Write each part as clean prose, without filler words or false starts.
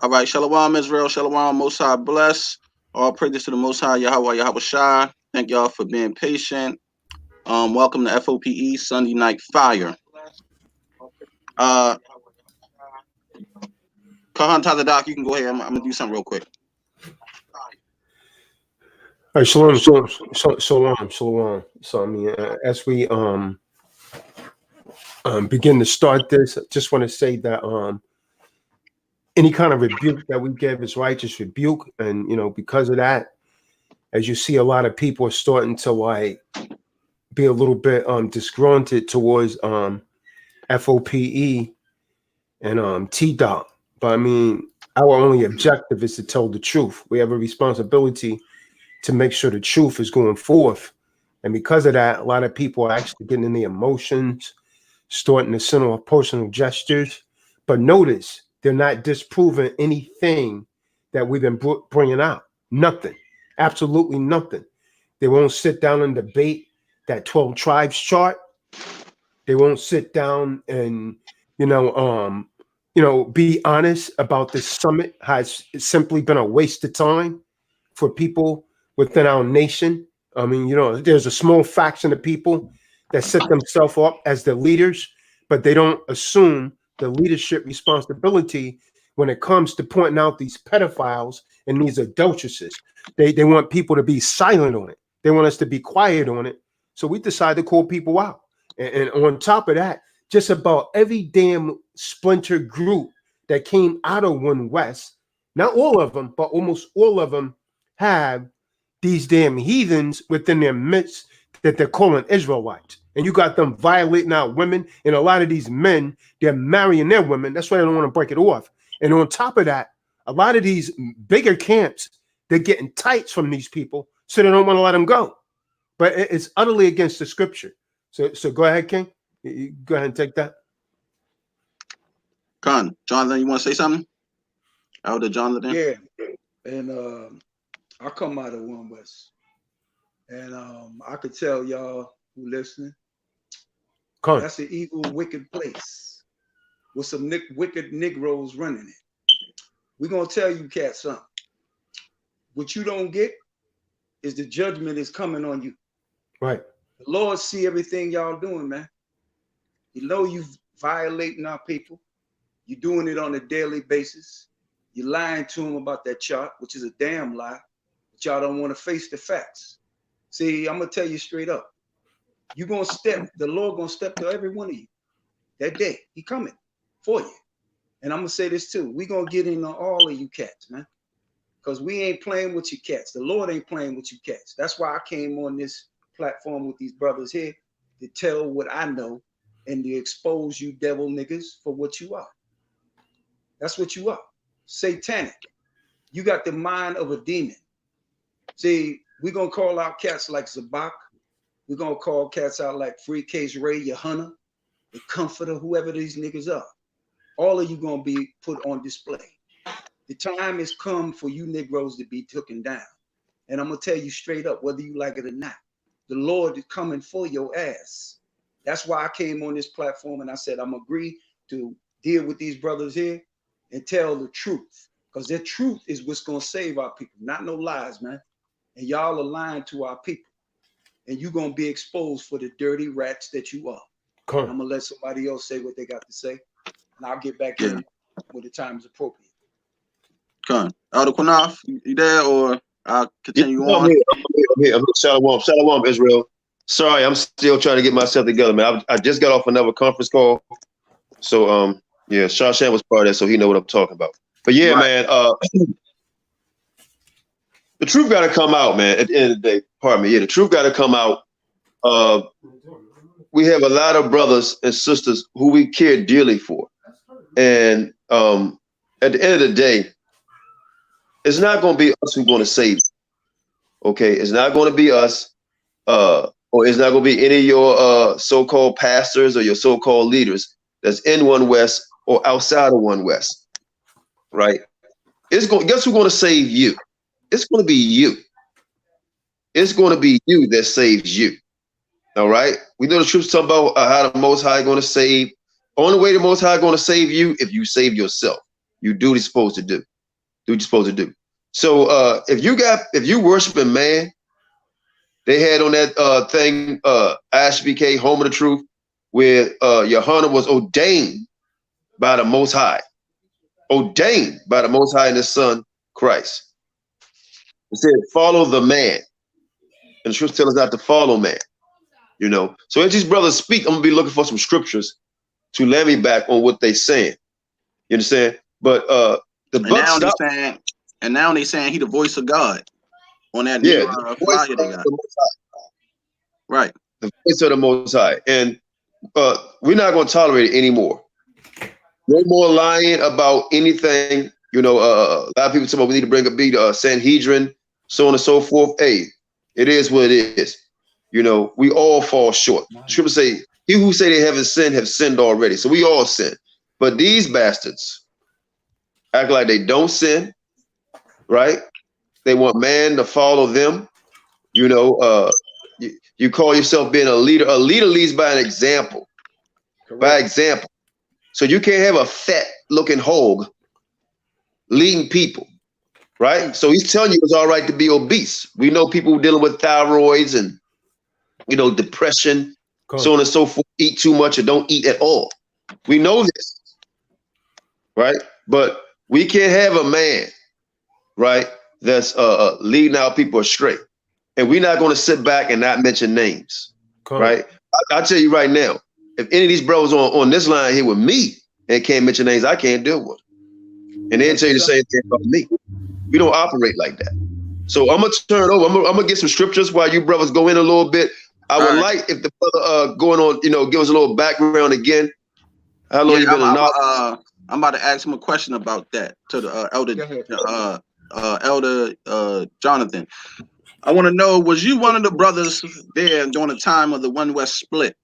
All right, Shalom Israel, Shalom Most High bless. All praises to the Most High Yahawashi. Thank y'all for being patient. Welcome to F.O.P.E. Sunday Night Fire. Kahan Tazadak, you can go ahead. I'm gonna do something real quick. All right, shalom. So I mean, as we begin to start this, I just want to say that any kind of rebuke that we give is righteous rebuke, and because of that, as you see, a lot of people are starting to like be a little bit disgruntled towards F.O.P.E. and T-Dot. But I mean, our only objective is to tell the truth. We have a responsibility to make sure the truth is going forth. And because of that, a lot of people are actually getting in the emotions, starting to send off personal gestures. But notice, they're not disproving anything that we've been bringing out. Nothing. Absolutely nothing. They won't sit down and debate that 12 tribes chart. They won't sit down and, be honest about this summit has simply been a waste of time for people within our nation. I mean, there's a small faction of people that set themselves up as the leaders, but they don't assume the leadership responsibility when it comes to pointing out these pedophiles and these adulteresses. They want people to be silent on it. They want us to be quiet on it. So we decided to call people out. And on top of that, just about every damn splinter group that came out of One West, not all of them, but almost all of them have these damn heathens within their midst that they're calling Israelites. And you got them violating our women, and a lot of these men, they're marrying their women. That's why they don't want to break it off. And on top of that, a lot of these bigger camps, they're getting tights from these people, so they don't want to let them go. But it's utterly against the scripture. So go ahead, King. You go ahead and take that. Jonathan, you want to say something? Elder Jonathan? Yeah. And I come out of One West. And I could tell y'all who listening, that's an evil, wicked place with some wicked Negroes running it. We're going to tell you cats something. What you don't get is the judgment is coming on you. Right. The Lord see everything y'all doing, man. You know you violating our people. You're doing it on a daily basis. You're lying to them about that chart, which is a damn lie. But y'all don't want to face the facts. See, I'm going to tell you straight up. You're going to step, the Lord going to step to every one of you. That day, he coming for you. And I'm going to say this too. We're going to get into all of you cats, man. Because we ain't playing with you cats. The Lord ain't playing with you cats. That's why I came on this platform with these brothers here to tell what I know and to expose you devil niggas for what you are. That's what you are. Satanic. You got the mind of a demon. See, we're going to call out cats like Zabak. We're going to call cats out like Free Case Ray, Yohana, the Comforter, whoever these niggas are. All of you going to be put on display. The time has come for you Negroes to be taken down. And I'm going to tell you straight up, whether you like it or not, the Lord is coming for your ass. That's why I came on this platform and I said, I'm agree to deal with these brothers here and tell the truth. Because the truth is what's going to save our people, not no lies, man. And y'all are lying to our people. And you're going to be exposed for the dirty rats that you are. Cool. I'm going to let somebody else say what they got to say. And I'll get back in when the time is appropriate. Elder Qanath, you there or I'll continue on? I'm here. Shalom, Israel. Sorry, I'm still trying to get myself together, man. I just got off another conference call. So, yeah, Shashan was part of that, so he know what I'm talking about. But yeah, right. Man, the truth got to come out, man, at the end of the day. Pardon me. Yeah, the truth got to come out. We have a lot of brothers and sisters who we care dearly for. And at the end of the day, it's not going to be us who's going to save you. Okay? It's not going to be us, or it's not going to be any of your so-called pastors or your so-called leaders that's in One West or outside of One West. Right? Guess who's going to save you? It's going to be you. It's going to be you that saves you. All right? We know the truth talking about how the Most High is going to save. Only way the Most High is going to save you if you save yourself. You do what you're supposed to do. Do what you're supposed to do. So if you worshiping man, they had on that thing ISUPK, Home of the Truth, where Johanna was ordained by the Most High. Ordained by the Most High and His Son Christ. It said, follow the man. And the scripture tells us not to follow man. You know. So as these brothers speak, I'm gonna be looking for some scriptures to land me back on what they saying. You understand? But the buck stopped. And now they saying he the voice of God on that Yeah, new flyer they got. Right. The voice of the Most High. And we're not going to tolerate it anymore. No more lying about anything. You know, a lot of people say, well, we need to bring a big Sanhedrin, so on and so forth. Hey, it is what it is. You know, we all fall short. Scripture say, he who say they haven't sinned have sinned already. So we all sin. But these bastards act like they don't sin, right? They want man to follow them. You know, you call yourself being a leader. A leader leads by an example. Correct. By example. So you can't have a fat looking hog leading people, right? So he's telling you it's all right to be obese. We know people dealing with thyroids and, you know, depression, so on and so forth, eat too much or don't eat at all. We know this, right? But we can't have a man, right, that's leading our people astray. And we're not going to sit back and not mention names, right? I'll tell you right now, if any of these brothers on this line here with me and can't mention names, I can't deal with them. And they'll tell you the same thing about me. We don't operate like that. So I'm going to turn it over. I'm going to get some scriptures while you brothers go in a little bit. I would like if the brother going on, you know, give us a little background again. How long you been in knowledge? I'm about to ask him a question about that to the elder Jonathan. I want to know, was you one of the brothers there during the time of the One West split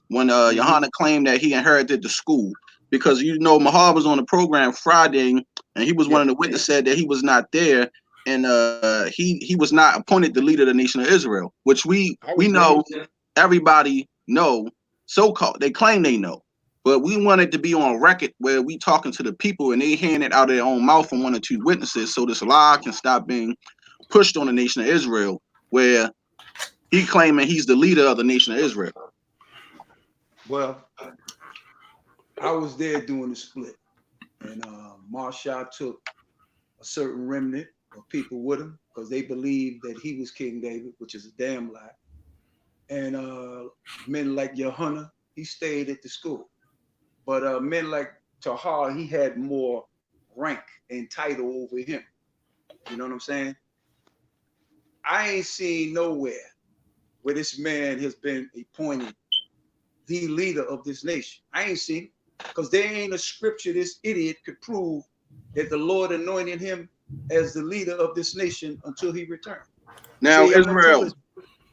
when Johanna claimed that he inherited the school? Because, you know, Mahar was on the program Friday and he was one of the witnesses said that he was not there and he was not appointed the leader of the nation of Israel, which we know, everybody know, so-called. They claim they know. But we wanted to be on record where we talking to the people and they hearing it out of their own mouth from one or two witnesses so this lie can stop being pushed on the nation of Israel, where he claiming he's the leader of the nation of Israel. Well, I was there during the split, and Marshall took a certain remnant of people with him because they believed that he was King David, which is a damn lie. And men like Johanna, he stayed at the school. But men like Tahar, he had more rank and title over him. You know what I'm saying? I ain't seen nowhere where this man has been appointed the leader of this nation. I ain't seen it because there ain't a scripture this idiot could prove that the Lord anointed him as the leader of this nation until he returned. Now, Israel,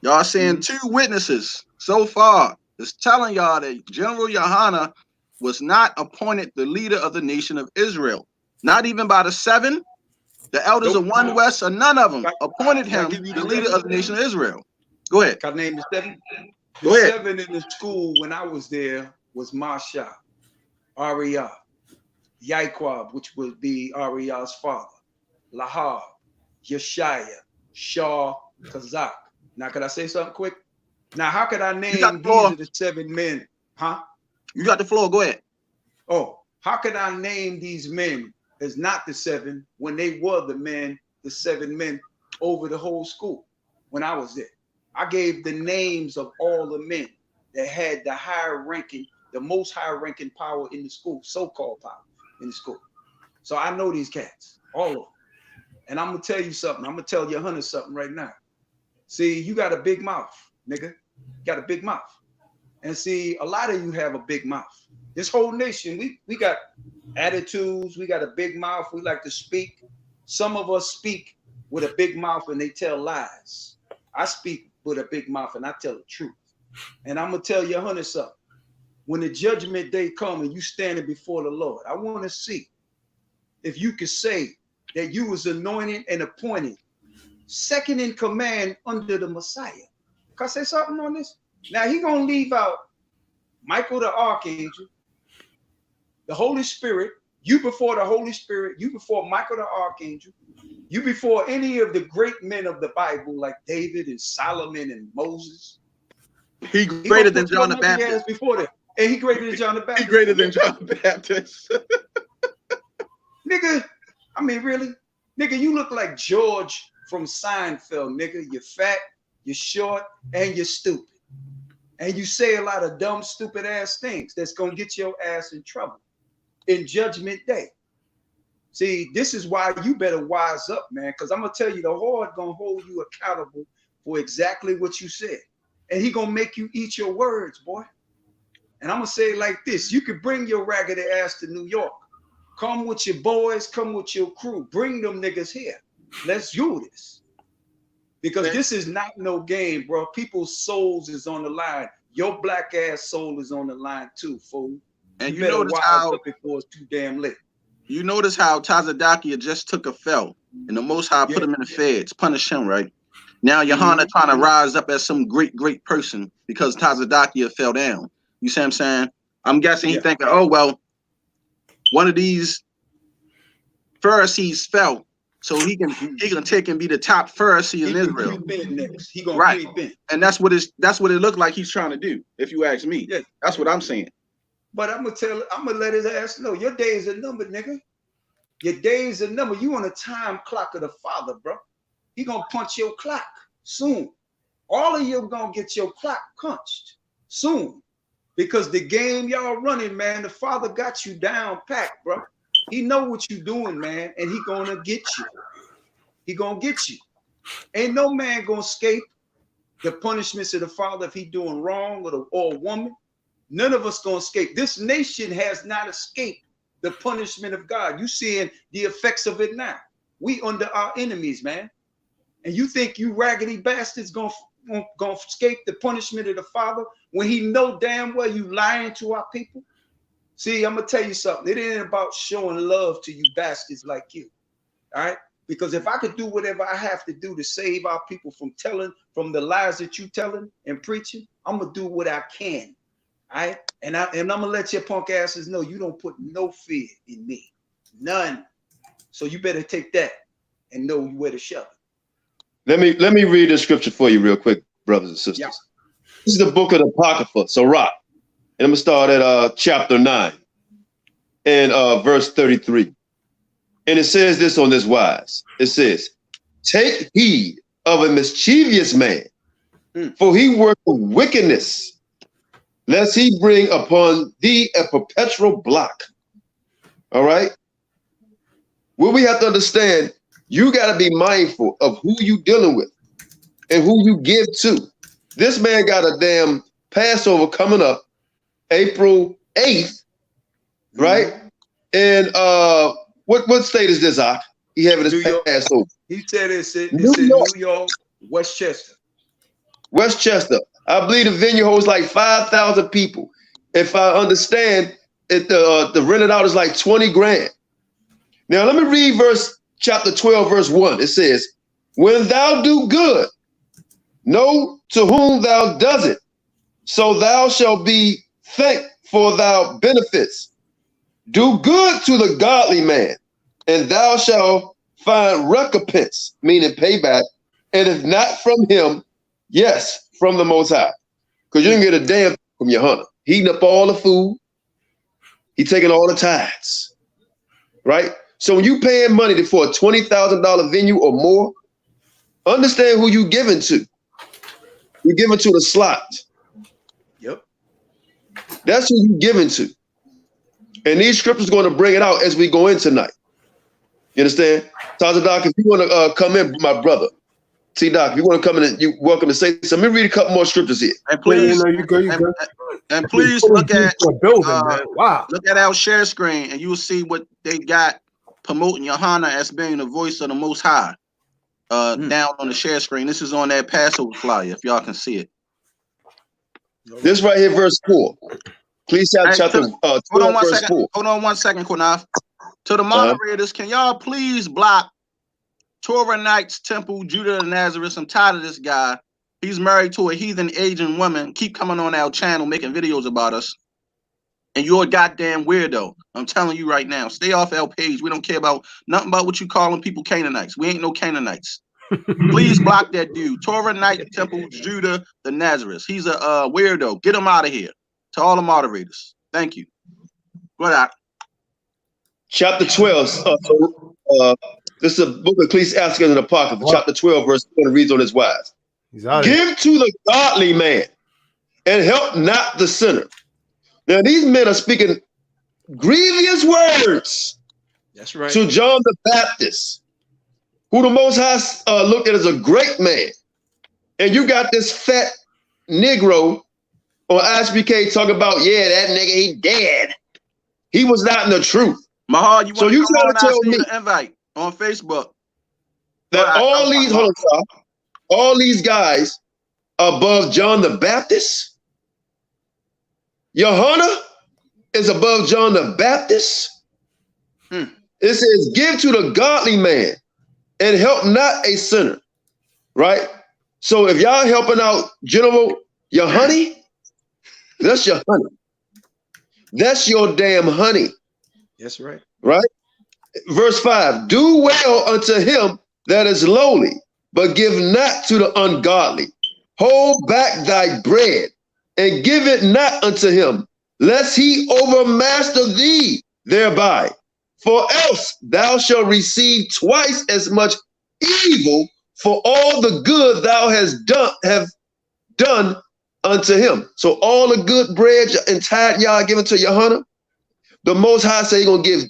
y'all saying two witnesses so far is telling y'all that General Johanna was not appointed the leader of the nation of Israel. Not even by the seven. The elders of One West or none of them appointed him the leader of the nation of Israel. Go ahead. Can I name the seven? Go ahead. Seven in the school when I was there was Mashayach, Yahawashi, Yaquab, which would be Ariah's father, Lahab, Yeshaya, Shaw, Kazak. Now, could I say something quick? Now, how could I name these are the seven men? Huh? You got the floor. Go ahead. Oh, how could I name these men as not the seven when they were the men, the seven men over the whole school when I was there? I gave the names of all the men that had the higher ranking, the most high ranking power in the school, so-called power in the school. So I know these cats, all of them. And I'm gonna tell you something. I'm gonna tell Johanna something right now. See, you got a big mouth, nigga. You got a big mouth. And see, a lot of you have a big mouth. This whole nation, we got attitudes, we got a big mouth, we like to speak. Some of us speak with a big mouth and they tell lies. I speak with a big mouth and I tell the truth. And I'm gonna tell Johanna something. When the judgment day comes and you standing before the Lord, I want to see if you could say that you was anointed and appointed second in command under the Messiah. Can I say something on this? Now he gonna leave out Michael the Archangel, the Holy Spirit, You before the Holy Spirit, you before Michael the Archangel, you before any of the great men of the Bible like David and Solomon and Moses. He greater than John the Baptist. Before that. And he greater than John the Baptist. He greater than John the Baptist. Nigga, I mean, really? Nigga, you look like George from Seinfeld, nigga. You're fat, you're short, and you're stupid. And you say a lot of dumb, stupid ass things that's going to get your ass in trouble in Judgment Day. See, this is why you better wise up, man, because I'm going to tell you, the Lord going to hold you accountable for exactly what you said. And he going to make you eat your words, boy. And I'm going to say it like this. You could bring your raggedy ass to New York. Come with your boys. Come with your crew. Bring them niggas here. Let's do this. Because this is not no game, bro. People's souls is on the line. Your black ass soul is on the line too, fool. And you notice how before it's too damn late. You notice how Tazadakia just took a fell, and the Most High put him in the feds, punish him, right? Now Yohana trying to rise up as some great person because Tazadakia fell down. You see what I'm saying? I'm guessing he thinking, oh well, one of these Pharisees fell, so he can take and be the top Pharisee in Israel. He gonna creep in. And that's what it looked like he's trying to do, if you ask me. Yeah. That's what I'm saying. But I'm gonna let his ass know your days are numbered, nigga. Your days are numbered. You on a time clock of the Father, bro. He gonna punch your clock soon. All of you gonna get your clock punched soon. Because the game y'all running, man, the Father got you down packed, bro. He know what you doing, man, and he gonna get you. He gonna get you. Ain't no man gonna escape the punishments of the Father if he doing wrong or a woman. None of us gonna escape. This nation has not escaped the punishment of God. You seeing the effects of it now. We under our enemies, man. And you think you raggedy bastards gonna escape the punishment of the Father when he know damn well you lying to our people? See, I'm gonna tell you something. It ain't about showing love to you bastards like you. All right? Because if I could do whatever I have to do to save our people from the lies that you telling and preaching, I'm gonna do what I can. All right, and I'm gonna let your punk asses know you don't put no fear in me, none. So you better take that and know where to shove it. Let me read the scripture for you real quick, brothers and sisters. Yeah. This is the book of the Apocrypha, Sirach, and I'm gonna start at chapter 9 and verse 33, and it says this on this wise. It says, "Take heed of a mischievous man, for he worketh wickedness. Lest he bring upon thee a perpetual block." All right. Well, we have to understand, you got to be mindful of who you dealing with and who you give to. This man got a damn Passover coming up, April 8th, right? And what state is this, Ak? He having his Passover. He said it's in New York, Westchester. Westchester. I believe the venue holds like 5,000 people. If I understand it, the rented out is like 20 grand. Now let me read chapter 12, verse 1. It says, "When thou do good, know to whom thou does it, so thou shalt be thanked for thy benefits. Do good to the godly man, and thou shalt find recompense," meaning payback, "and if not from him, yes, from the Most High." Because you didn't get a damn from your hunter. Heating up all the food. He taking all the tithes. Right? So when you paying money for a $20,000 venue or more, understand who you giving to. You're giving to the slot. Yep. That's who you giving to. And these scriptures going to bring it out as we go in tonight. You understand? Tazadak, if you want to come in, my brother. T-Doc, if you want to come in, you're welcome to say so. Let me read a couple more scriptures here. And please, and please look at look at our share screen, and you will see what they got promoting Yohana as being the voice of the Most High. Down on the share screen. This is on that Passover flyer, if y'all can see it. This right here, verse 4. Please have chapter 12, verse 4. Hold on one second, Qanath. To the moderators, can y'all please block Torah Knights Temple, Judah of Nazareth? I'm tired of this guy. He's married to a heathen Asian woman. Keep coming on our channel making videos about us. And you're a goddamn weirdo. I'm telling you right now. Stay off our page. We don't care about nothing about what you calling people Canaanites. We ain't no Canaanites. Please block that dude. Torah Night Temple Judah the Nazareth. He's a weirdo. Get him out of here. To all the moderators. Thank you. Go ahead. Chapter 12. This is a book of Ecclesiastes and Apocrypha. What? Chapter 12, verse 1 reads on his wise. Give to the godly man and help not the sinner. Now these men are speaking grievous words. That's right. To John the Baptist, who the Most High looked at as a great man. And you got this fat Negro on ISUPK talking about, yeah, that nigga, he dead. He was not in the truth. Mahal, you want So you trying to tell me an invite on Facebook that all these guys above John the Baptist? Johanna is above John the Baptist. It says, give to the godly man and help not a sinner, right? So if y'all helping out General your honey, that's your honey. That's your damn honey. That's right. Right? Verse 5, do well unto him that is lowly, but give not to the ungodly. Hold back thy bread and give it not unto him, lest he overmaster thee thereby. For else thou shalt receive twice as much evil for all the good thou have done unto him. So all the good bread and tithe y'all giving to Johanna, the Most High say he's gonna give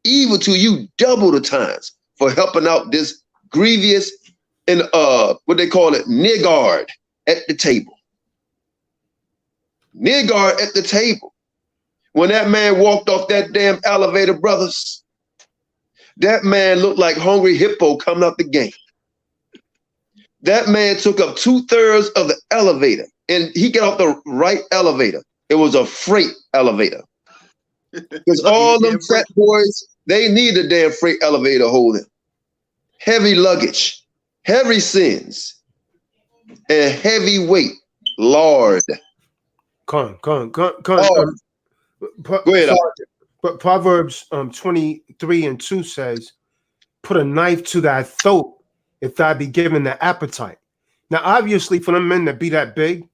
evil to you double the times for helping out this grievous and what they call it, niggard at the table. Niggard at the table. When that man walked off that damn elevator, brothers, that man looked like hungry hippo coming up the gate. That man took up 2/3 of the elevator, and he got off the right elevator. It was a freight elevator. Because all them fat boys, they need a damn freight elevator to hold them. Heavy luggage, heavy sins, and heavy weight. Lord. Go ahead. But Proverbs 23:2 says, put a knife to thy throat if thou be given the appetite. Now, obviously, for them men that be that big,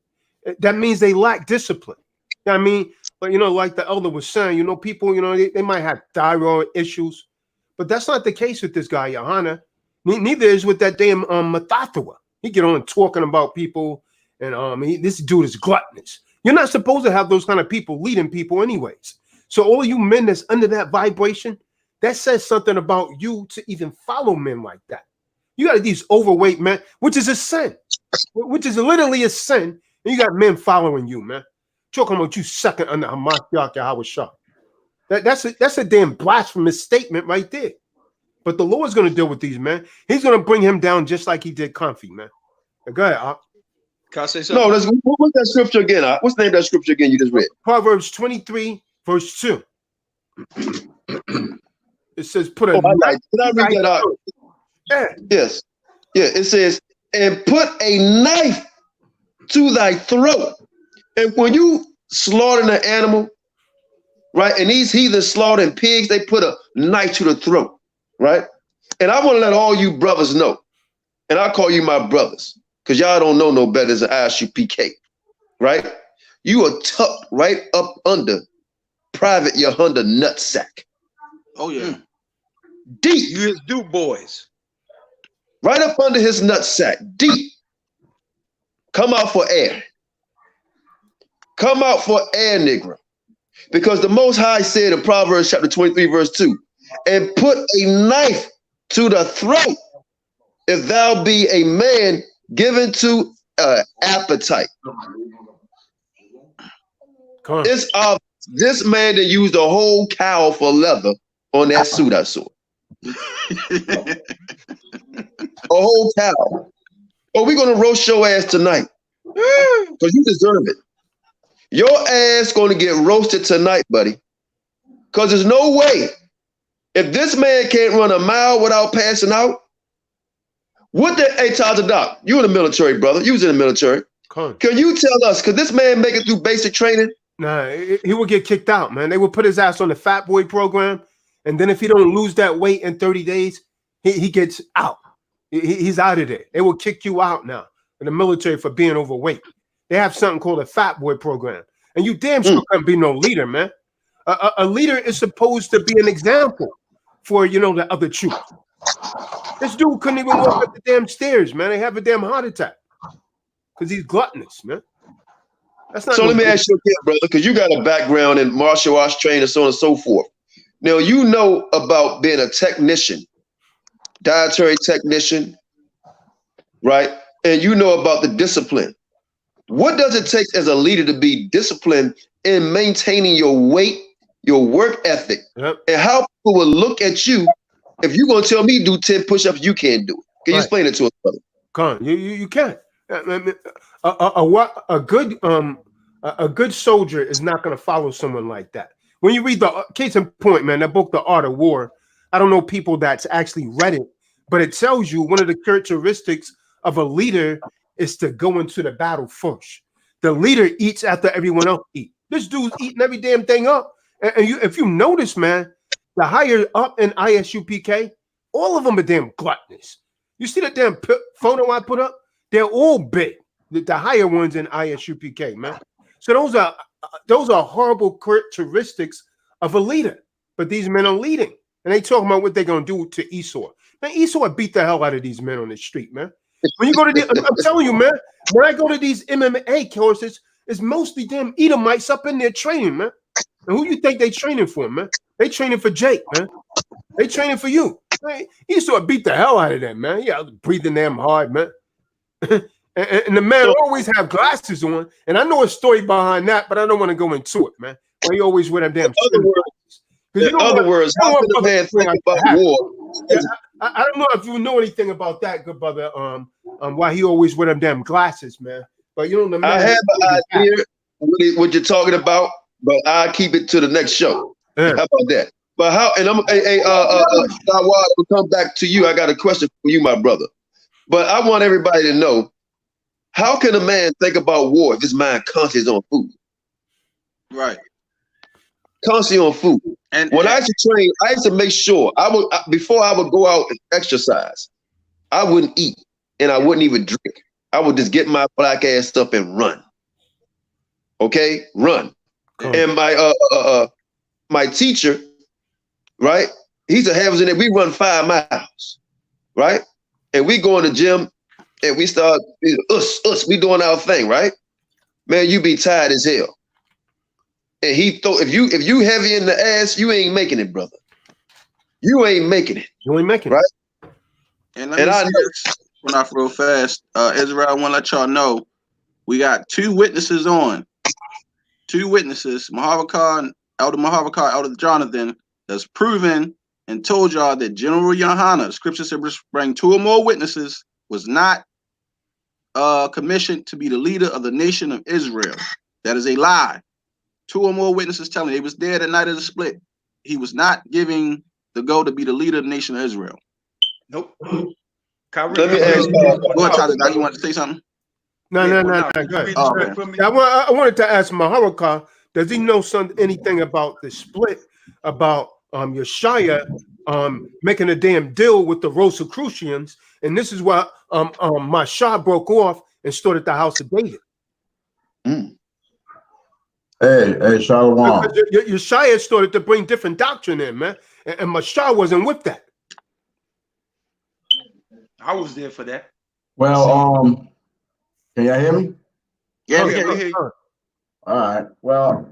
that means they lack discipline. You know what I mean? But, you know, like the elder was saying, you know, people, you know, they might have thyroid issues, but that's not the case with this guy, Johanna. Neither is with that damn Methathua. He get on talking about people, and this dude is gluttonous. You're not supposed to have those kind of people leading people anyways. So all of you men that's under that vibration, that says something about you to even follow men like that. You got these overweight men, which is a sin, which is literally a sin. And you got men following you, man. Talking about you second under Ha Mashayach Yahawashi. That's a damn blasphemous statement right there. But the Lord's going to deal with these men. He's going to bring him down just like he did Comfy, man. Go ahead, Can I say something? No, what's that scripture again? What's the name of that scripture again you just read? Proverbs 23:2. It says, put a Can I read that out? Yeah. Yes. Yeah, it says, and put a knife to thy throat. And when you slaughter an animal, right, and these heathens slaughtering pigs, they put a knife to the throat, right? And I want to let all you brothers know, and I call you my brothers, because y'all don't know no better than ISUPK, right? You are tucked right up under Private Yahunda nutsack. Oh, yeah. Deep. You his do boys. Right up under his nutsack. Deep. Come out for air. Come out for air, Negro. Because the Most High said in Proverbs chapter 23, verse 2, and put a knife to the throat if thou be a man given to appetite. It's obvious. This man that used a whole cow for leather on that suit I saw. A whole cow. Oh, we're going to roast your ass tonight. Because you deserve it. Your ass going to get roasted tonight, buddy. Because there's no way. If this man can't run a mile without passing out, what the, hey, Doc, you in the military, brother. You was in the military. Can you tell us, could this man make it through basic training Nah, he would get kicked out, man. They would put his ass on the fat boy program, and then if he don't lose that weight in 30 days, he gets out. He's out of there. They will kick you out now in the military for being overweight. They have something called a fat boy program, and you damn sure can't be no leader, man. A leader is supposed to be an example for the other troops. This dude couldn't even walk up the damn stairs, man. They have a damn heart attack because he's gluttonous, man. That's not. So let me ask you again, brother, because you got a background in martial arts training, so on and so forth. Now you know about being a technician, dietary technician, right? And you know about the discipline. What does it take as a leader to be disciplined in maintaining your weight, your work ethic, and how people will look at you if you're gonna tell me do 10 push-ups, you can't do it? Can you explain it to us, brother? Con, you can't. A good soldier is not going to follow someone like that. When you read the case in point, man, that book, The Art of War, I don't know people that's actually read it, but it tells you one of the characteristics of a leader is to go into the battle first. The leader eats after everyone else eats. This dude's eating every damn thing up. And if you notice, man, the higher up in ISUPK, all of them are damn gluttonous. You see that damn photo I put up? They're all big. The higher ones in ISUPK, man. So those are horrible characteristics of a leader. But these men are leading, and they talking about what they're gonna do to Esau. Man, Esau beat the hell out of these men on the street, man. When you go to I'm telling you, man. When I go to these MMA courses, it's mostly damn Edomites up in there training, man. And who you think they training for, man? They training for Jake, man. They training for you. Man, Esau beat the hell out of them, man. Yeah, breathing them hard, man. And the man always have glasses on, and I know a story behind that, but I don't want to go into it, man. He always wear them damn. In other words, how can a man think about war? Yeah, I don't know if you know anything about that, good brother. Why he always wear them damn glasses, man. But the man, I have an idea what you're talking about, but I'll keep it to the next show. How about that? But how? And I'm will come back to you. I got a question for you, my brother. But I want everybody to know, how can a man think about war if his mind constantly is on food? Right. Constantly on food. And when I used to train, I used to make sure before I would go out and exercise, I wouldn't eat and I wouldn't even drink. I would just get my black ass up and run. Okay, run. Cool. And my teacher, right? He's a heavens in there. We run 5 miles, right? And we go in the gym and we start we doing our thing, right? Man, you be tired as hell. And he thought if you heavy in the ass, you ain't making it, brother. You ain't making it. You ain't making it, right? And let me say this one off real fast. Israel, I want to let y'all know we got 2 witnesses on. 2 witnesses, Elder Mahavakar, Elder Jonathan, that's proven and told y'all that General Yohana, Scripture said, bring 2 or more witnesses, was not commissioned to be the leader of the nation of Israel. That is a lie. 2 or more witnesses telling he was there the night of the split. He was not giving the go to be the leader of the nation of Israel. Nope. Let me ask you. Go ahead, Tyler. You want to say something? No. Go ahead. I wanted to ask Maharakar, does he know anything about the split, about Yeshaya making a damn deal with the Rosicrucians, and this is why Mashah broke off and stood at the house of David. Hey, Shalom. Yeshaya started to bring different doctrine in, man, and Mashah wasn't with that. I was there for that. Well, can y'all hear me? Yeah, we can hear you. All right. Well,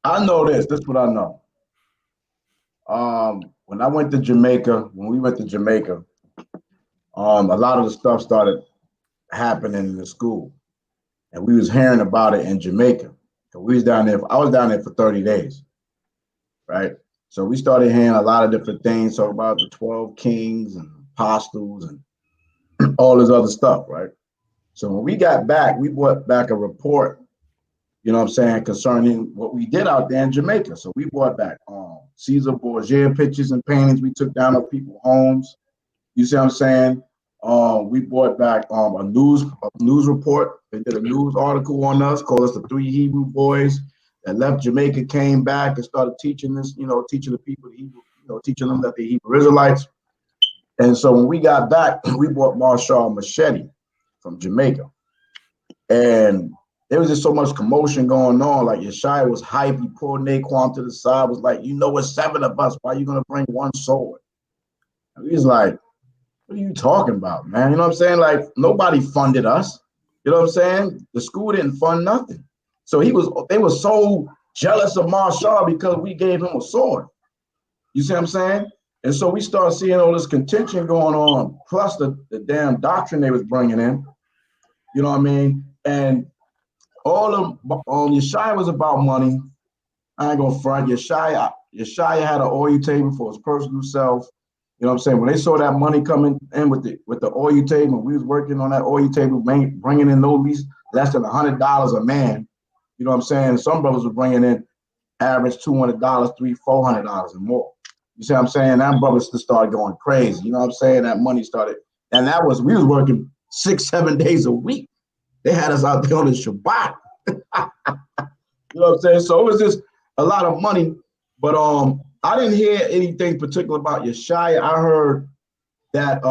I know this. This is what I know. When we went to Jamaica, a lot of the stuff started happening in the school, and we was hearing about it in Jamaica. So we was down there. I was down there for 30 days, right? So we started hearing a lot of different things, talk about the 12 kings and apostles and all this other stuff, right? So when we got back, we brought back a report, you know what I'm saying, concerning what we did out there in Jamaica. So we brought back Caesar Borgia pictures and paintings we took down of people's homes. You see what I'm saying? We brought back a news report They did a news article on us, called us the 3 Hebrew boys that left Jamaica, came back and started teaching this, teaching the people, the Hebrew, teaching them that they're Hebrew Israelites. And so when we got back, we bought Marshall Machete from Jamaica. And there was just so much commotion going on. Like Yeshaya was hype. He pulled Naquan to the side, was like, it's 7 of us. Why are you going to bring 1 sword? And he's like, what are you talking about, man? You know what I'm saying? Like, nobody funded us. You know what I'm saying? The school didn't fund nothing. So they were so jealous of Marshall because we gave him a sword. You see what I'm saying? And so we started seeing all this contention going on, plus the damn doctrine they was bringing in. You know what I mean? And all of Yeshaya was about money. I ain't gonna front. Yeshaya had an oil table for his personal self. You know what I'm saying? When they saw that money coming in with the oil table, we was working on that oil table, bringing in no least less than $100 a man. You know what I'm saying? Some brothers were bringing in average $200, $400 and more. You see what I'm saying? That brothers just started going crazy. You know what I'm saying? That money started, and we was working 6-7 days a week. They had us out there on the Shabbat. You know what I'm saying? So it was just a lot of money, but I didn't hear anything particular about Yeshaya. I heard that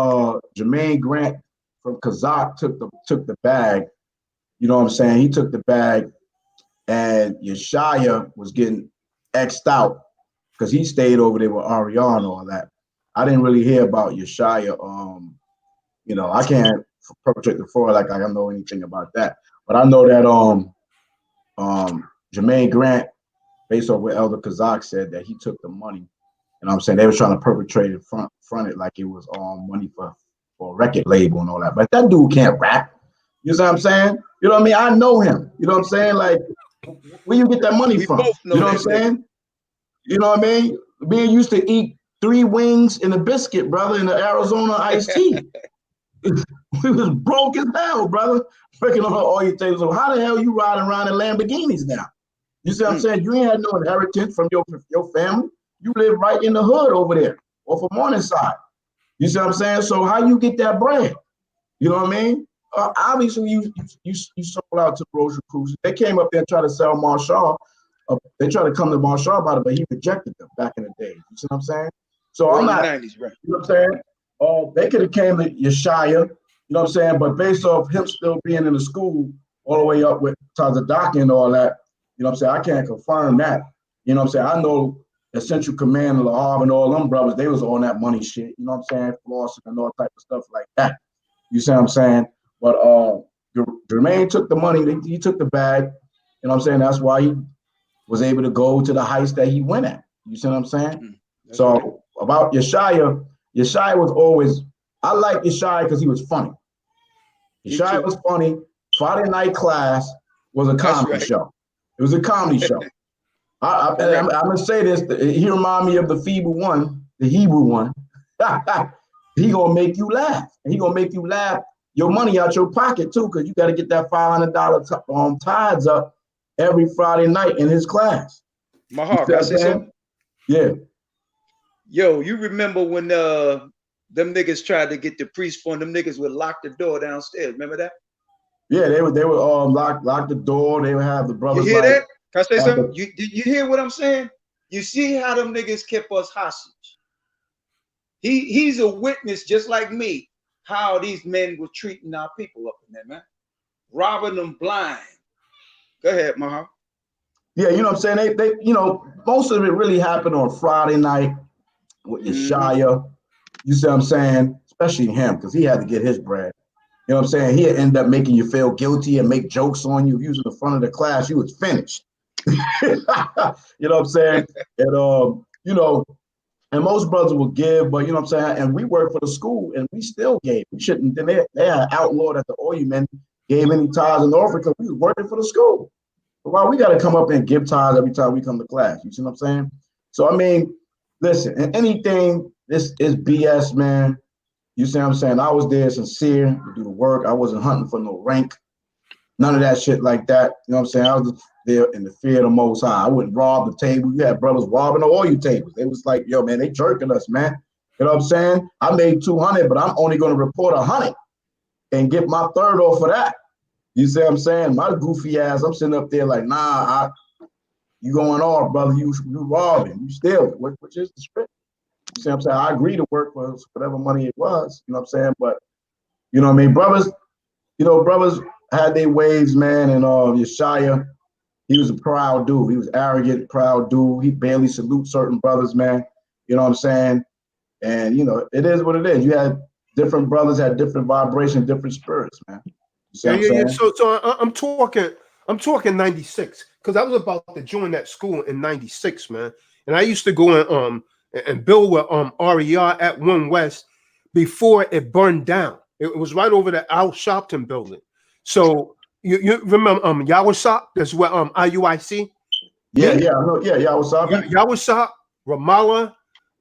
Jermaine Grant from Qanath took the bag. You know what I'm saying? He took the bag, and Yeshaya was getting X'd out because he stayed over there with AREA and all that. I didn't really hear about Yeshaya. I can't perpetrate the fraud like I don't know anything about that. But I know that Jermaine Grant, based on what Elder Kazak said, that he took the money. You know what I'm saying? They were trying to perpetrate it, front it like it was money for a record label and all that. But that dude can't rap. You know what I'm saying? You know what I mean? I know him. You know what I'm saying? Like, where you get that money from? You know what I'm saying? You know what I mean? Me used to eat 3 wings and a biscuit, brother, in the Arizona iced tea. We was broke as hell, brother. Freaking on all your tables. So how the hell you riding around in Lamborghinis now? You see what I'm saying? You ain't had no inheritance from your family. You live right in the hood over there, off of Morningside. You see what I'm saying? So how you get that bread? You know what I mean? Obviously, you sold out to Rosary Cruises. They came up there and tried to sell Marshall. They tried to come to Marshall about it, but he rejected them back in the day. You see what I'm saying? So I'm not. 90s, right? You know what I'm saying? They could have came to Yeshaya. You know what I'm saying? But based off him still being in the school all the way up with Tazadaki and all that, you know what I'm saying? I can't confirm that. You know what I'm saying? I know Essential Command, Lahab, and all them brothers, they was on that money shit. You know what I'm saying? Flossing and all type of stuff like that. You see what I'm saying? But Jermaine took the money. He took the bag. You know what I'm saying? That's why he was able to go to the heights that he went at. You see what I'm saying? So right. About Yeshaya was always, I like Yeshaya because he was funny. Yeshaya was funny. Friday night class was a comedy show. It was a comedy show. I'm going to say this. He remind me of the feeble one, the Hebrew one. He going to make you laugh. And he going to make you laugh your money out your pocket, too, because you got to get that $500 tithes up every Friday night in his class. Mahar, can I say something? Yeah. Yo, you remember when them niggas tried to get the priest for them niggas would lock the door downstairs. Remember that? Yeah, they would lock the door. They would have the brothers. You hear that? Can I say something? You hear what I'm saying? You see how them niggas kept us hostage. He's a witness just like me, how these men were treating our people up in there, man. Robbing them blind. Go ahead, Mahar. Yeah, you know what I'm saying? They most of it really happened on Friday night with Yeshaya. You see what I'm saying? Especially him, because he had to get his bread. You know what I'm saying? He'd end up making you feel guilty and make jokes on you. If you was in the front of the class, you was finished. You know what I'm saying? And and most brothers will give, but you know what I'm saying? And we worked for the school and we still gave. We shouldn't. Then they had outlawed that the oil men gave any tithes and offering because we was working for the school. But why we got to come up and give tithes every time we come to class? You see what I'm saying? So I mean, listen, and anything, this is BS, man. You see what I'm saying? I was there sincere to do the work. I wasn't hunting for no rank. None of that shit like that. You know what I'm saying? I was just there in the fear of the Most High. I wouldn't rob the table. You had brothers robbing the oil tables. They was like, yo, man, they jerking us, man. You know what I'm saying? I made 200, but I'm only going to report 100 and get my third off of that. You see what I'm saying? My goofy ass, I'm sitting up there like, nah, you going off, brother. You robbing, you stealing. Which is the script. You see what I'm saying? I agree to work for whatever money it was, you know what I'm saying? But, you know what I mean? Brothers had their ways, man, and Yeshaya, he was a proud dude. He was arrogant, proud dude. He barely salutes certain brothers, man. You know what I'm saying? And, you know, it is what it is. You had different brothers, had different vibrations, different spirits, man. You see what I'm saying? So I'm talking 96, because I was about to join that school in 96, man. And I used to go and build with RER at 1 West before it burned down. It was right over the Al Sharpton building. So you remember Yahawashi? That's where IUIC? Yeah, I know. Yeah, Yahawashi. Yahawashi, Ramallah,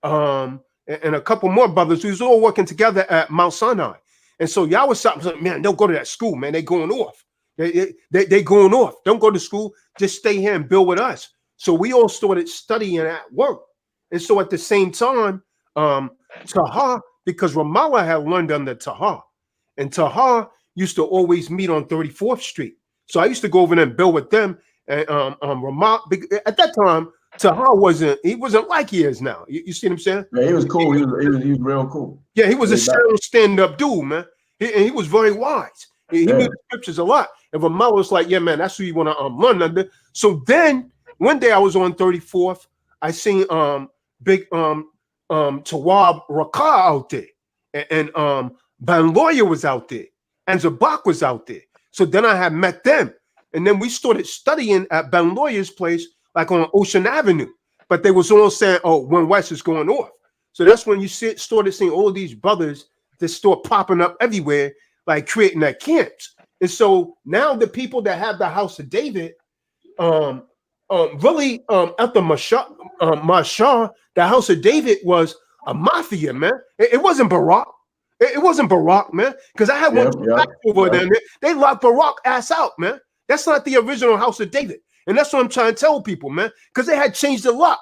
and a couple more brothers who's all working together at Mount Sinai. And so Yahawashi was like, man, don't go to that school, man. They going off. They going off. Don't go to school. Just stay here and build with us. So we all started studying at work. And so at the same time, Taha, because Ramallah had learned under Taha, and Taha used to always meet on 34th Street. So I used to go over there and build with them. And Ramallah, at that time, Taha wasn't like he is now. You see what I'm saying? Yeah, he was cool. He was real cool. Yeah, he was a stand-up dude, man. He was very wise. He knew the scriptures a lot. And Ramallah was like, yeah, man, that's who you want to learn under. So then one day I was on 34th. I seen big Tawab Raka out there. And Ban Lawyer was out there. And Zabak was out there. So then I had met them. And then we started studying at Ban Lawyer's place, like on Ocean Avenue. But they was all saying, oh, 1 West is going off. So that's when you started seeing all of these brothers that start popping up everywhere, like creating their camps. And so now the people that have the House of David, really at the Mashah, the House of David was a mafia, man. It wasn't Barak. It wasn't Barak, man. Because I had one over there. They locked Barak ass out, man. That's not the original House of David. And that's what I'm trying to tell people, man. Because they had changed a lot.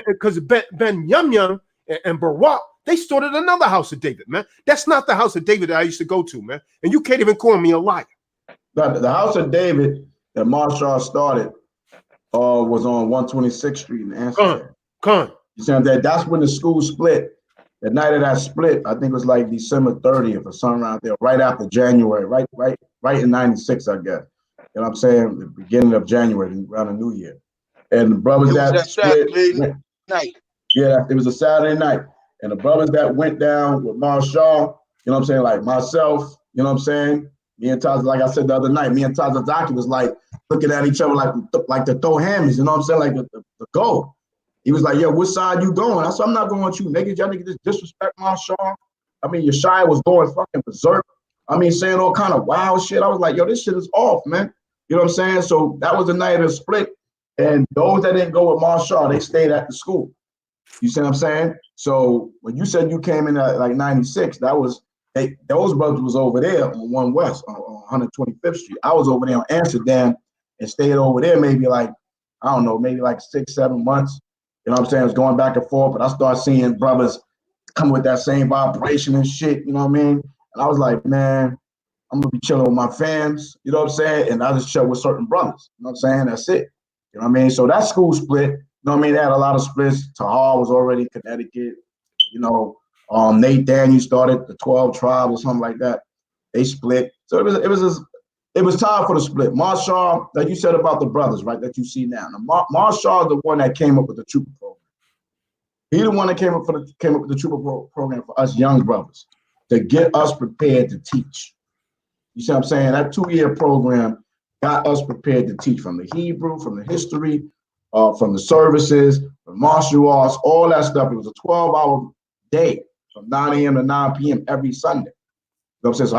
Because Ben Yum and Barak, they started another House of David, man. That's not the House of David that I used to go to, man. And you can't even call me a liar. The House of David that Marshall started was on 126th Street in Amsterdam. You see what I'm saying? That's when the school split. The night of that split, I think it was like December 30th or something around there, right after January, right in 96, I guess. You know what I'm saying? The beginning of January, around the New Year. And the brothers that split, night. Yeah, it was a Saturday night. And the brothers that went down with Marshall, you know what I'm saying, like myself, you know what I'm saying? Me and Taz, like I said the other night, me and Tazazaki was like looking at each other like to throw hammies, you know what I'm saying? Like the goal. He was like, yo, which side you going? I said, I'm not going with you, niggas. Y'all niggas just disrespect Marshall. I mean, Yeshaya was going fucking berserk. I mean, saying all kind of wild shit. I was like, yo, this shit is off, man. You know what I'm saying? So that was the night of the split. And those that didn't go with Marshall, they stayed at the school. You see what I'm saying? So when you said you came in at like 96, that was, those brothers was over there on 1 West, on 125th Street. I was over there on Amsterdam and stayed over there maybe like, I don't know, maybe like 6-7 months. You know what I'm saying? I was going back and forth, but I started seeing brothers come with that same vibration and shit, you know what I mean? And I was like, man, I'm gonna be chilling with my fams, you know what I'm saying? And I just chill with certain brothers, you know what I'm saying? That's it. You know what I mean? So that school split, you know what I mean? They had a lot of splits. Tahar was already in Connecticut, you know. Nate Daniel started the 12 Tribe or something like that. They split. So it was time for the split. Marshall, like you said about the brothers, right, that you see now. Marshall is the one that came up with the Trooper program. He the one that came up with the Trooper program for us young brothers to get us prepared to teach. You see what I'm saying? That 2-year program got us prepared to teach from the Hebrew, from the history, from the services, from martial arts, all that stuff. It was a 12-hour day from 9 a.m. to 9 p.m. every Sunday. You know what I'm saying? So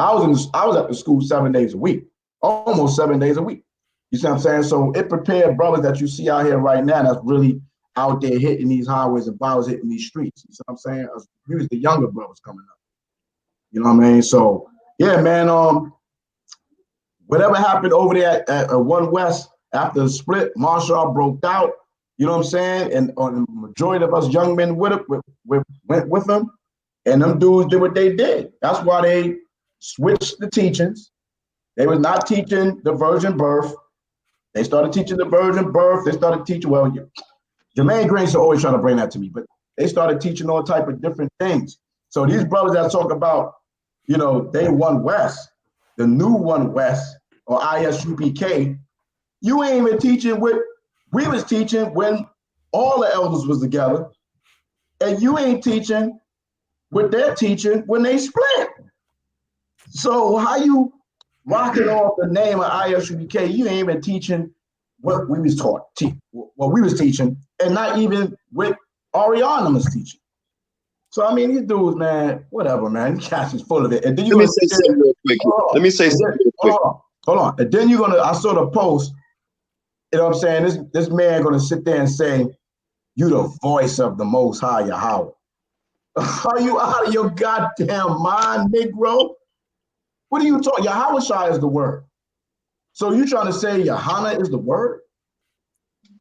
I was at the school 7 days a week, almost 7 days a week. You see what I'm saying? So it prepared brothers that you see out here right now that's really out there hitting these highways and byways, hitting these streets. You see what I'm saying? Usually the younger brothers coming up. You know what I mean? So yeah, man. Whatever happened over there at 1 West after the split, Marshall broke out. You know what I'm saying? And the majority of us young men went with them, and them dudes did what they did. That's why they switched the teachings. They was not teaching the virgin birth. They started teaching the virgin birth. They started teaching, well, Jermaine Green's always trying to bring that to me, but they started teaching all type of different things. So these brothers that talk about, you know, they One West, the new One West or ISUPK, you ain't even teaching what we was teaching when all the elders was together, and you ain't teaching what they're teaching when they split. So how you rocking off the name of ISUPK? You ain't even teaching what we was taught, what we was teaching, and not even what Ariana was teaching. So I mean, these dudes, man, whatever, man. These cats is full of it. And then you Let me say something real quick. Let me say something real quick. Hold on. And then you're gonna. I saw the post. You know what I'm saying? This man gonna sit there and say, "You the voice of the Most High Yahweh." Are you out of your goddamn mind, Negro? What are you talking? Yahawashi is the word. So you trying to say Yahana is the word?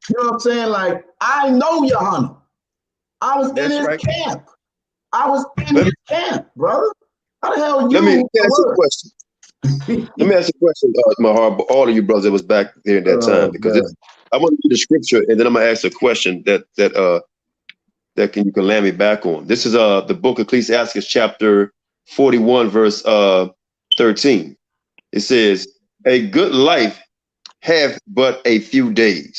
You know what I'm saying? Like, I know Yahana. I was in his camp. I was in his camp, brother. How the hell you? Let me ask you a question. Let me ask you a question, Mahar, all of you brothers that was back there at that time, because I want to read the scripture, and then I'm gonna ask a question that you can land me back on. This is the book of Ecclesiastes, chapter 41, verse 13. It says, "A good life hath but a few days,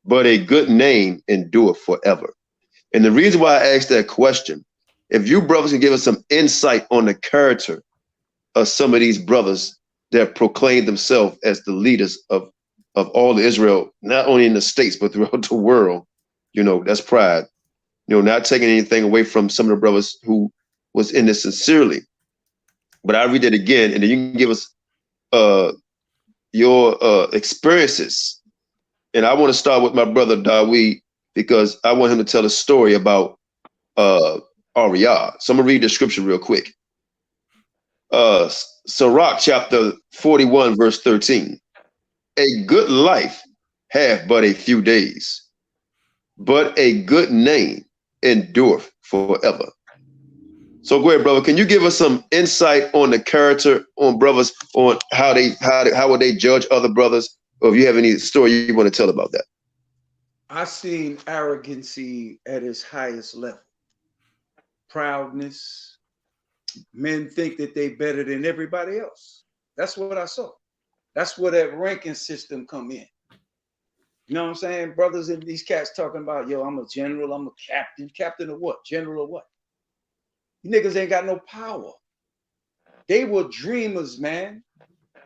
but a good name endureth forever." And the reason why I asked that question, if you brothers can give us some insight on the character of some of these brothers that proclaim themselves as the leaders of all of Israel, not only in the States, but throughout the world, you know, that's pride. You know, not taking anything away from some of the brothers who was in this sincerely. But I read it again, and then you can give us your experiences. And I want to start with my brother Dawid, because I want him to tell a story about Ariah. So I'm gonna read the scripture real quick. Sirach chapter 41, verse 13. "A good life hath but a few days, but a good name endureth forever." So go ahead, brother. Can you give us some insight on the character on brothers, on how would they judge other brothers, or if you have any story you want to tell about that? I seen arrogancy at its highest level. Proudness. Men think that they better than everybody else. That's what I saw. That's where that ranking system come in. You know what I'm saying? Brothers and these cats talking about, yo, I'm a general, I'm a captain. Captain of what? General of what? You niggas ain't got no power. They were dreamers, man.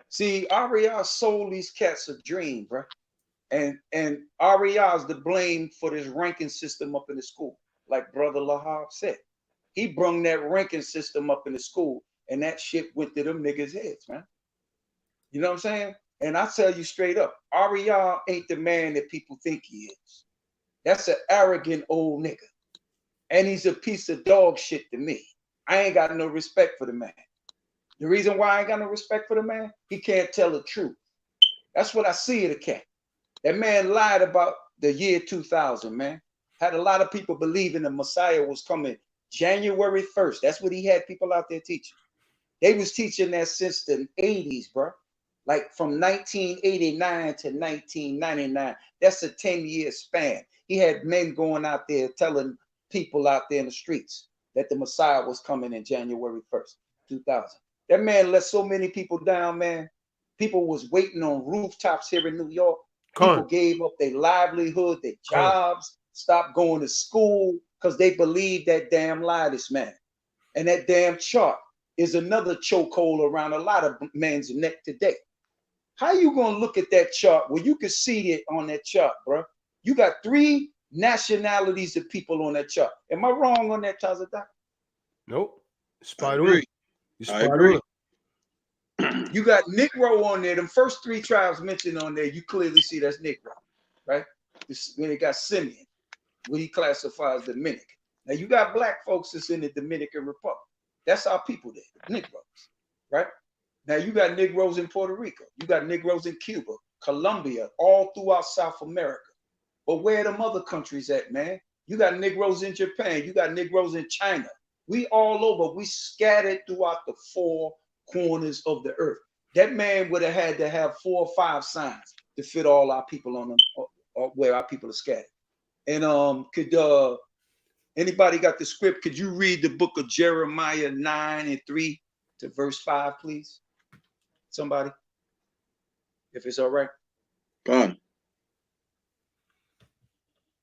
See, Ariah sold these cats a dream, bro. And Ariah is the blame for this ranking system up in the school. Like Brother Lahab said. He brung that ranking system up in the school, and that shit went to them niggas' heads, man. You know what I'm saying? And I tell you straight up, Ariah ain't the man that people think he is. That's an arrogant old nigga. And he's a piece of dog shit to me. I ain't got no respect for the man. The reason why I ain't got no respect for the man, he can't tell the truth. That's what I see of the cat. That man lied about the year 2000, man. Had a lot of people believing the Messiah was coming January 1st. That's what he had people out there teaching. They was teaching that since the 80s, bro. Like from 1989 to 1999. That's a 10-year span. He had men going out there telling people out there in the streets that the Messiah was coming in January 1st, 2000. That man let so many people down, man. People was waiting on rooftops here in New York. People gave up their livelihood, their jobs, stopped going to school because they believed that damn lie, this man. And that damn chart is another chokehold around a lot of men's neck today. How you gonna look at that chart where you can see it on that chart, bro? You got 3 nationalities of people on that chart. Am I wrong on that, Tazadak? Nope. Spot on. I agree. You got Negro on there. The first 3 tribes mentioned on there, you clearly see that's Negro, right? When it got Simeon, what he classifies as Dominican. Now you got black folks that's in the Dominican Republic. That's our people there, Negroes, right? Now you got Negroes in Puerto Rico. You got Negroes in Cuba, Colombia, all throughout South America. But where are them other countries at, man? You got Negroes in Japan. You got Negroes in China. We all over. We scattered throughout the 4 corners of the earth. that man would have had to have 4 or 5 signs to fit all our people on them, or where our people are scattered. And could anybody got the script? Could you read the book of Jeremiah 9:3 to verse 5, please? Somebody, if it's all right. Go on.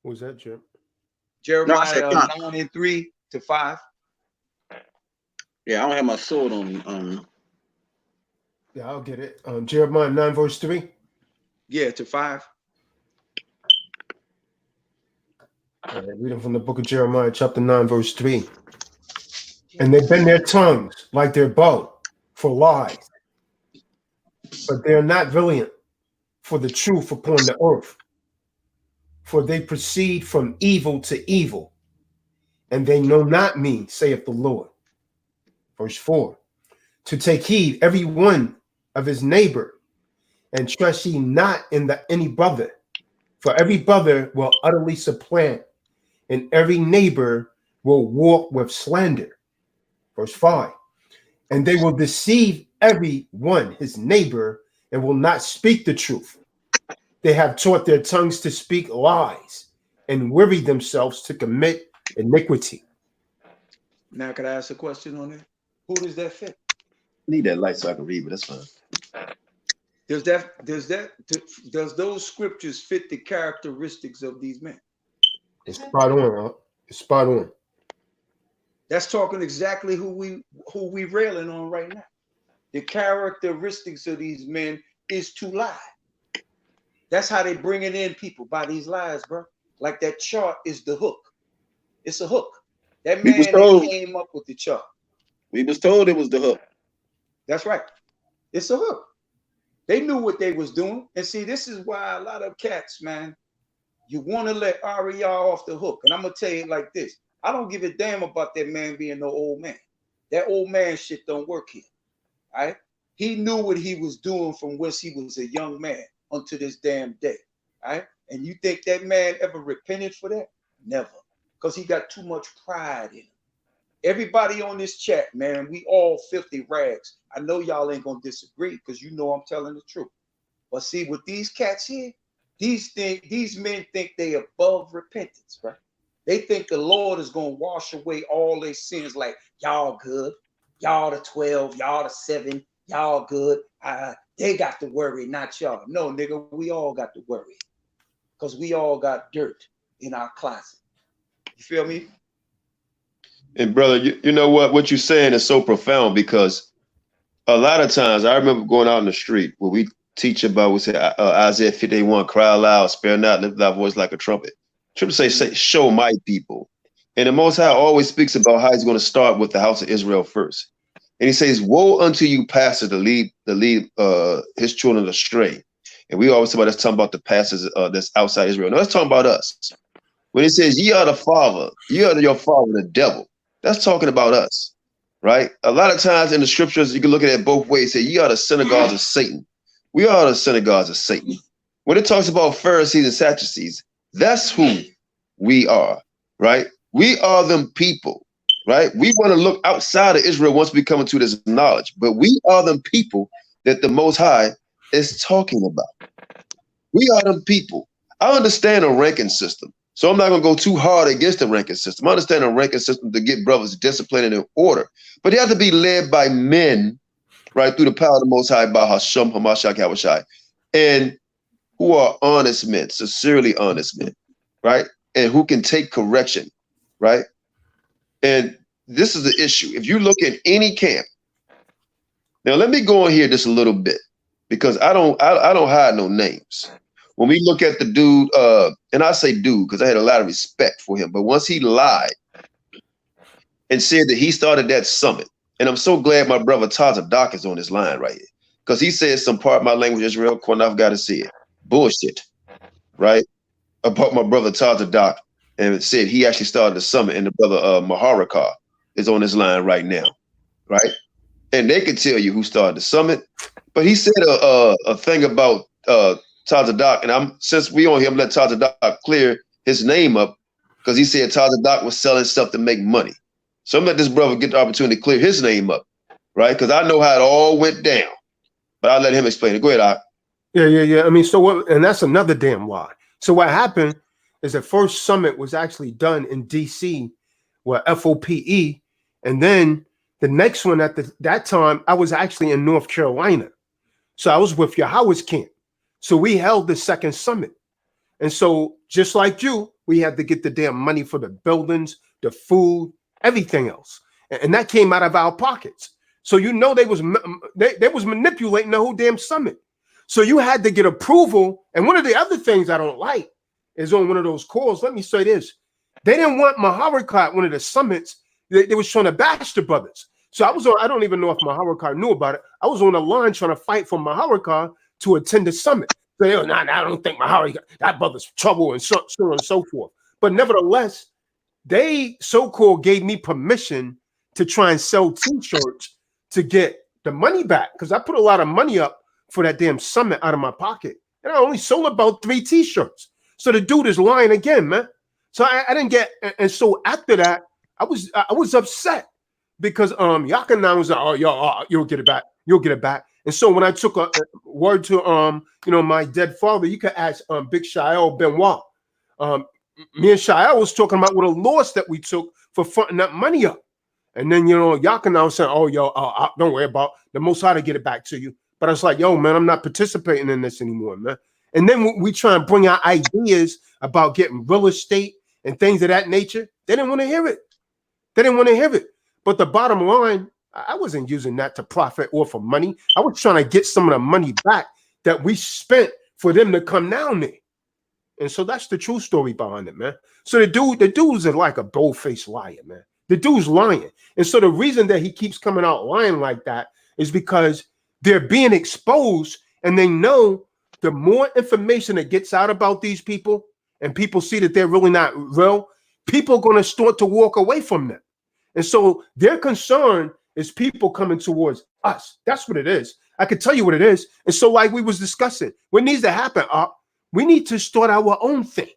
What was that, Jim? Jeremiah 9:3 to 5. Yeah, I don't have my sword on me. Yeah, I'll get it. Jeremiah 9 verse 3. Yeah, to 5. All right, reading from the book of Jeremiah, chapter 9, verse 3. And they bend their tongues like their bow for lies, but they are not valiant for the truth upon the earth. For they proceed from evil to evil, and they know not me, saith the Lord. Verse 4. To take heed every one of his neighbor, and trust ye not in any brother, for every brother will utterly supplant, and every neighbor will walk with slander. Verse 5. And they will deceive every one his neighbor, and will not speak the truth. They have taught their tongues to speak lies, and weary themselves to commit iniquity. Now, could I ask a question on that? Who does that fit? I need that light so I can read, but that's fine. Does those scriptures fit the characteristics of these men? It's spot on, huh? It's spot on. That's talking exactly who we railing on right now. The characteristics of these men is to lie. That's how they bring it in people, by these lies, bro. Like that chart is the hook. It's a hook. That man that came up with the chart. We was told it was the hook. That's right. It's a hook. They knew what they was doing. And see, this is why a lot of cats, man, you want to let AREA off the hook. And I'm going to tell you like this. I don't give a damn about that man being no old man. That old man shit don't work here. All right? He knew what he was doing from when he was a young man unto this damn day. All right? And you think that man ever repented for that? Never. Because he got too much pride in him. Everybody on this chat, man, we all filthy rags. I know y'all ain't going to disagree because you know I'm telling the truth. But see, with these cats here, these men think they above repentance, right? They think the Lord is going to wash away all their sins like, y'all good. Y'all the 12, y'all the 7, y'all good. They got to worry, not y'all. No, nigga, we all got to worry because we all got dirt in our closet. You feel me? And brother, you know what you're saying is so profound, because a lot of times I remember going out in the street where we teach about, we say Isaiah 51, cry aloud, spare not, lift thy voice like a trumpet. Trumpet say, show my people. And the Most High always speaks about how he's going to start with the house of Israel first. And he says, woe unto you, pastors, to lead his children astray. And we always talk about, that's talking about the pastors that's outside Israel. No, that's talking about us. When it says, ye are the father, ye are your father, the devil, that's talking about us, right? A lot of times in the scriptures, you can look at it both ways. Say, ye are the synagogues of Satan. We are the synagogues of Satan. When it talks about Pharisees and Sadducees, that's who we are, right? We are them people, right? We want to look outside of Israel once we come into this knowledge, but we are them people that the Most High is talking about. We are them people. I understand a ranking system, so I'm not going to go too hard against the ranking system. I understand a ranking system to get brothers disciplined and in order, but they have to be led by men, right, through the power of the Most High, by Ha Mashayach Yahawashi, and who are honest men, sincerely honest men, right, and who can take correction, right? And this is the issue. If you look at any camp, now let me go on here just a little bit, because I don't hide no names. When we look at the dude, and I say dude because I had a lot of respect for him, but once he lied and said that he started that summit, and I'm so glad my brother Tazadok is on this line right here, because he says some part of my language is real. Qanath got to see it. Bullshit, right? About my brother Tazadok, and said he actually started the summit, and the brother Maharakar is on this line right now, right? And they can tell you who started the summit, but he said a thing about Tazadok, and since we on him, let Tazadok clear his name up, because he said Tazadok was selling stuff to make money. So I'm let this brother get the opportunity to clear his name up, right? Because I know how it all went down, But I'll let him explain it. Go ahead, Yeah. I mean, so what? And that's another damn lie. So what happened is the first summit was actually done in D.C. with F.O.P.E. And then the next one at that time, I was actually in North Carolina. So I was with Yahweh's camp. So we held the second summit. And so just like you, we had to get the damn money for the buildings, the food, everything else. And that came out of our pockets. So you know they was manipulating the whole damn summit. So you had to get approval. And one of the other things I don't like is on one of those calls, let me say this. They didn't want Maharakat at one of the summits. They was trying to bash the brothers. So I was on, I don't even know if Maharakat knew about it. I was on the line trying to fight for Maharakat to attend the summit. So I don't think Maharakat, that brother's trouble and so on and so forth. But nevertheless, they so-called gave me permission to try and sell t-shirts to get the money back. Because I put a lot of money up for that damn summit out of my pocket. And I only sold about 3 t-shirts. So the dude is lying again, man. So I didn't get, and so after that, I was upset because Yakanan was like, oh, you'll get it back. You'll get it back. And so when I took a word to my dead father, you could ask Big Shael Benoit. Me and Shael was talking about what a loss that we took for fronting that money up. And then Yakanan was saying, don't worry about the Most High to get it back to you. But I was like, yo, man, I'm not participating in this anymore, man. And then we try and bring out ideas about getting real estate and things of that nature. They didn't want to hear it. They didn't want to hear it. But the bottom line, I wasn't using that to profit or for money. I was trying to get some of the money back that we spent for them to come down there. And so that's the true story behind it, man. So the dude's like a bold-faced liar, man. The dude's lying. And so the reason that he keeps coming out lying like that is because they're being exposed, and they know the more information that gets out about these people and people see that they're really not real, people are going to start to walk away from them. And so their concern is people coming towards us. That's what it is. I can tell you what it is. And so like we was discussing, what needs to happen, we need to start our own thing.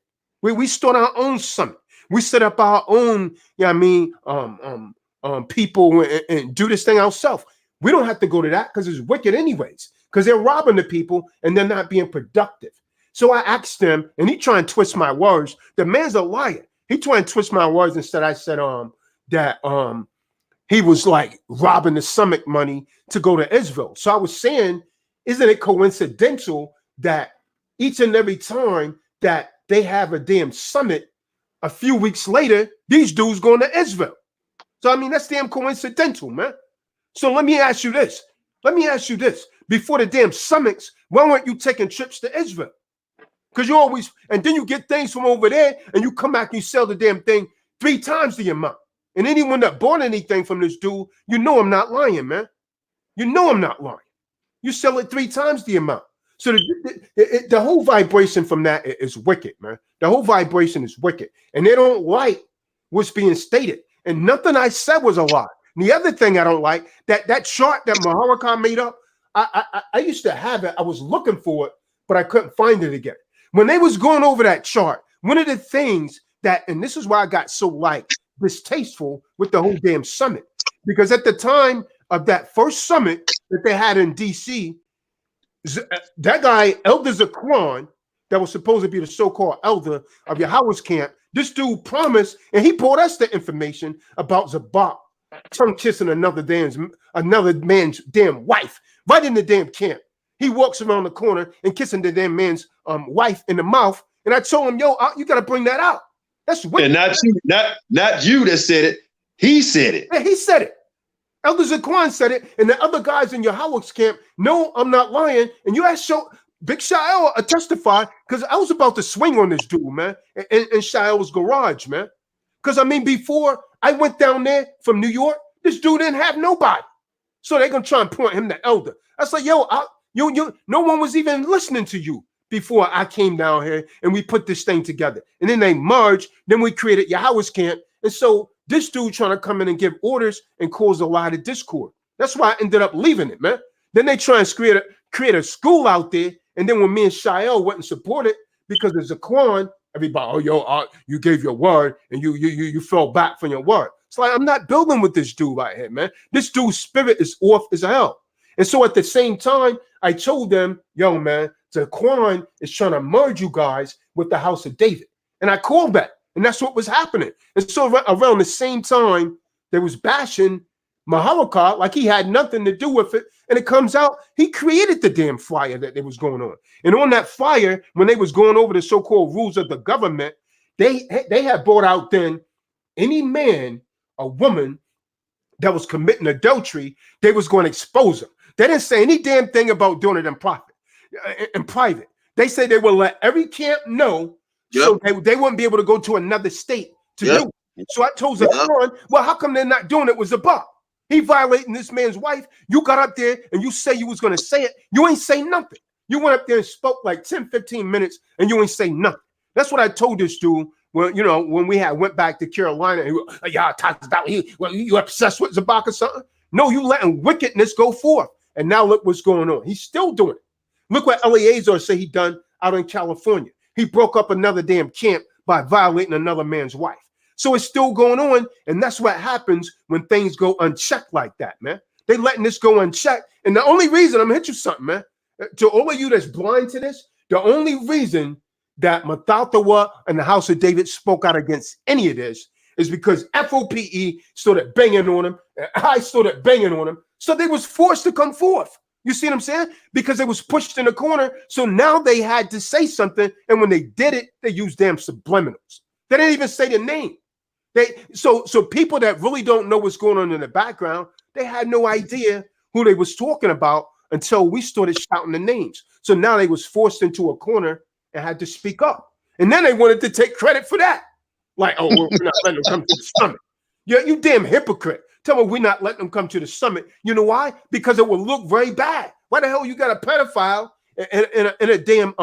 We start our own summit. We set up our own, people and do this thing ourselves. We don't have to go to that because it's wicked anyways, because they're robbing the people and they're not being productive. So I asked him, and he trying to twist my words. The man's a liar. He trying to twist my words. Instead, I said that he was like robbing the summit money to go to Israel. So I was saying, isn't it coincidental that each and every time that they have a damn summit, a few weeks later, these dudes going to Israel? So I mean, that's damn coincidental, man. So let me ask you this. Before the damn summits, why weren't you taking trips to Israel? Because you always, and then you get things from over there and you come back and you sell the damn thing 3 times the amount. And anyone that bought anything from this dude, you know I'm not lying, man. You know I'm not lying. You sell it 3 times the amount. So the whole vibration from that is wicked, man. The whole vibration is wicked. And they don't like what's being stated. And nothing I said was a lie. And the other thing I don't like, that chart that Maharakat made up, I used to have it. I was looking for it, but I couldn't find it again. When they was going over that chart, one of the things that, and this is why I got so like distasteful with the whole damn summit, because at the time of that first summit that they had in DC, that guy, Elder Zaquan, that was supposed to be the so-called elder of Yahweh's camp, this dude promised, and he brought us the information about Zabak tongue kissing another man's damn wife right in the damn camp. He walks around the corner and kissing the damn man's wife in the mouth. And I told him, yo, you got to bring that out. That's wicked. And not you that said it. He said it. Yeah, he said it. Elder Zaquan said it, and the other guys in Yahweh's camp, no, I'm not lying. And you asked Big Shael testify, because I was about to swing on this dude, man, in Shael's garage, man. Because, I mean, before I went down there from New York, this dude didn't have nobody. So they're going to try and point him to elder. I was like, yo, no one was even listening to you before I came down here and we put this thing together. And then they merged. Then we created Yahweh's camp. And so this dude trying to come in and give orders and cause a lot of discord. That's why I ended up leaving it, man. Then they try and create a school out there. And then when me and Shael went and supported, because there's a Zaquan, everybody, you gave your word and you fell back from your word. It's like, I'm not building with this dude right here, man. This dude's spirit is off as hell. And so at the same time, I told them, yo, man, Zaquan is trying to merge you guys with the house of David. And I called that. And that's what was happening. And so around the same time, they was bashing Maharakat like he had nothing to do with it. And it comes out, he created the damn fire that was going on. And on that fire, when they was going over the so-called rules of the government, they had brought out then any man or woman that was committing adultery, they was going to expose them. They didn't say any damn thing about doing it in private. They said they would let every camp know, so they wouldn't be able to go to another state to do it. So I told Zaquan, well, how come they're not doing it with Zabak? He violating this man's wife. You got up there and you say you was going to say it. You ain't say nothing. You went up there and spoke like 10, 15 minutes and you ain't say nothing. That's what I told this dude when, when we went back to Carolina. And you obsessed with Zabak or something? No, you letting wickedness go forth. And now look what's going on. He's still doing it. Look what Eleazar said he done out in California. He broke up another damn camp by violating another man's wife. So it's still going on, and that's what happens when things go unchecked like that, man. They letting this go unchecked, and the only reason, I'm gonna hit you something, man. To all of you that's blind to this, the only reason that Mathathawa and the house of David spoke out against any of this is because F.O.P.E started banging on him, and I started banging on him, so they was forced to come forth. You see what I'm saying? Because they was pushed in the corner, so now they had to say something, and when they did it, they used damn subliminals. They didn't even say the name. So people that really don't know what's going on in the background, they had no idea who they was talking about until we started shouting the names. So now they was forced into a corner and had to speak up. And then they wanted to take credit for that. Like, oh, we're not letting them come to the summit. Yeah, you damn hypocrite. Tell me we're not letting them come to the summit. You know why? Because it will look very bad. Why the hell you got a pedophile and a damn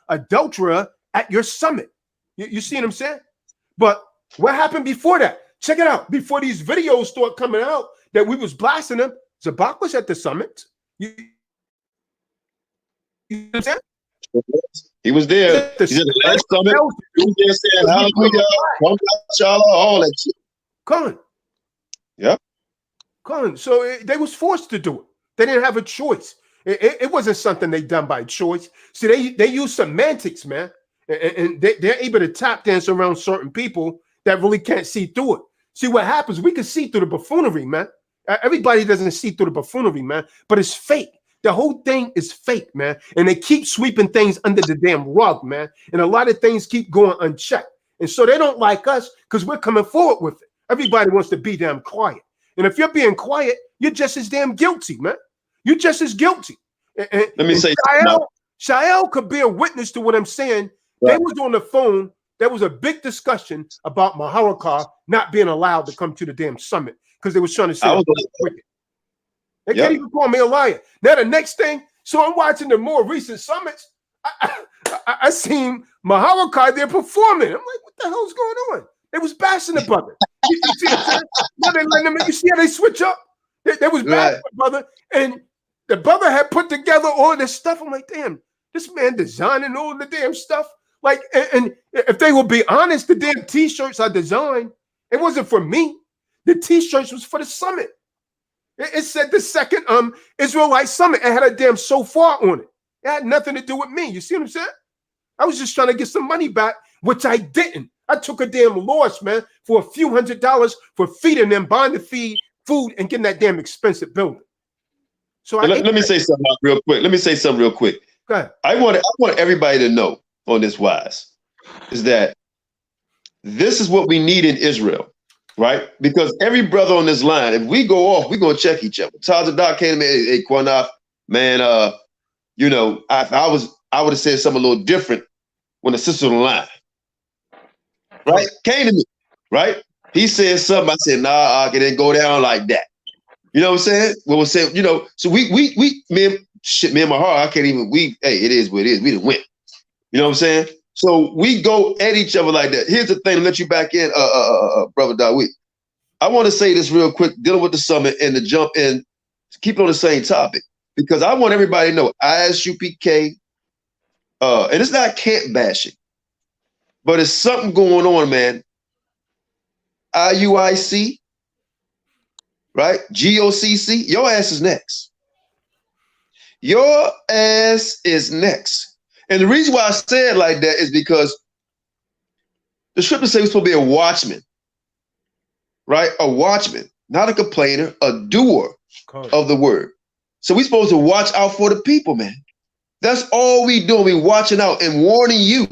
adulterer at your summit? You see what I'm saying? But what happened before that? Check it out. Before these videos start coming out that we was blasting them, Zabak was at the summit. You know what I'm saying? He was there. He's at the last summit. He was there saying, hallelujah, all that shit. Come. Yeah. Come. So they was forced to do it. They didn't have a choice. It wasn't something they done by choice. See, they use semantics, man. And they're able to tap dance around certain people that really can't see through it. See what happens? We can see through the buffoonery, man. Everybody doesn't see through the buffoonery, man. But it's fake. The whole thing is fake, man. And they keep sweeping things under the damn rug, man. And a lot of things keep going unchecked. And so they don't like us because we're coming forward with it. Everybody wants to be damn quiet. And if you're being quiet, you're just as damn guilty, man. You're just as guilty. Let me say, Shael could be a witness to what I'm saying. Right. They was on the phone. There was a big discussion about Maharakar not being allowed to come to the damn summit because they was trying to say wicked. They can't even call me a liar. Now the next thing, so I'm watching the more recent summits. I seen Maharakar there performing. I'm like, what the hell's going on? They was bashing the brother. You see what I'm saying? Now they letting them. You see how they switch up? They was bashing the brother, and the brother had put together all of this stuff. I'm like, damn, this man designing all the damn stuff. Like, and if they will be honest, the damn T-shirts I designed, it wasn't for me. The T-shirts was for the summit. It said the second Israelite summit. It had a damn shofar on it. It had nothing to do with me. You see what I'm saying? I was just trying to get some money back, which I didn't. I took a damn loss, man, for a few $100s for feeding them, buying the food, and getting that damn expensive building. So let me say something real quick. Go ahead. I want everybody to know on this wise is that this is what we need in Israel, right? Because every brother on this line, if we go off, we're gonna check each other. Tazadak came to me, hey, Qanath, man, I would have said something a little different when the sister on the line. Right? Came to me, right? He said something, I said, nah, it didn't go down like that. You know what I'm saying? Well, we'll say, so me and my heart, I can't even, hey, it is what it is. We didn't win. You know what I'm saying? So we go at each other like that. Here's the thing, to let you back in, Brother Dawid. I want to say this real quick, dealing with the summit and to jump in, keep it on the same topic, because I want everybody to know ISUPK, and it's not camp bashing, but it's something going on, man. IUIC, right? GOCC, your ass is next. Your ass is next. And the reason why I say it like that is because the scripture says we're supposed to be a watchman, right? A watchman, not a complainer, a doer of the word. So we're supposed to watch out for the people, man. That's all we do. We watching out and warning you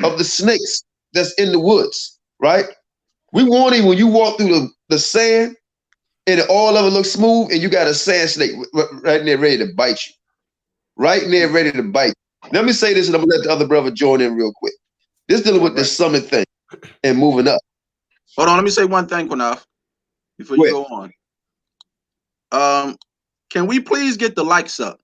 of the snakes that's in the woods, right? We warn you when you walk through the sand and all of it looks smooth and you got a sand snake right there ready to bite you. Right there ready to bite you. Let me say this and I'm going to let the other brother join in real quick. This dealing with the summit thing and moving up. Hold on, let me say one thing, Qanath, before you go on. Can we please get the likes up?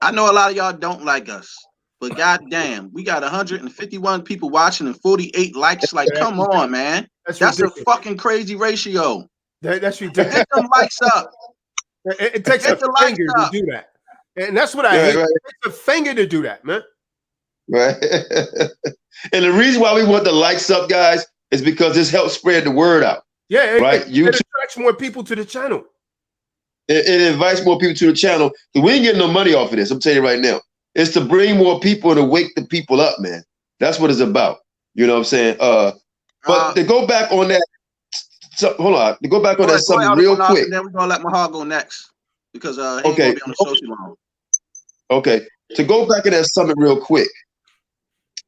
I know a lot of y'all don't like us, but goddamn, we got 151 people watching and 48 likes. Like, come on, man. That's a fucking crazy ratio. That's ridiculous. Get them likes up. It takes a finger to do that. And that's what I hate. Right. It takes a finger to do that, man. Right. And the reason why we want the likes up, guys, is because this helps spread the word out. Yeah, right. It attracts more people to the channel. It invites more people to the channel. We ain't getting no money off of this. I'm telling you right now. It's to bring more people and to wake the people up, man. That's what it's about. You know what I'm saying? But to go back on that, hold on. To go back on that something real quick. And then we're gonna let Mahal go next because he ain't gonna be on the show too long. Okay. To go back in that summit real quick.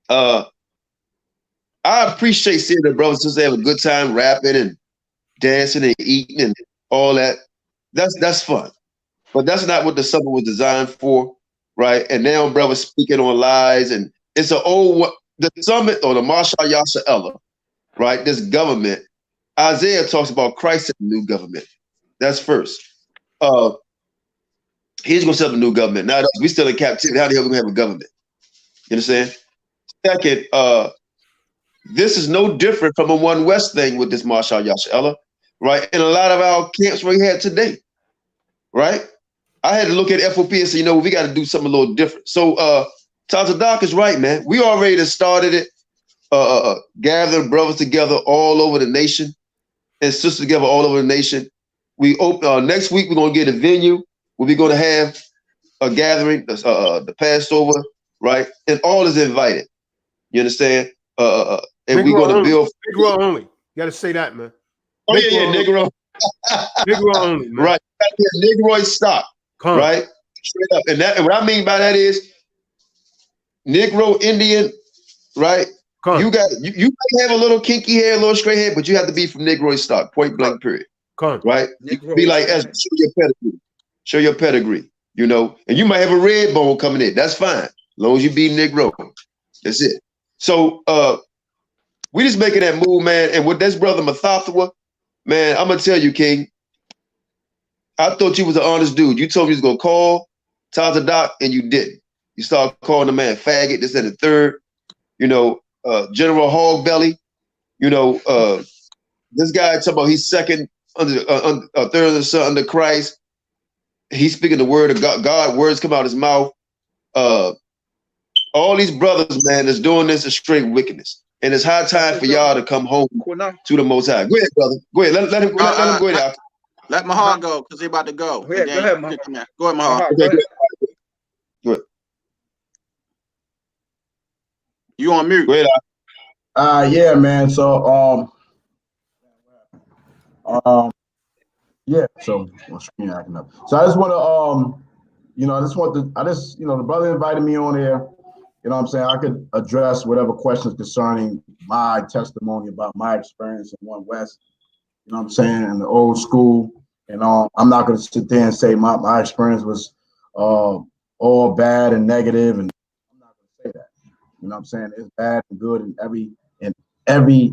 I appreciate seeing the brothers just have a good time rapping and dancing and eating and all that. That's fun. But that's not what the summit was designed for, right? And now brothers speaking on lies, and it's an old the summit or the Ha Mashayach Yahawashi, right? This government. Isaiah talks about Christ in the new government. That's first. He's gonna set up a new government. Now we still in captivity. How the hell we gonna have a government? You understand? Second, this is no different from a One West thing with this Ha Mashayach Yahawashi, right? And a lot of our camps we had today, right? I had to look at F.O.P. and say, you know, we got to do something a little different. So Doc is right, man. We already started it, gathering brothers together all over the nation and sisters together all over the nation. We open next week. We're gonna get a venue where we're gonna have a gathering, the Passover, right? And all is invited. You understand? And we're gonna build Negro only. You got to say that, man. Oh yeah, Negro. Negro only, man. Right. Negroid stock. Right? Straight up. And what I mean by that is Negro, Indian, right? You might have a little kinky hair, a little straight hair, but you have to be from Negroid stock, point blank, period. Right? You can be like Ezra, show your pedigree. Show your pedigree, you know, and you might have a red bone coming in. That's fine. As long as you be Negro. That's it. So we just making that move, man. And with this brother Mathathawa, man, I'm gonna tell you, King. I thought you was an honest dude. You told me you was gonna call Doc, and you didn't. You started calling the man faggot, this and the third. You know, General Hogbelly. You know, this guy talking about he's second under third of the son under Christ. He's speaking the word of God. God words come out his mouth. All these brothers, man, that's doing this is straight wickedness. And it's high time for y'all to come home to the Most High. Go ahead, brother. Go ahead. Let him go ahead. Let Mahal go because they're about to go. Go ahead, Mahal. Go ahead, Mahal. Okay, go ahead. You on mute. Go ahead. Yeah, man. So yeah, so my screen acting up. So I just want to you know, the brother invited me on here. You know what I'm saying? I could address whatever questions concerning my testimony about my experience in One West. You know what I'm saying? In the old school. And I'm not going to sit there and say my experience was all bad and negative, and I'm not going to say that. You know what I'm saying? It's bad and good in every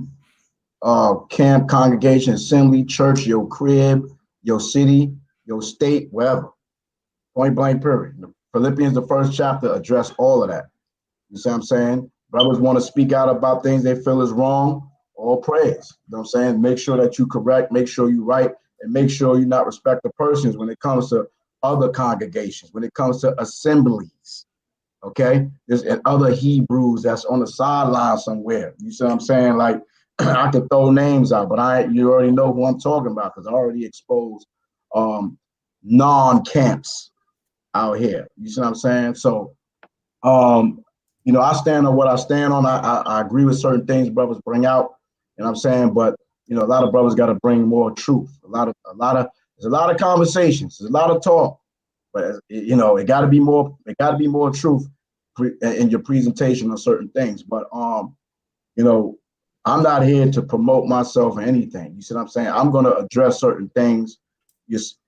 camp, congregation, assembly, church, your crib, your city, your state, wherever. Point blank, period. Philippians, the first chapter, address all of that. You see what I'm saying? Brothers want to speak out about things they feel is wrong, all praise. You know what I'm saying? Make sure that you correct, make sure you right, and make sure you not respect the persons when it comes to other congregations, when it comes to assemblies, okay? There's and other Hebrews that's on the sideline somewhere. You see what I'm saying? Like, I could throw names out, but you already know who I'm talking about because I already exposed non-camps. out here. You see what I'm saying? So, you know, I stand on what I stand on. I agree with certain things brothers bring out, you know what I'm saying? But, you know, a lot of brothers got to bring more truth. There's a lot of conversations, there's a lot of talk, but you know, it got to be more truth in your presentation on certain things. But, you know, I'm not here to promote myself or anything. You see what I'm saying? I'm going to address certain things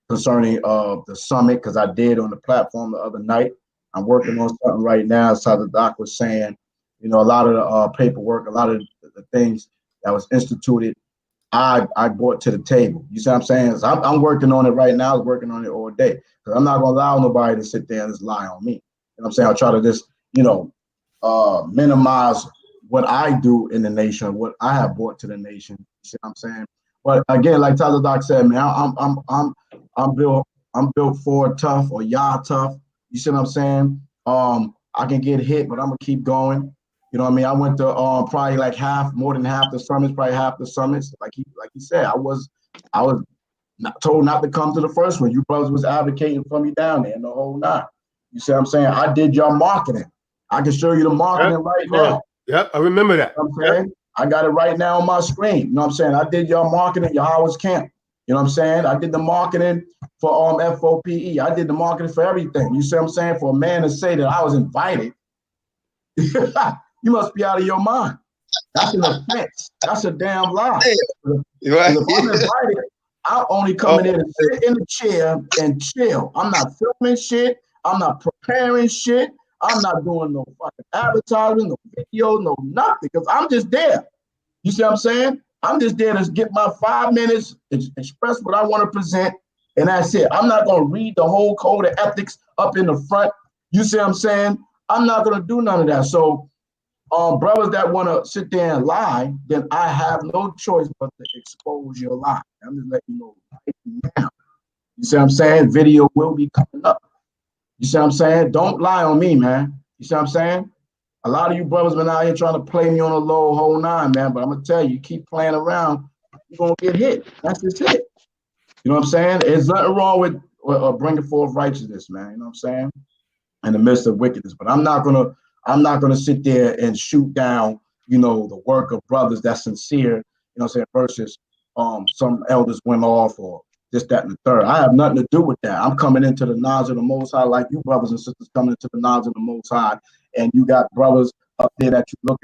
concerning the summit, because I did on the platform the other night. I'm working on something right now. As the doc was saying, you know, a lot of the paperwork, a lot of the things that was instituted, I brought to the table. You see what I'm saying? So I'm working on it right now. I was working on it all day, because I'm not going to allow nobody to sit there and just lie on me. You know what I'm saying? I'll try to just, you know, minimize what I do in the nation, what I have brought to the nation. You see what I'm saying? But again, like Tyler Doc said, man, I'm built for tough, or Yah tough. You see what I'm saying? I can get hit, but I'm gonna keep going. You know what I mean? I went to probably like more than half the summits, probably half the summits. Like he said, I was not told not to come to the first one. You brothers was advocating for me down there in the whole nine. You see what I'm saying? I did your marketing. I can show you the marketing right now. Yep, I remember that. You know what I'm saying? I got it right now on my screen. You know what I'm saying? I did your marketing, Yahweh's camp. You know what I'm saying? I did the marketing for F.O.P.E. I did the marketing for everything. You see what I'm saying? For a man to say that I was invited, you must be out of your mind. That's an offense. That's a damn lie. Right. If I'm invited, I'm only coming in and sit in the chair and chill. I'm not filming shit. I'm not preparing shit. I'm not doing no fucking advertising, no video, no nothing, because I'm just there. You see what I'm saying? I'm just there to get my 5 minutes, express what I want to present, and that's it. I'm not going to read the whole code of ethics up in the front. You see what I'm saying? I'm not going to do none of that. So, brothers that want to sit there and lie, then I have no choice but to expose your lie. I'm just letting you know right now. You see what I'm saying? Video will be coming up. You see what I'm saying? Don't lie on me, man. You see what I'm saying? A lot of you brothers been out here trying to play me on a low whole nine, man. But I'm gonna tell you, keep playing around, you're gonna get hit. That's just it. You know what I'm saying? There's nothing wrong with bringing forth righteousness, man. You know what I'm saying? In the midst of wickedness. But I'm not gonna sit there and shoot down, you know, the work of brothers that's sincere. You know what I'm saying? Versus some elders went off, or this, that, and the third. I have nothing to do with that. I'm coming into the knowledge of the Most High, like you brothers and sisters coming into the knowledge of the Most High, and you got brothers up there that you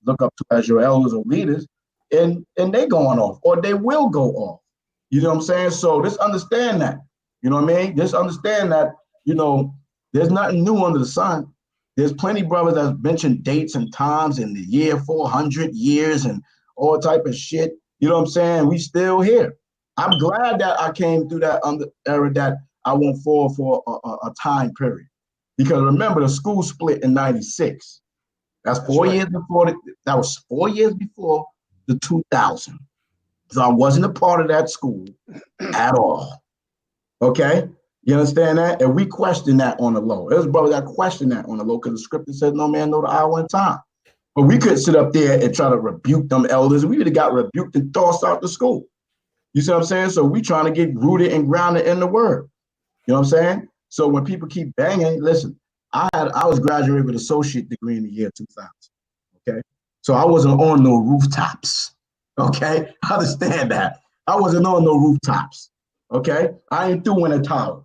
look up to as your elders or leaders, and they going off, or they will go off. You know what I'm saying? So just understand that. You know what I mean? Just understand that, you know, there's nothing new under the sun. There's plenty of brothers that mention dates and times in the year 400 years and all type of shit. You know what I'm saying? We still here. I'm glad that I came through that era that I went forward for a time period. Because remember, the school split in 96. That's 4 years before. That was 4 years before the 2000. So I wasn't a part of that school at all. Okay? You understand that? And we questioned that on the low. There's brothers that questioned that on the low, because the scripture said no man know the hour and time. But we couldn't sit up there and try to rebuke them elders. We would have got rebuked and tossed out the school. You see what I'm saying? So we trying to get rooted and grounded in the word. You know what I'm saying? So when people keep banging, listen, I was graduated with an associate degree in the year 2000. Okay. So I wasn't on no rooftops. Okay. I understand that. I wasn't on no rooftops. Okay. I ain't through in a tower.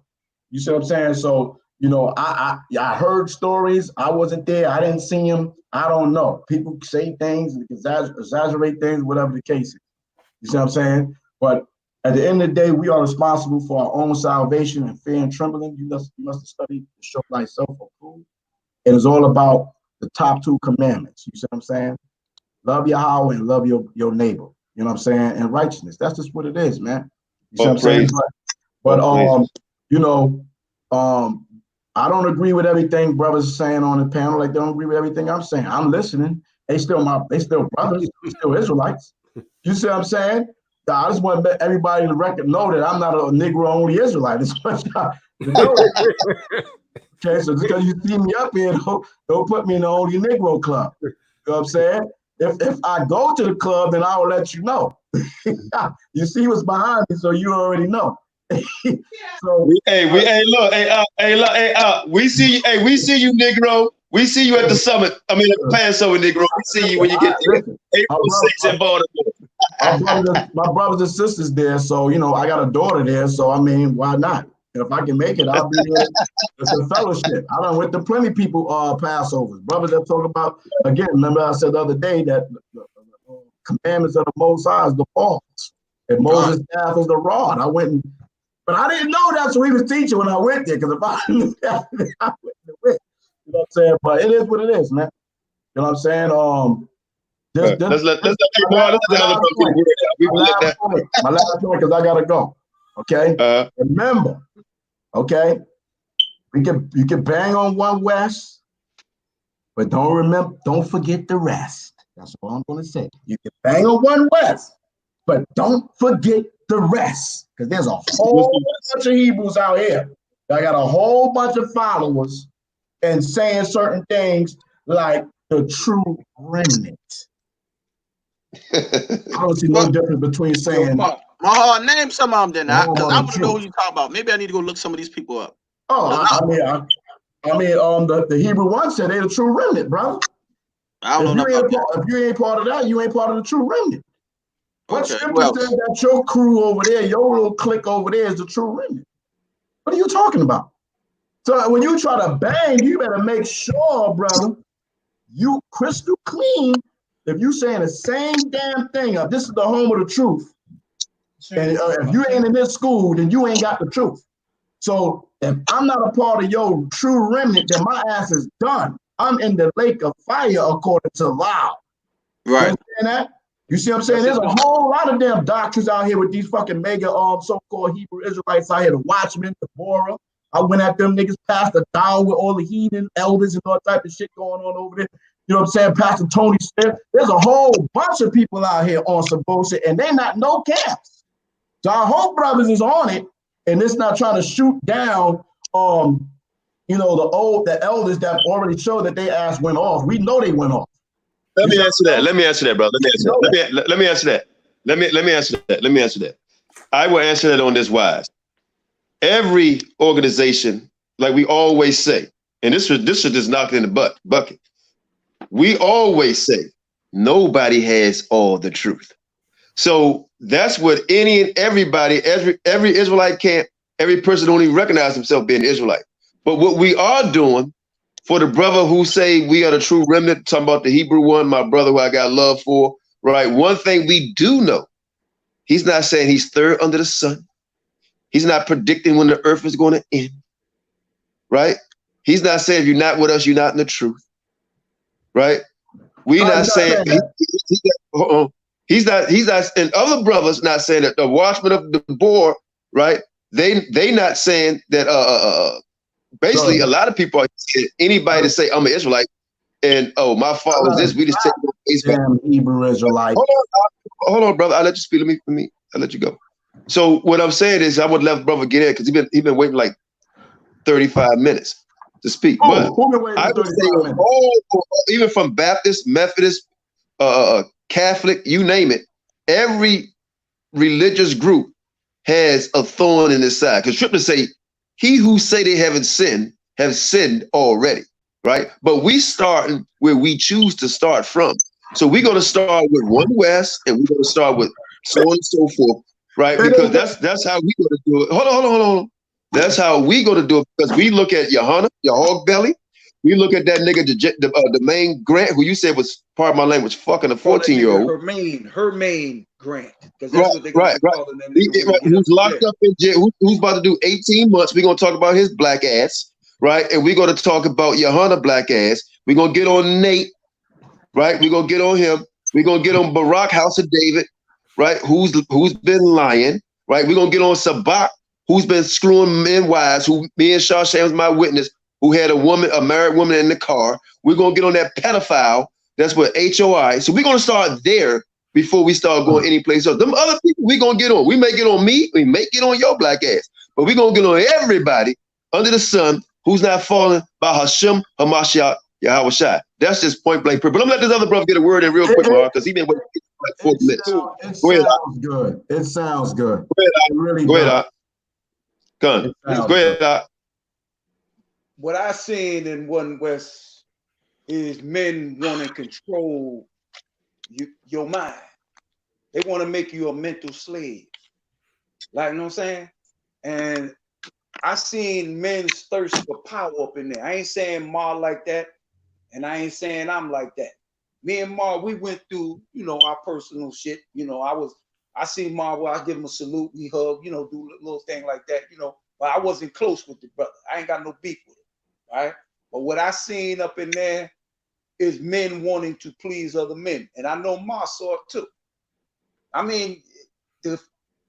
You see what I'm saying? So, you know, I heard stories. I wasn't there. I didn't see them. I don't know. People say things, exaggerate things, whatever the case is. You see what I'm saying? But at the end of the day, we are responsible for our own salvation, and fear and trembling. You must study to show thyself approved. And it's all about the top 2 commandments. You see what I'm saying? Love Yahweh and love your neighbor. You know what I'm saying? And righteousness. That's just what it is, man. You see what I'm saying? But you know, I don't agree with everything brothers are saying on the panel. Like, they don't agree with everything I'm saying. I'm listening. They still brothers, still Israelites. You see what I'm saying? I just want to let everybody in the record know that I'm not a Negro-only Israelite. It's what y'all know. Okay, so just because you see me up here, don't put me in the only Negro club. You know what I'm saying? If I go to the club, then I will let you know. You see what's behind me, so you already know. So we see you, Negro. We see you at the summit. I mean, at the Passover, Negro. We see you when you get there. April 6th in Baltimore. My brothers and sisters there, so you know I got a daughter there, so I mean, why not? If I can make it, I'll be there. It's a fellowship. I done went to plenty of people Passovers. Brothers that talk about, again, remember I said the other day that the commandments of the Most High is the faults, and Moses' staff is the rod. I went and, but I didn't know that's what he was teaching when I went there, because if I knew that, I wouldn't have went. You know what I'm saying? But it is what it is, man. You know what I'm saying? Let's let my last point, because I gotta go. Okay. Remember, okay, you can bang on one West, but don't forget the rest. That's all I'm gonna say. You can bang on one West, but don't forget the rest. Because there's a whole bunch of Hebrews out here that got a whole bunch of followers and saying certain things like the true remnant. I don't see no difference between saying. Name some of them then, because I want to know who you talk about. Maybe I need to go look some of these people up. The Hebrew one said they're the true remnant, brother. I don't know about that. If you ain't part of that, you ain't part of the true remnant. What Okay, scripture says that your crew over there, your little clique over there is the true remnant? What are you talking about? So when you try to bang, you better make sure, brother, you crystal clean. If you saying the same damn thing, this is the home of the truth. And if you ain't in this school, then you ain't got the truth. So if I'm not a part of your true remnant, then my ass is done. I'm in the lake of fire according to law. Right. You understand that? You see what I'm saying? There's a whole lot of damn doctrines out here with these fucking mega so-called Hebrew Israelites out here, the Watchmen, the Bora. I went at them niggas past the down with all the heathen elders and all type of shit going on over there. You know what I'm saying? Pastor Tony Smith. There's a whole bunch of people out here on some bullshit, and they're not no camps. So I hope brothers is on it, and it's not trying to shoot down, the elders that already showed that they ass went off. We know they went off. Let me answer that, brother. Let me answer that. I will answer that on this wise. Every organization, like we always say, and this should just knock it in the bucket. We always say nobody has all the truth. So that's what any and everybody, every Israelite camp, every person don't even recognize himself being an Israelite. But what we are doing for the brother who say we are the true remnant, talking about the Hebrew one, my brother who I got love for, right? One thing we do know, he's not saying he's third under the sun. He's not predicting when the earth is going to end, right? He's not saying if you're not with us, you're not in the truth, right? We're not saying he's not, and other brothers not saying that the watchmen of the board, right? They not saying that basically a lot of people are saying anybody to say I'm an Israelite and my fault was this, we just take damn Hebrew Israelite. Hold on, brother. I'll let you speak. Let me I'll let you go. So what I'm saying is I would let brother get in because he been waiting like 35 minutes to speak. But I would say even from Baptist, Methodist, Catholic, you name it, every religious group has a thorn in his side. Because scriptures say, he who say they haven't sinned have sinned already, right? But we starting where we choose to start from. So we're going to start with one West, and we're going to start with so on and so forth, right? Because that's how we going to do it. Hold on. That's how we going to do it, because we look at Johanna, your hog belly. We look at that nigga, the main Grant, who you said was, part of my language, fucking a 14-year-old. Her main Grant. That's what they call Who's locked up in jail, who's about to do 18 months. We're going to talk about his black ass, right? And we're going to talk about Johanna black ass. We're going to get on Nate, right? We're going to get on him. We're going to get on Barak, House of David, right? Who's been lying, right? We're going to get on Sabak, who's been screwing men wives, who me and Shawshan was my witness, who had a married woman in the car. We're going to get on that pedophile. That's what HOI. So we're going to start there before we start going any place else. Them other people we're going to get on. We may get on me. We may get on your black ass. But we're going to get on everybody under the sun who's not falling by Ha Mashayach Yahawashi. That's just point blank. But I'm going to let this other brother get a word in real quick, Mark, because he's been waiting like 40 minutes. It sounds good. It sounds good. Go ahead, really go ahead. Go ahead. What I seen in One West is men want to control your mind. They want to make you a mental slave. Like, you know what I'm saying? And I seen men's thirst for power up in there. I ain't saying Ma like that, and I ain't saying I'm like that. Me and Ma, we went through, you know, our personal shit. You know, I seen Ma where I give him a salute, we hug, you know, do a little thing like that, you know. But I wasn't close with the brother. I ain't got no beef with him, right? But what I seen up in there is men wanting to please other men, and I know Ma saw it too. I mean, the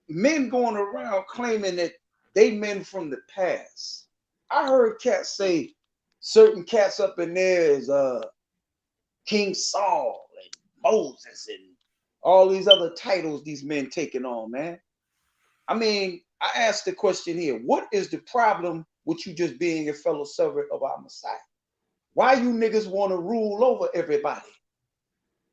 men going around claiming that they men from the past. I heard cats say certain cats up in there is King Saul and Moses and all these other titles these men taking on, man. I mean, I asked the question here, what is the problem with you just being a fellow servant of our Messiah? Why you niggas want to rule over everybody?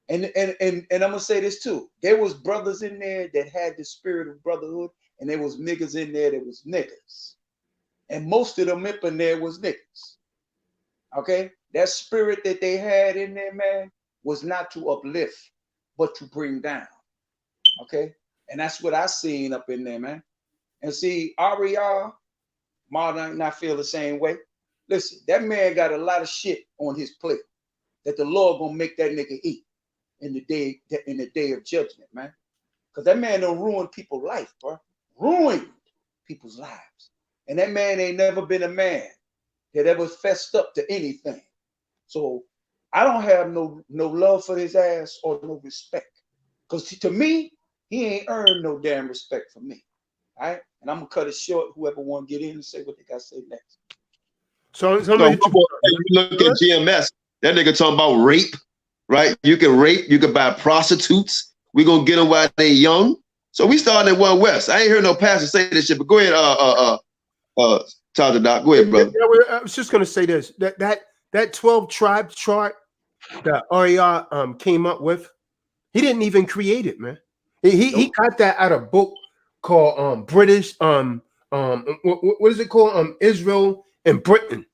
And I'm gonna say this too. There was brothers in there that had the spirit of brotherhood, and there was niggas in there that was niggas. And most of them up in there was niggas. Okay? That spirit that they had in there, man, was not to uplift, but to bring down. Okay? And that's what I seen up in there, man. And see, AREA, might not feel the same way. Listen, that man got a lot of shit on his plate that the Lord gonna make that nigga eat in the day of judgment, man. Because that man done ruined people's life, bro. Ruined people's lives. And that man ain't never been a man that ever fessed up to anything. So I don't have no love for his ass or no respect. Because to me, he ain't earned no damn respect from me. All right? And I'm going to cut it short. Whoever want to get in and say what they got to say next. So you look at GMS, that nigga talking about rape, right? You can rape, you can buy prostitutes. We're going to get them while they young. So we started at One West. I ain't heard no pastor say this shit, but go ahead, Talk to Doc. Go ahead, brother. I was just going to say this, that 12 tribe chart that AREA came up with, he didn't even create it, man. He got that out of a book called British what is it called? Israel and Britain.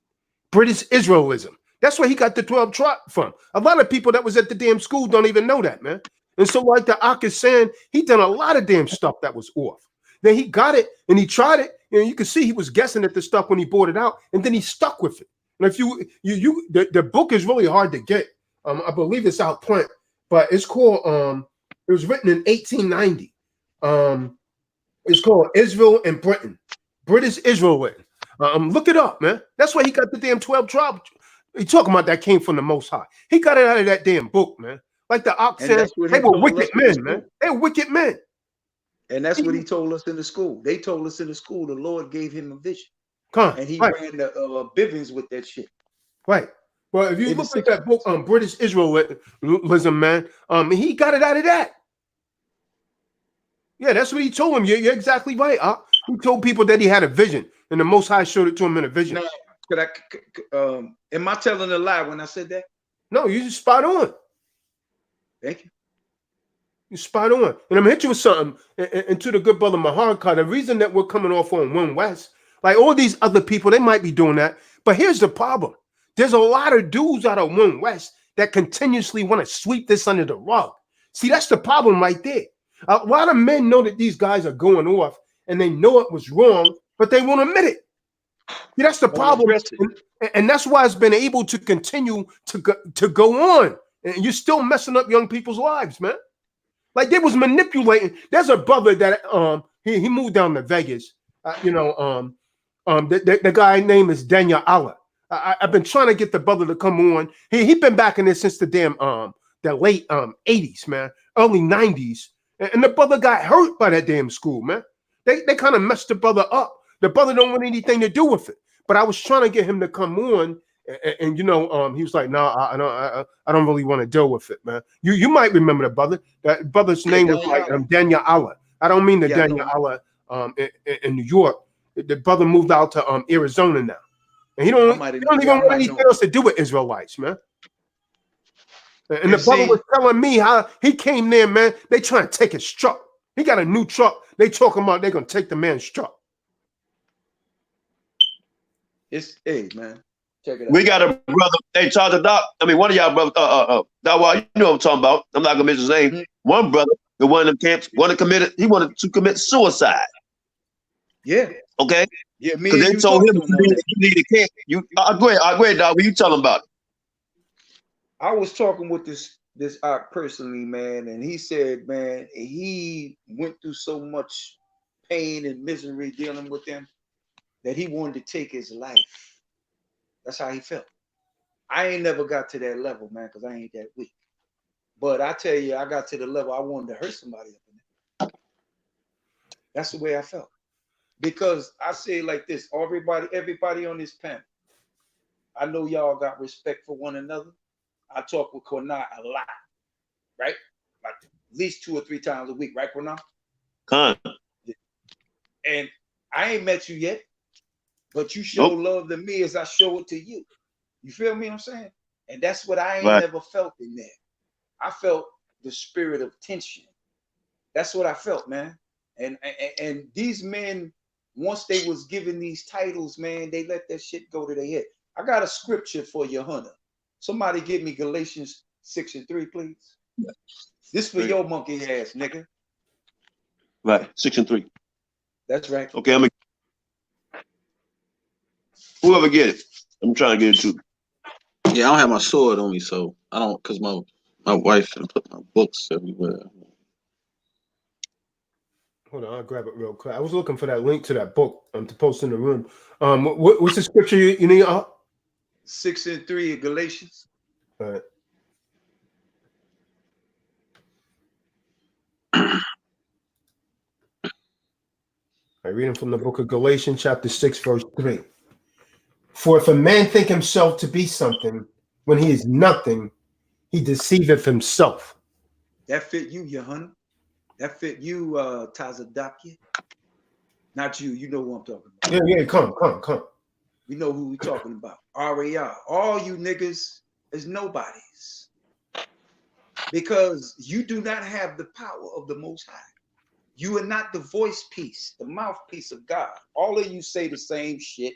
British Israelism. That's where he got the 12 tribe from. A lot of people that was at the damn school don't even know that, man. And so like the Ak is saying, he done a lot of damn stuff that was off. Then he got it and he tried it, and you can see he was guessing at the stuff when he bought it out, and then he stuck with it. And if the book is really hard to get. I believe it's out print, but it's called it was written in 1890. It's called Israel and Britain, British Israel. Look it up, man. That's why he got the damn 12 tribes. He talking about that came from the Most High. He got it out of that damn book, man. Like the Ox said, they were wicked men, man. They were wicked men. And that's what he told us in the school. They told us in the school the Lord gave him a vision. And he ran the Bivens with that shit. Right. Well, if you look at that book on British Israelism, man, he got it out of that. Yeah, that's what he told him. You're exactly right. He told people that he had a vision, and the Most High showed it to him in a vision. Now, am I telling a lie when I said that? No, you just spot on. Thank you. You spot on. And I'm gonna hit you with something. And to the good brother Maharka, the reason that we're coming off on One West, like all these other people, they might be doing that. But here's the problem. There's a lot of dudes out of One West that continuously want to sweep this under the rug. See, that's the problem right there. A lot of men know that these guys are going off and they know it was wrong, but they won't admit it. See, that's the problem. And that's why it's been able to continue to go on. And you're still messing up young people's lives, man. Like they was manipulating. There's a brother that he moved down to Vegas. The guy name is Daniel Allah. I've been trying to get the brother to come on. He been back in this since the damn the late 80s, man, early 90s. And the brother got hurt by that damn school, man. They kind of messed the brother up. The brother don't want anything to do with it. But I was trying to get him to come on, and he was like, "No, I don't really want to deal with it, man." You might remember the brother. That brother's name was like Daniel Allah. I don't mean the Daniel Allah in New York. The brother moved out to Arizona now, and he don't even want anything else to do with Israelites, man. And the brother was telling me how he came there, man. They trying to take his truck. He got a new truck. They talking about they're gonna take the man's truck. It's hey man, check it out. We got a brother. Hey, charge the doc. I mean, one of y'all brothers. Dawa, you know what I'm talking about. I'm not gonna mention his name. Mhm. One brother, the one in them camps, wanted to commit suicide. Yeah, Okay, yeah. Me because and they you told talked him to him on that. you need a camp. Go ahead, Doc. What you tell him about it? I was talking with this personally, man, and he said, man, he went through so much pain and misery dealing with them that he wanted to take his life. That's how he felt. I ain't never got to that level, man, because I ain't that weak. But I tell you, I got to the level I wanted to hurt somebody up in there. That's the way I felt. Because I say it like this: everybody on this panel, I know y'all got respect for one another. I talk with Qanath a lot, right? Like at least 2 or 3 times a week, right, Qanath? And I ain't met you yet, but you show love to me as I show it to you. You feel me? I'm saying, and that's what I ain't never felt in there. I felt the spirit of tension. That's what I felt, man. And these men, once they was given these titles, man, they let that shit go to their head. I got a scripture for your hunter. Somebody give me Galatians 6:3, please. Yeah. This for your monkey ass, nigga. Right, 6:3. That's right. Okay, whoever get it, I'm trying to get it too. Yeah, I don't have my sword on me, so I don't, because my wife put my books everywhere. Hold on, I'll grab it real quick. I was looking for that link to that book to post in the room. What's the scripture you need? 6:3 of Galatians. All right. I read from the book of Galatians, chapter 6, verse 3. For if a man think himself to be something when he is nothing, he deceiveth himself. That fit you, your hunter. That fit you, Tazadaki. Not you. You know who I'm talking about. Yeah, come. We know who we talking about. AREA. All you niggas is nobodies. Because you do not have the power of the Most High. You are not the voice piece, the mouthpiece of God. All of you say the same shit.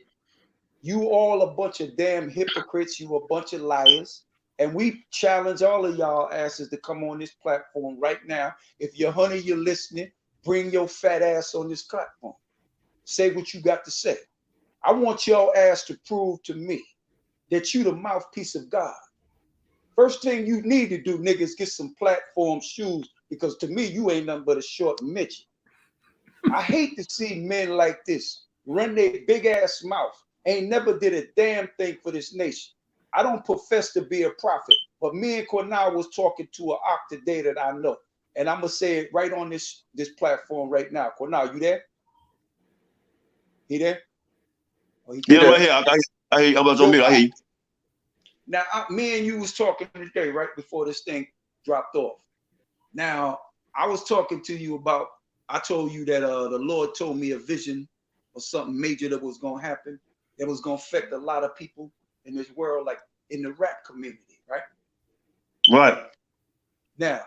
You all a bunch of damn hypocrites. You a bunch of liars. And we challenge all of y'all asses to come on this platform right now. If you're honey, you're listening, bring your fat ass on this platform. Say what you got to say. I want your ass to prove to me that you the mouthpiece of God. First thing you need to do, niggas, get some platform shoes, because to me, you ain't nothing but a short midget. I hate to see men like this run their big ass mouth, ain't never did a damn thing for this nation. I don't profess to be a prophet, but me and Qanath was talking to an oct today that I know. And I'm gonna say it right on this platform right now. Qanath, you there? He there? Oh, he yeah, right here. I hear you. I was on mute. I hear you. Now, me and you was talking today, right before this thing dropped off. Now, I was talking to you about, I told you that the Lord told me a vision of something major that was going to happen, that was going to affect a lot of people in this world, like in the rap community, right? Right. Now,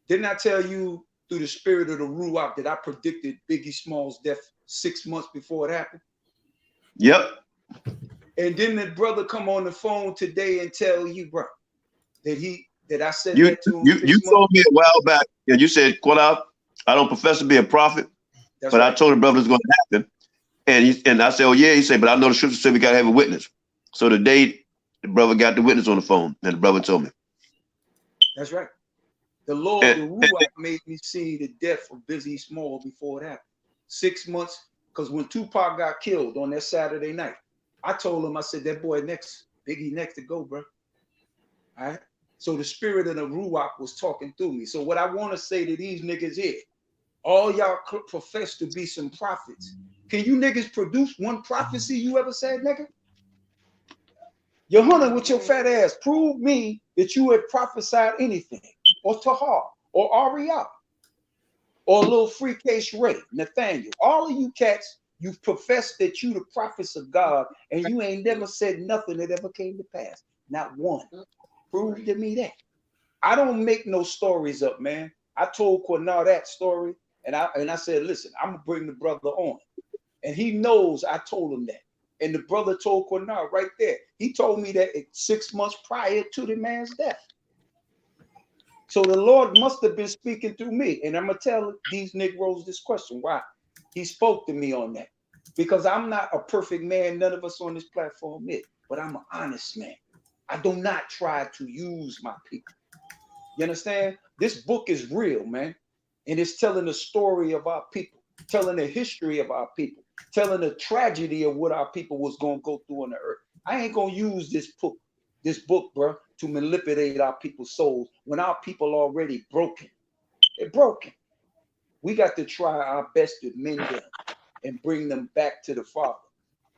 didn't I tell you through the spirit of the Ruach that I predicted Biggie Small's death 6 months before it happened? Yep. And then the brother come on the phone today and tell you, bro, that I said that to him. You told me a while back, and you said, Qanath, I don't profess to be a prophet, but right. I told the brother it's going to happen. And I said, oh, yeah. He said, but I know the scripture said we got to have a witness. So the day the brother got the witness on the phone, and the brother told me. That's right. The Lord, the Ruach, made me see the death of Biggie Small before it happened. 6 months, because when Tupac got killed on that Saturday night, I told him, I said, that boy Biggie next to go, bro. All right. So the spirit of the Ruach was talking through me. So what I want to say to these niggas here, all y'all profess to be some prophets. Can you niggas produce one prophecy you ever said, nigga? You're hunting with your fat ass. Prove me that you have prophesied anything. Or Tahar, or Ariel, or little freakish Ray, Nathaniel. All of you cats, you profess that you the prophets of God, and you ain't never said nothing that ever came to pass. Not one. Prove to me that. I don't make no stories up, man. I told Qanath that story, and I said, listen, I'm gonna bring the brother on. And he knows I told him that. And the brother told Qanath right there. He told me that 6 months prior to the man's death. So the Lord must have been speaking through me. And I'm going to tell these Negroes this question. Why? He spoke to me on that. Because I'm not a perfect man. None of us on this platform is. But I'm an honest man. I do not try to use my people. You understand? This book is real, man. And it's telling the story of our people, telling the history of our people, telling the tragedy of what our people was going to go through on the earth. I ain't going to use this book, bro, to manipulate our people's souls when our people are already broken. They're broken. We got to try our best to mend them and bring them back to the Father.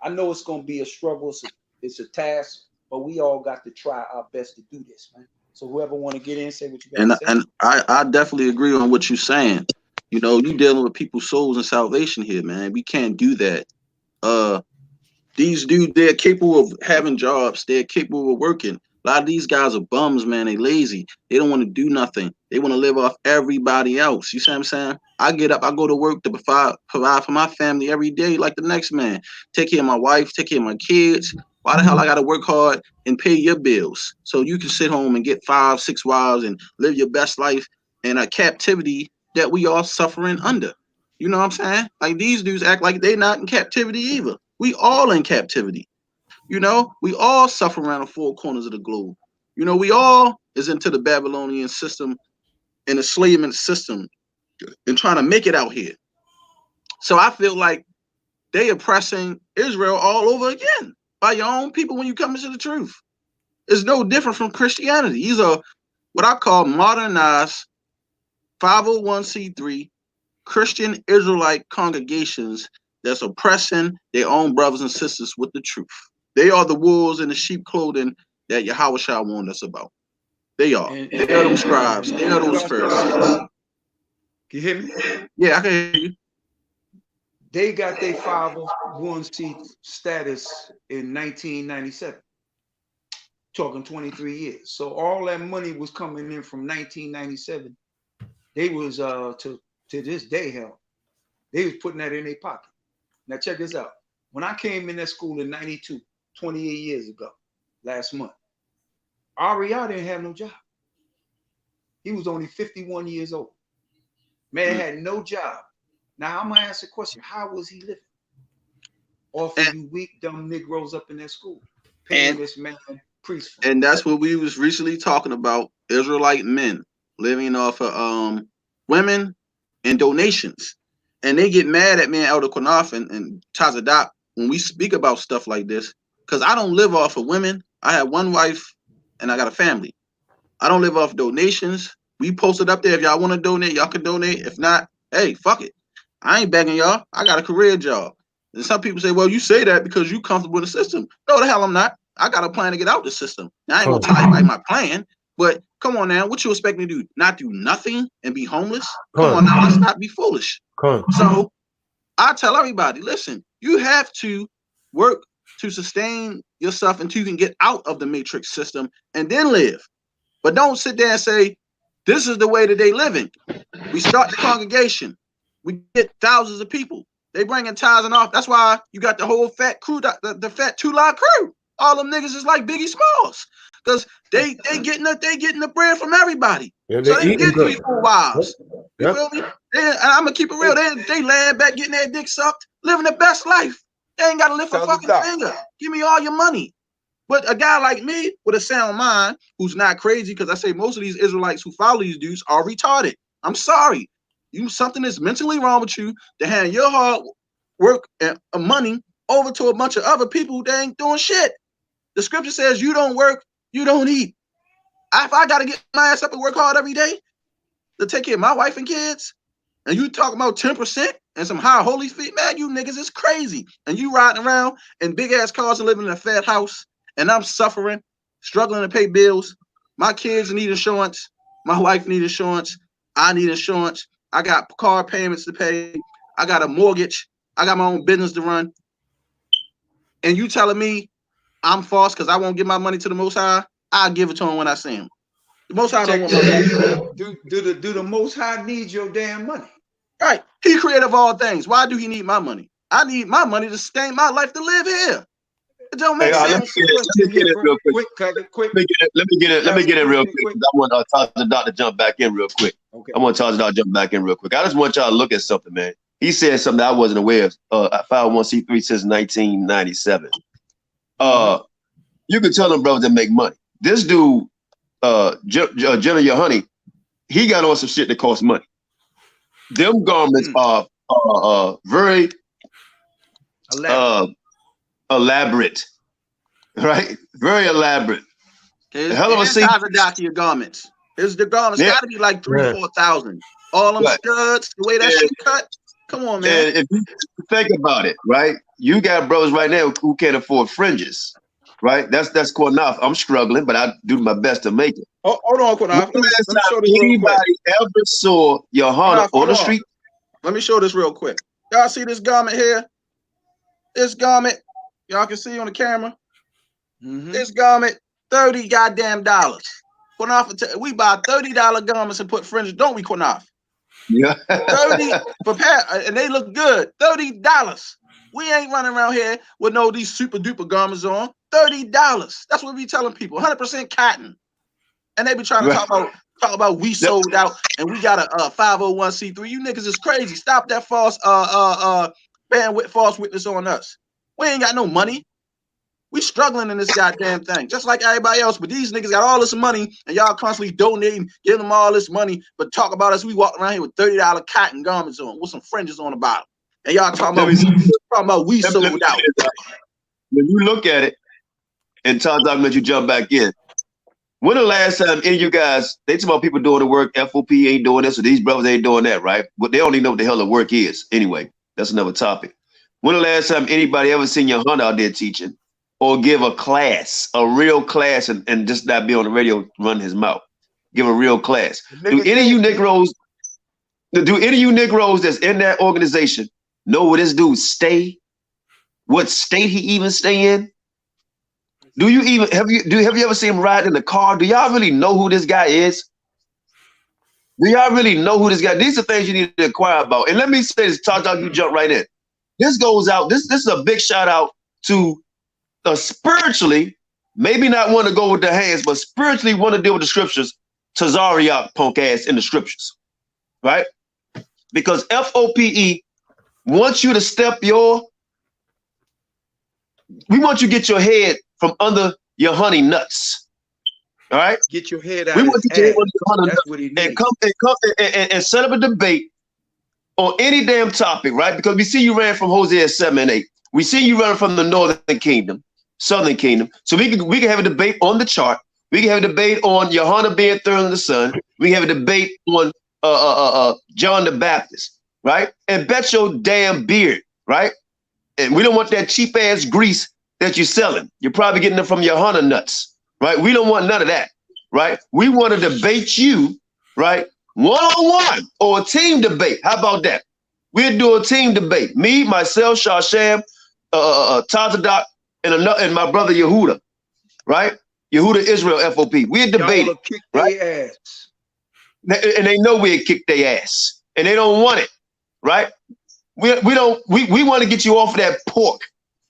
I know it's going to be a struggle. It's a task, but we all got to try our best to do this, man. So whoever want to get in, say what you got to say. And I definitely agree on what you're saying. You know, you dealing with people's souls and salvation here, man. We can't do that. These dudes, they're capable of having jobs. They're capable of working. A lot of these guys are bums, man. They lazy. They don't want to do nothing. They want to live off everybody else. You see what I'm saying? I get up, I go to work to provide for my family every day like the next man. Take care of my wife, take care of my kids. Why the hell I got to work hard and pay your bills so you can sit home and get 5, 6 wives and live your best life in a captivity that we are suffering under? You know what I'm saying? Like, these dudes act like they're not in captivity either. We all in captivity. You know, we all suffer around the 4 corners of the globe. You know, we all is into the Babylonian system and the enslavement system and trying to make it out here. So I feel like they oppressing Israel all over again by your own people when you come into the truth. It's no different from Christianity. These are what I call modernized 501c3 Christian Israelite congregations that's oppressing their own brothers and sisters with the truth. They are the wolves in the sheep clothing that Yahawashi warned us about. They are. They are them scribes. They are those Pharisees. Can you hear me? Yeah, I can hear you. They got their 501c status in 1997. Talking 23 years. So all that money was coming in from 1997. They was to this day, hell, they was putting that in their pocket. Now check this out. When I came in that school in 92, 28 years ago, last month, AREA didn't have no job. He was only 51 years old. Man had no job. Now I'm gonna ask a question. How was he living? Off of you weak, dumb Negroes up in that school, paying this man priest. And that's what we was recently talking about, Israelite men living off of women and donations. And they get mad at me and Elder Qanath and Tazadak when we speak about stuff like this, because I don't live off of women. I have one wife and I got a family. I don't live off donations. We posted up there. If y'all want to donate, y'all can donate. If not, hey, fuck it. I ain't begging y'all. I got a career job. And some people say, well, you say that because you comfortable in the system. No, the hell I'm not. I got a plan to get out the system. Now, I ain't gonna tell everybody my plan, but come on now. What you expect me to do? Not do nothing and be homeless? Come on now. Let's not be foolish. So I tell everybody, listen, you have to work to sustain yourself until you can get out of the matrix system and then live. But don't sit there and say, this is the way that they living. We start the congregation. We get thousands of people. They bringing tithes and off. That's why you got the whole fat crew, the fat 2-line crew. All them niggas is like Biggie Smalls, because they getting the bread from everybody. Yeah, so they get 3, 4 wives. You feel me? And I'm gonna keep it real. They laying back getting their dick sucked, living the best life. They ain't gotta lift a fucking finger. Give me all your money. But a guy like me with a sound mind, who's not crazy, because I say most of these Israelites who follow these dudes are retarded. I'm sorry. Something is mentally wrong with you to hand your hard work and money over to a bunch of other people who they ain't doing shit. The scripture says you don't work, you don't eat. If I got to get my ass up and work hard every day to take care of my wife and kids, and you talking about 10% and some high holy feet, man, you niggas is crazy. And you riding around in big ass cars and living in a fat house, and I'm suffering, struggling to pay bills. My kids need insurance. My wife needs insurance. I need insurance. I got car payments to pay. I got a mortgage. I got my own business to run. And you telling me I'm false because I won't give my money to the Most High? I'll give it to him when I see him. The Most High don't want my money. Do the Most High need your damn money? Right. He created all things. Why do he need my money? I need my money to sustain my life to live here. It don't make Let sense. me get it real quick. Quick. Let me get it real quick. I want the doctor to jump back in real quick. Okay. I want the doctor to jump back in real quick. I just want y'all to look at something, man. He said something that I wasn't aware of. 501c3 since 1997. You can tell them brothers that make money. This dude, Jenna Your Honey, he got on some shit that costs money. Them garments are very elaborate, right? Very elaborate. Okay, hell of a scene. Your garments. The garments got to be like 3,000-4,000. All them studs, the way that shit cut. Come on, man. And if you think about it, right? You got brothers right now who can't afford fringes, right? That's Qanath. I'm struggling, but I do my best to make it. Oh, hold on, Qanath. Let me show this real quick. Anybody ever saw Johanna on the street? Let me show this real quick. Y'all see this garment here? This garment, y'all can see on the camera. This garment, $30 goddamn dollars. Qanath, we buy $30 garments and put fringes, don't we, Qanath? Yeah. 30 for pair, and they look good. $30. We ain't running around here with no these super duper garments on. $30. That's what we telling people. 100% cotton. And they be trying to talk about we sold out and we got a 501c3. You niggas is crazy. Stop that false false witness on us. We ain't got no money. We struggling in this goddamn thing, just like everybody else. But these niggas got all this money, and y'all constantly donating, giving them all this money, but talk about us. We walk around here with $30 cotton garments on, with some fringes on the bottom, and y'all talking about we sold out. When you look at it, and Todd Doc let you jump back in. When the last time any of you guys, they talk about people doing the work, F.O.P.E ain't doing this, or these brothers ain't doing that, right? But they don't even know what the hell the work is. Anyway, that's another topic. When the last time anybody ever seen your hunter out there teaching? Or give a class, a real class, and just not be on the radio running his mouth. Give a real class. Do any of you Negroes that's in that organization know where this dude stay? What state he even stay in? Do you even have you ever seen him ride in the car? Do y'all really know who this guy is? Do y'all really know who this guy? These are things you need to inquire about. And let me say this, Todd, you jump right in. This goes out. This is a big shout out to spiritually, maybe not want to go with the hands, but spiritually want to deal with the scriptures. Tazariak punk ass in the scriptures, right? Because F.O.P.E wants you to we want you to get your head from under your honey nuts. All right? Get your head out. We want you to get under your honey nuts what he needs. and come and set up a debate on any damn topic, right? Because we see you ran from Hosea 7 and 8. We see you running from the northern kingdom, southern kingdom. So we can have a debate on the chart. We can have a debate on Johanna being third in the sun. We can have a debate on John the Baptist, right? And bet your damn beard, right? And we don't want that cheap ass grease that you're selling. You're probably getting it from Johanna nuts, right? We don't want none of that, right? We want to debate you, right? One-on-one or a team debate. How about that? We'll do a team debate. Me, myself, Shasham, Tazadak, and my brother Yehuda, right? Yehuda Israel F.O.P. We'll debate it, right? Ass. And they know we'll kick their ass, and they don't want it, right? We want to get you off of that pork,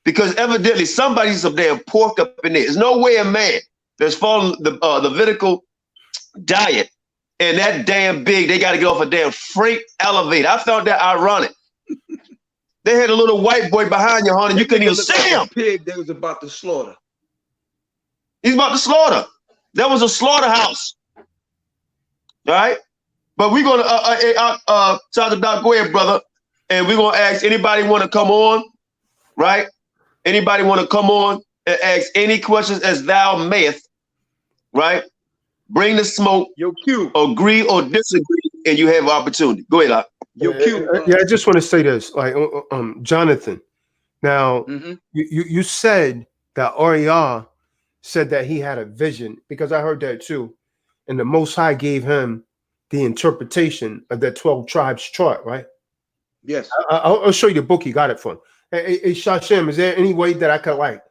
because evidently somebody's some damn pork up in there. There's no way a man that's following the Levitical diet and that damn big, they got to get off a damn freight elevator. I found that ironic. They had a little white boy behind you, honey. You couldn't even see him. Pig they was about to slaughter. He's about to slaughter. That was a slaughterhouse. All right? But we're going to, Doc, go ahead, brother. And we're going to ask anybody want to come on, right? Anybody want to come on and ask any questions as thou mayest, right? Bring the smoke. Yo, Q. Agree or disagree, and you have opportunity. Go ahead, Yo, Q. Yeah, I just want to say this, like, Jonathan. Now, you said that Ariah said that he had a vision, because I heard that too, and the Most High gave him the interpretation of that 12 tribes chart, right? Yes. I'll show you the book he got it from. Hey, Shashem, is there any way that I could like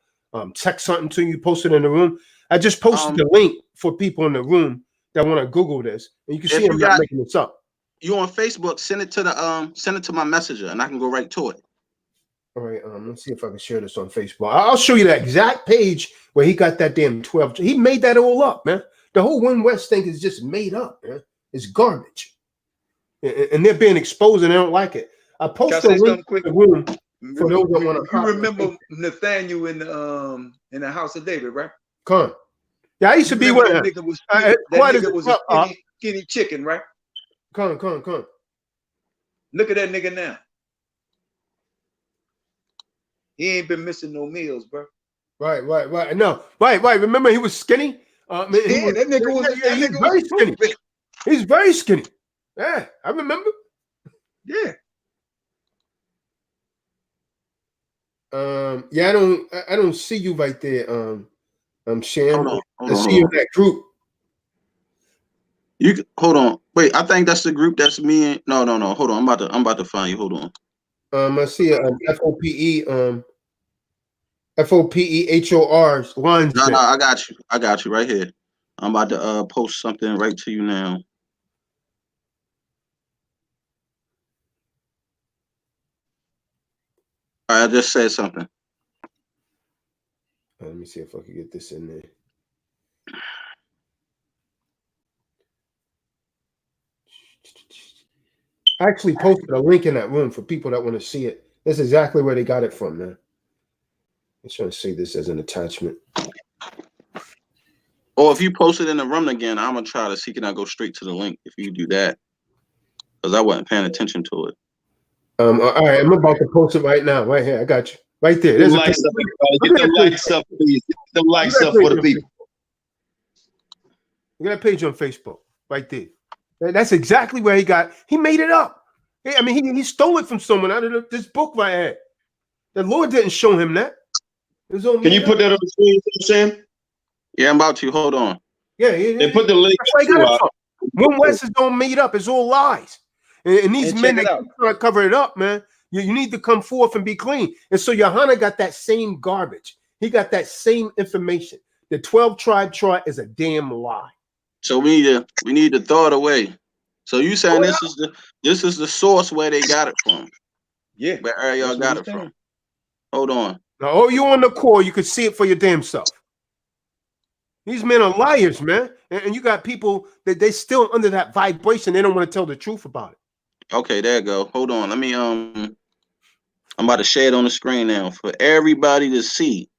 text something to you, post it in the room? I just posted the link for people in the room that want to Google this, and you can see I'm not making this up. You on Facebook? Send it to my messenger, and I can go right to it. All right, let's see if I can share this on Facebook. I'll show you that exact page where he got that damn 12. He made that all up, man. The whole One West thing is just made up, man. It's garbage. And they're being exposed and they don't like it. I post a link in the room for those that want to. You remember Nathaniel in the house of David, right? Come on. Yeah, I used to be with him. That nigga was a skinny chicken, right? Come on. Look at that nigga now. He ain't been missing no meals, bro. Right. No, right. Remember, he was skinny. That nigga was very skinny. He's very skinny. Yeah, I remember. Yeah. Yeah, I don't see you right there. Shan. Hold on. I see you in that group. You hold on. Wait, I think that's the group that's me and no. Hold on. I'm about to find you. Hold on. I see F.O.P.E. F.O.P.E. HOR's lines. No, I got you right here. I'm about to post something right to you now. All right, I just said something. Let me see if I can get this in there. I actually posted a link in that room for people that want to see it. That's exactly where they got it from, man. I'm trying to see this as an attachment. Or if you post it in the room again, I'm gonna try to see can I go straight to the link if you do that, because I wasn't paying attention to it. All right, I'm about to post it right now. Right here, I got you. Right there. There's Likes up, get them likes up, please. Get them likes up for the people. Look at that page on Facebook, right there. That's exactly where he made it up. I mean, he stole it from someone out of this book right here. The Lord didn't show him that. Can you put that on the screen, Sam? Yeah, I'm about to. Hold on. Yeah. They put the link. That's where he got it from. One West is all made up. It's all lies. And these men that trying to cover it up, man. You need to come forth and be clean. And so Johanna got that same garbage. He got that same information. The 12 tribe chart is a damn lie. So we need to throw it away. So you saying this is the source where they got it from? Yeah. Where area y'all got it from? Hold on. Now, you on the core, you could see it for your damn self. These men are liars, man. And you got people that they still under that vibration. They don't want to tell the truth about it. Okay, there you go. Hold on. Let me I'm about to share it on the screen now for everybody to see.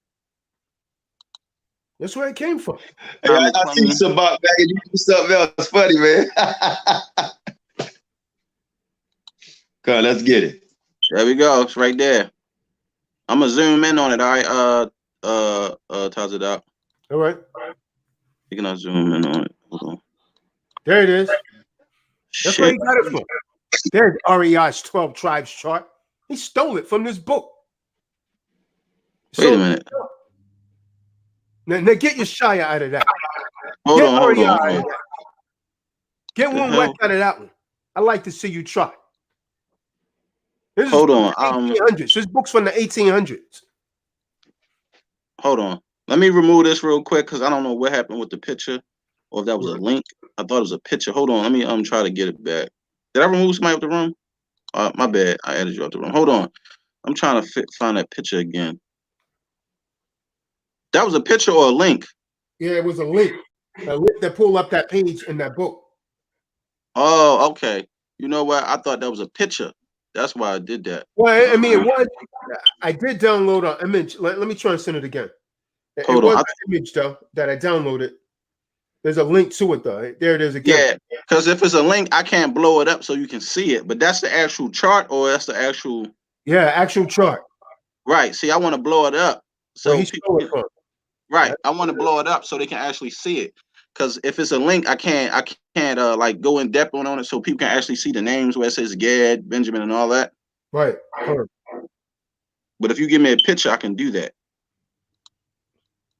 That's where it came from. Hey, I see some back and you do something else funny, man. Come on, let's get it. There we go. It's right there. I'm gonna zoom in on it. All right. Toss it out. All right. You can zoom in on it. Hold on. There it is. That's where he got it from. There's REI's 12 tribes chart. He stole it from this book. Wait a minute. Now get your Shia out of that. Hold on. Get One West out of that one. I'd like to see you try. Hold on. 1800s. This book's from the 1800s. Hold on. Let me remove this real quick because I don't know what happened with the picture or if that was a link. I thought it was a picture. Hold on. Let me try to get it back. Did I remove somebody out the room? My bad. I added you out the room. Hold on. I'm trying to find that picture again. That was a picture or a link? Yeah, it was a link. A link that pulled up that page in that book. Oh, okay. You know what? I thought that was a picture. That's why I did that. Well, I mean, it was. I did download an image. Let me try and send it again. Hold on. An image, though, that I downloaded. There's a link to it, though. There it is again. Yeah, because if it's a link, I can't blow it up so you can see it. But that's the actual chart or that's the actual... Yeah, actual chart. Right. See, I want to blow it up. So he stole it from. Right. I want to blow it up so they can actually see it. Because if it's a link, I can't like go in depth on it so people can actually see the names where it says Gad, Benjamin, and all that. Right. But if you give me a picture, I can do that.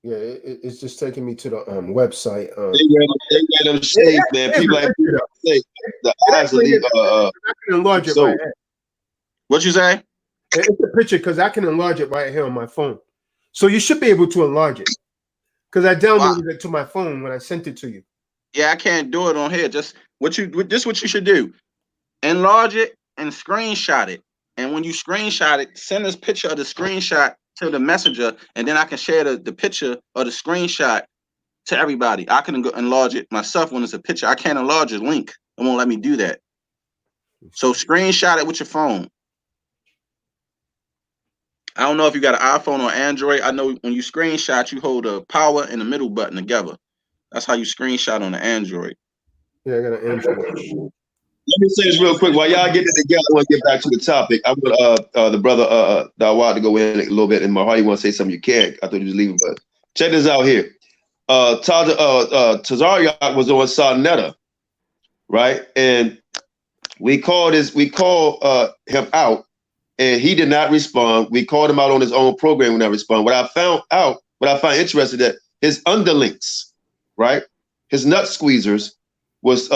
Yeah, it's just taking me to the website. They got them shades, man. People like say the eyes of these. I can enlarge it right here. What you say? It's a picture because I can enlarge it right here on my phone. So you should be able to enlarge it because I downloaded it to my phone when I sent it to you. Yeah, I can't do it on here. Just what you should do: enlarge it and screenshot it, and when you screenshot it, send this picture of the screenshot to the messenger, and then I can share the picture of the screenshot to everybody. I can enlarge it myself when it's a picture. I can't enlarge a link. It won't let me do that. So screenshot it with your phone. I don't know if you got an iPhone or Android. I know when you screenshot, you hold the power and the middle button together. That's how you screenshot on the Android. Yeah, I got an Android. Let me say this real quick. While y'all get it together, I want to get back to the topic. I want the brother Dawad to go in a little bit. And Mahar, you want to say something? You can. I thought he was leaving, but check this out here. Tazariak was on Sarnetta, right? And we called him out, and he did not respond. We called him out on his own program, when I respond. What I found interesting, that his underlinks, right, his nut squeezers, was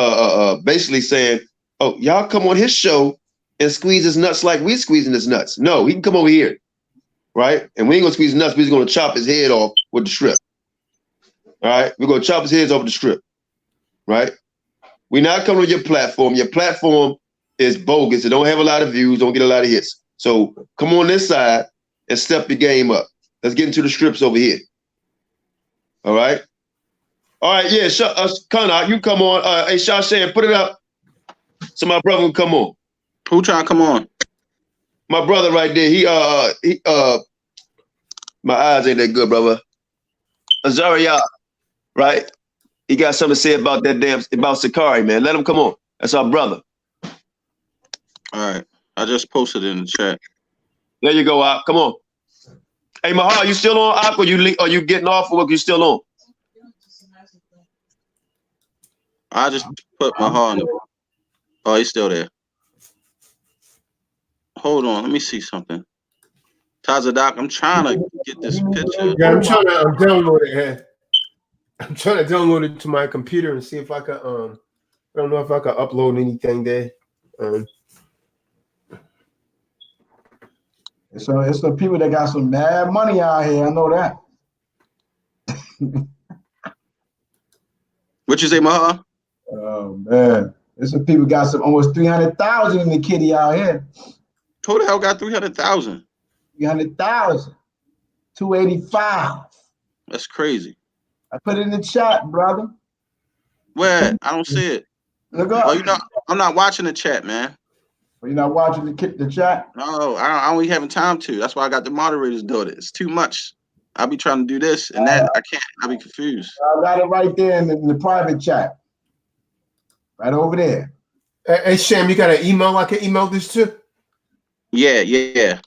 basically saying, "Oh, y'all come on his show and squeeze his nuts like we squeezing his nuts. No, he can come over here, right? And we ain't gonna squeeze nuts. We're gonna chop his head off with the strip. All right, we're gonna chop his heads off with the strip, right? We're not coming to your platform. Your platform is bogus. It don't have a lot of views. Don't get a lot of hits. So come on this side and step your game up. Let's get into the strips over here. All right." All right, yeah, Qanath, you come on. Hey, Shashan, put it up so my brother can come on. Who trying to come on? My brother right there. He my eyes ain't that good, brother. Azaria, right? He got something to say about about Sakari, man. Let him come on. That's our brother. All right, I just posted it in the chat. There you go, Ak. Come on. Hey, Mahar, you still on, Ak, or you getting off or you still on? I just put my heart in the. Oh, he's still there. Hold on, let me see something. Tazadak, I'm trying to get this picture. Yeah, I'm download it here. I'm trying to download it to my computer and see if I can I don't know if I can upload anything there. So it's the people that got some mad money out here. I know that. What you say, Maha? Oh man, there's some people got some almost 300,000 in the kitty out here. Who the hell got 300,000? 300,000. 285. That's crazy. I put it in the chat, brother. Where? I don't see it. Look up. Oh, I'm not watching the chat, man. Are you not watching the chat? No, I only having time to. That's why I got the moderators doing it. It's too much. I'll be trying to do this and that. I can't. I'll be confused. I got it right there in the private chat. Right over there. Hey, Sham, you got an email I can email this to? Yeah.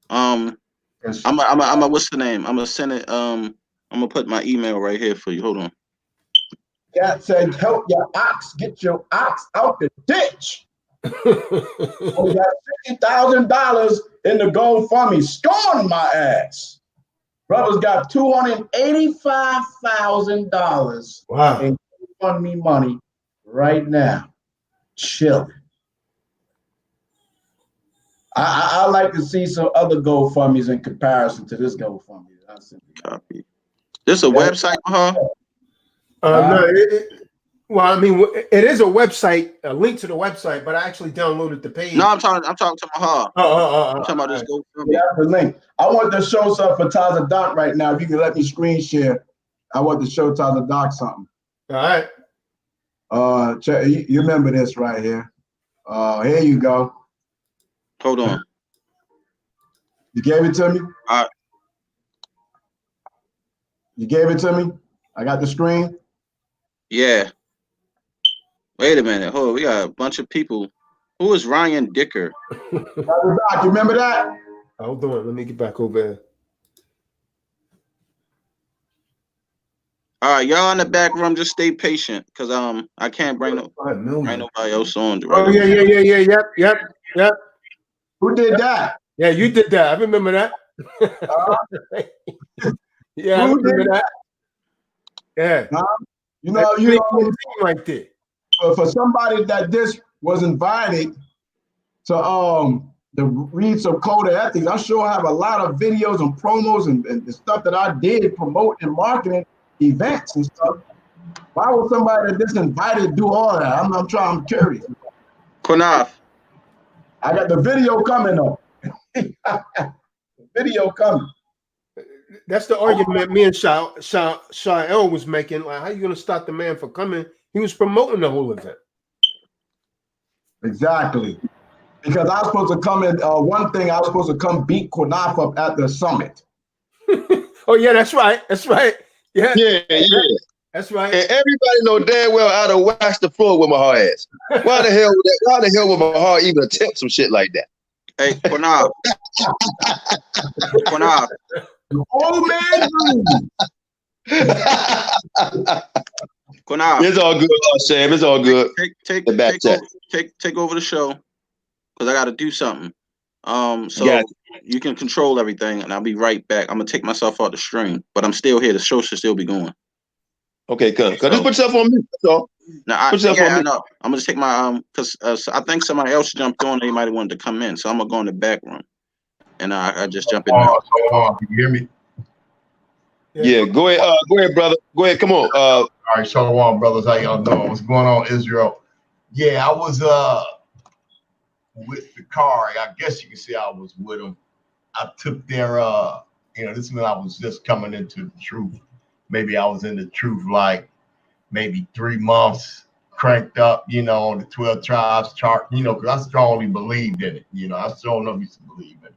I'm a what's the name? I'm gonna send it. I'm gonna put my email right here for you. Hold on. Cat said, "Help your ox, get your ox out the ditch." We got $50,000 in the GoFundMe. Scorn my ass. Brothers got $285,000 in GoFundMe money right now. Chilling. I like to see some other GoFundMes in comparison to this GoFundMe. Copy. This a website, huh? No. Well, I mean, it is a website, a link to the website, but I actually downloaded the page. No, I'm talking to Maha. I'm talking about this GoFundMe. Yeah, the link. I want to show something for Tazadak right now. If you can let me screen share, I want to show Tazadak something. All right. You remember this right here? Here you go. Hold on. You gave it to me? All right. You gave it to me? I got the screen? Yeah. Wait a minute. Hold on. We got a bunch of people. Who is Ryan Dicker? You remember that? Hold on. Let me get back over there. All right, y'all in the back room, just stay patient, because I can't bring nobody else on. Oh, yeah. Yep. Who did that? Yeah, you did that. I remember that. Yeah, I remember that. Yeah. You know, right there. For somebody that this was invited to read some code of ethics, I sure have a lot of videos and promos and stuff that I did promote and marketing events and stuff. Why would somebody that this invited do all that? I'm curious. Qanath. I got the video coming though. Video coming. That's the argument me and Shael was making. Like, how you gonna stop the man from coming? He was promoting the whole event. Exactly. Because I was supposed to come in. One thing, I was supposed to come beat Qanath up at the summit. Oh yeah, that's right. That's right. Yeah. Yeah. That's right. And everybody know damn well I'd have waxed the floor with my hard ass. Why the hell would my heart even attempt some shit like that? Hey, Qanath. Qanath. Old man. Qanath. It's all good, Sam. It's all good. Take over the show, because I got to do something. So you can control everything, and I'll be right back. I'm gonna take myself off the stream, but I'm still here. The show should still be going. Okay, cuz just put yourself on mute. That's all. Now, I know. I'm gonna take my because I think somebody else jumped on. They might have wanted to come in, so I'm gonna go in the back room, and I just jump in. Can you hear me? Yeah, go ahead, brother. Go ahead, come on. All right, Shalom, brothers. How y'all doing? What's going on, Israel? Yeah, I was with the car. I guess you can say I was with them. I took their this is when I was just coming into the truth. Maybe I was in the truth like maybe 3 months, cranked up, on the 12 tribes chart, because I strongly believed in it. I strongly used to believe in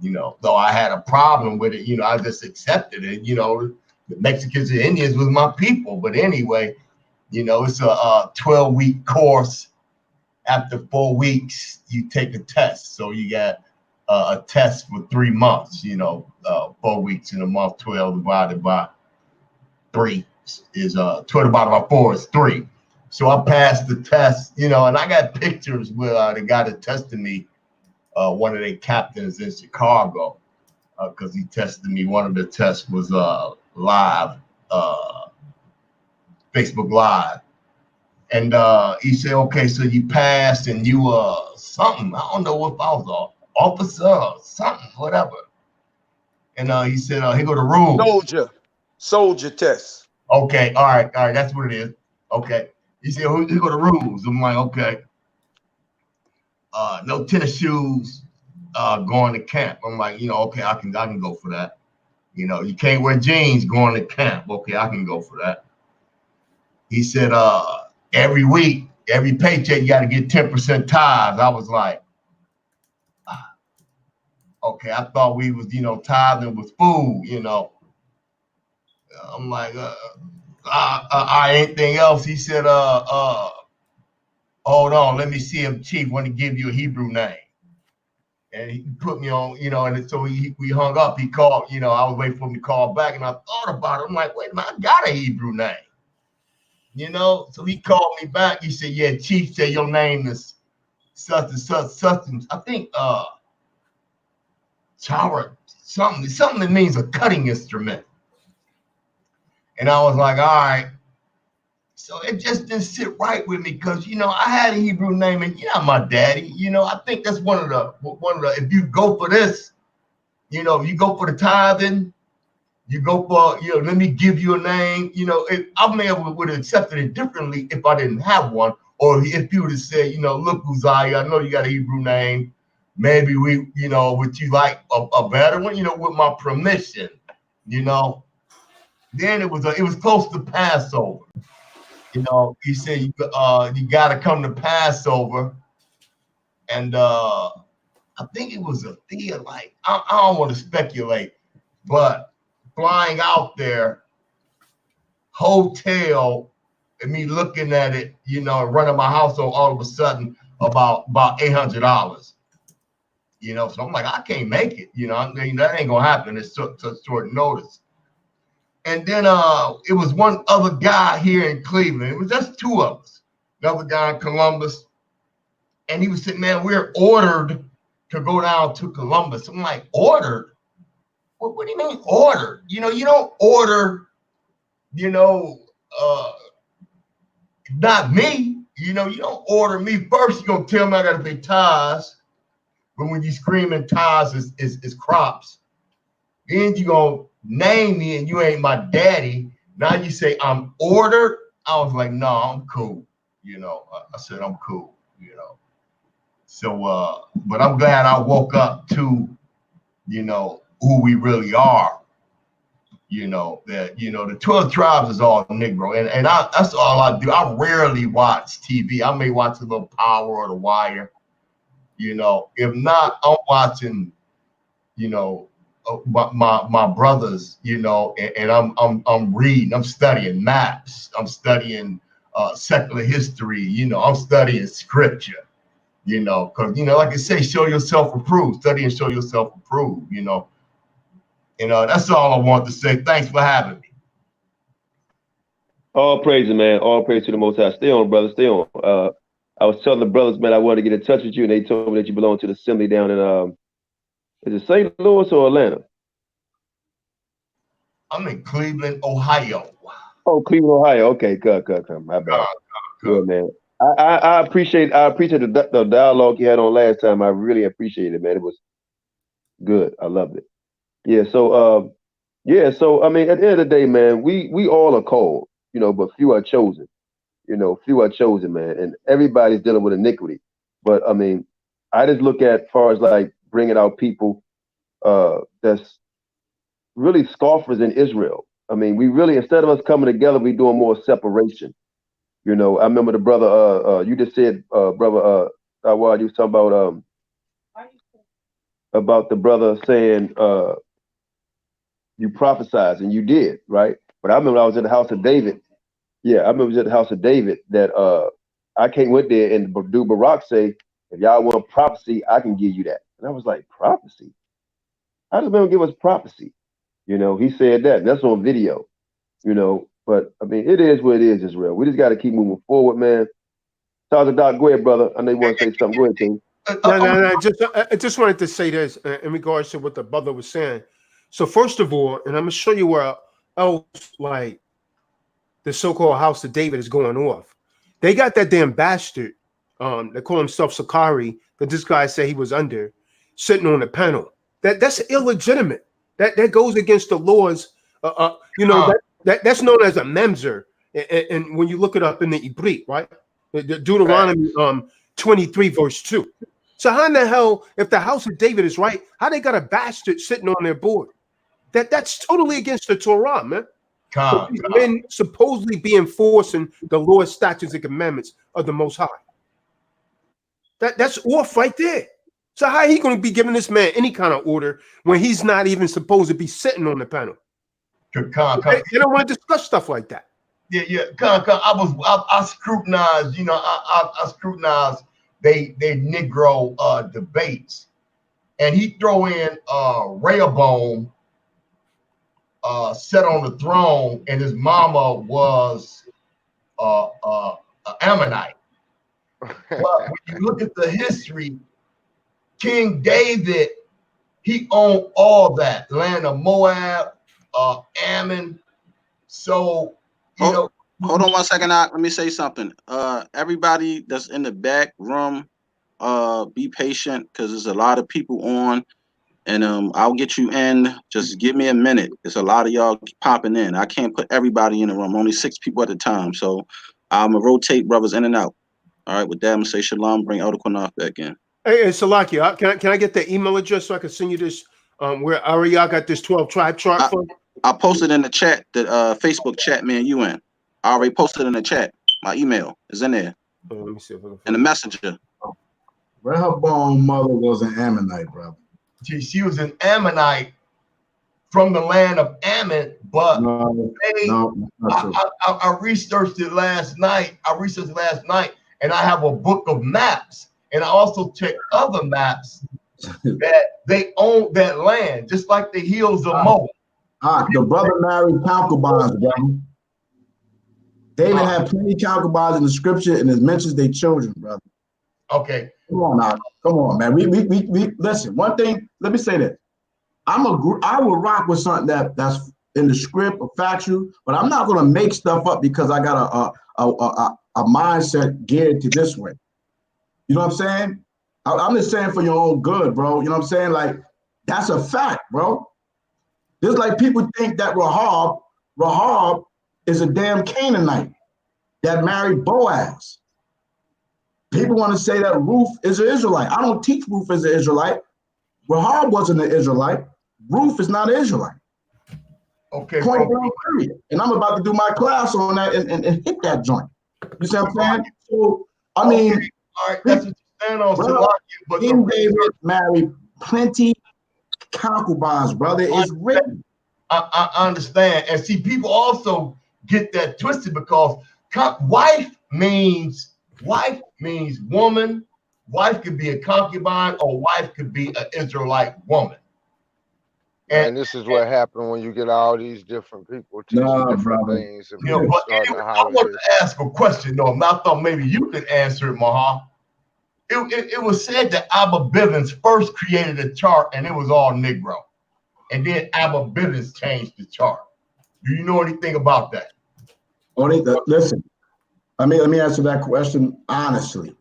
it. Though I had a problem with it, I just accepted it. The Mexicans and Indians was my people. But anyway, it's a 12-week course. After 4 weeks, you take a test. So you got a test for 3 months, 4 weeks in a month, 12 divided by 3 is 12 divided by 4 is 3. So I passed the test, and I got pictures with the guy that tested me, one of their captains in Chicago, because he tested me. One of the tests was live, Facebook Live. And he said, okay, so you passed and you something. I don't know if I was an officer or something, whatever. And he said, here go the rules. Soldier test. Okay, all right, that's what it is. Okay. He said, here go the rules. I'm like, okay. No tennis shoes going to camp. I'm like, okay, I can go for that. You can't wear jeans going to camp. Okay, I can go for that. He said, every week, every paycheck, you got to get 10% tithes. I was like, okay, I thought we was, tithing with food, I'm like, anything else? He said, hold on, let me see if Chief want to give you a Hebrew name. And he put me on, and so we hung up. He called, I was waiting for him to call back, and I thought about it. I'm like, wait a minute, I got a Hebrew name. So he called me back. He said, yeah, Chief said your name is such and such. I think Chara, something that means a cutting instrument. And I was like, all right. So it just didn't sit right with me because, I had a Hebrew name and my daddy, I think that's one of the, if you go for this, you go for the tithing, you go for, let me give you a name, I may have would have accepted it differently if I didn't have one, or if you would have said, look, Uzziah, I know you got a Hebrew name. Maybe we, would you like a better one, with my permission, Then it was close to Passover. He said you got to come to Passover, and I think it was a theater. Like I don't want to speculate, but flying out there, hotel, and me looking at it, running my household all of a sudden about $800. So I'm like, I can't make it. That ain't gonna happen. It's such short notice. And then it was one other guy here in Cleveland. It was just 2 of us. Another guy in Columbus. And he was saying, man, we're ordered to go down to Columbus. I'm like, ordered? What do you mean ordered? You don't order, not me. You don't order me first. You're going to tell me I got to pay tithes. But when you screaming tithes is crops, then you're going to name me and you ain't my daddy. Now you say I'm ordered. I was like, no, I'm cool. I said I'm cool. So, but I'm glad I woke up to, you know, who we really are. You know, that, you know, the 12 tribes is all Negro. And that's all I do. I rarely watch TV. I may watch a little Power or The Wire. You know, if not, I'm watching, you know, my brothers, you know, and I'm reading, I'm studying maps, I'm studying secular history, you know, I'm studying scripture, you know, because, you know, like I say, show yourself approved, study and show yourself approved, you know. That's all I want to say. Thanks for having me. All praise, man. All praise to the Most High. Stay on, brother. Stay on. I was telling the brothers, man, I wanted to get in touch with you, and they told me that you belong to the assembly down in is it St. Louis or Atlanta? I'm in Cleveland, Ohio. Oh, Cleveland, Ohio. Okay, good. My bad. Good, man. I appreciate the dialogue you had on last time. I really appreciate it, man. It was good. I loved it. Yeah. So So I mean, at the end of the day, man, we all are called, you know, but few are chosen. You know, few are chosen, man, and everybody's dealing with iniquity. But I mean, I just look at far as like bringing out people that's really scoffers in Israel. I mean, we really, instead of us coming together, we doing more separation. You know, I remember the brother, you just said, brother, while you was talking about the brother saying, you prophesied, and you did, right? But I remember I was at the house of David. Yeah, I remember I was at the house of David that I came with there and dude Barak say, if y'all want prophecy, I can give you that. And I was like, prophecy? How does man give us prophecy? You know, he said that. That's on video, you know. But I mean, it is what it is, Israel. We just got to keep moving forward, man. Dr. Doc, go ahead, brother. I know you want to say something. Go ahead, King. No. I just wanted to say this in regards to what the brother was saying. So first of all, and I'm gonna show you where else like the so-called House of David is going off. They got that damn bastard. They call himself Sakari. That this guy said he was under, sitting on the panel. That's illegitimate. That goes against the laws. You know that's known as a memzer. And when you look it up in the Ibrit, right? The Deuteronomy 23 verse 2. So how in the hell, if the house of David is right, how they got a bastard sitting on their board? That's totally against the Torah, man. So these men supposedly be enforcing the law, statutes, and commandments of the Most High. That's off right there. So how he going to be giving this man any kind of order when he's not even supposed to be sitting on the panel? They don't want to discuss stuff like that. Yeah. I scrutinized, you know, I scrutinized they Negro debates, and he throw in Rehoboam sat on the throne, and his mama was Ammonite. But when you look at the history, King David, he owned all that land of Moab, Ammon. So you know. Hold on 1 second. Let me say something. Everybody that's in the back room, be patient because there's a lot of people on, and I'll get you in. Just give me a minute. There's a lot of y'all popping in. I can't put everybody in the room. Only 6 people at a time. So I'm gonna rotate brothers in and out. All right. With that, I'm gonna say shalom. Bring Elder Qanath back in. Hey, Salakia, can I get the email address so I can send you this? Where AREA got this 12 tribe chart from? I posted in the chat, the Facebook chat, man. You in? I already posted in the chat. My email is in there. Oh, let me see if I can and the messenger. Rehoboam's mother was an Ammonite, brother. She was an Ammonite from the land of Ammon, but I researched it last night. And I have a book of maps, and I also checked other maps that they own that land, just like the hills of Moab. The brother married concubines, brother. David had plenty of concubines in the scripture, and it mentions their children, brother. Okay. Come on now. Come on, man. We listen. One thing, let me say this. I will rock with something that's in the script or factual, but I'm not gonna make stuff up because I got a mindset geared to this way. You know what I'm saying? I'm just saying for your own good, bro. You know what I'm saying? Like, that's a fact, bro. Just like people think that Rahab is a damn Canaanite that married Boaz. People want to say that Ruth is an Israelite. I don't teach Ruth is an Israelite. Rahab wasn't an Israelite. Ruth is not an Israelite. Okay. Point blank, period. And I'm about to do my class on that and hit that joint. You see what I'm saying? So, I mean, okay. All right, that's what you stand on, brother, but King David married plenty concubines, brother. It's written. I understand. And see, people also get that twisted because wife means woman. Wife could be a concubine, or wife could be an Israelite woman. And this is what happened when you get all these different people teaching different things. And but anyway, I want to ask a question, though. I thought maybe you could answer it, Maha. It was said that Abba Bivens first created a chart, and it was all Negro. And then Abba Bivens changed the chart. Do you know anything about that? Listen, let me answer that question honestly.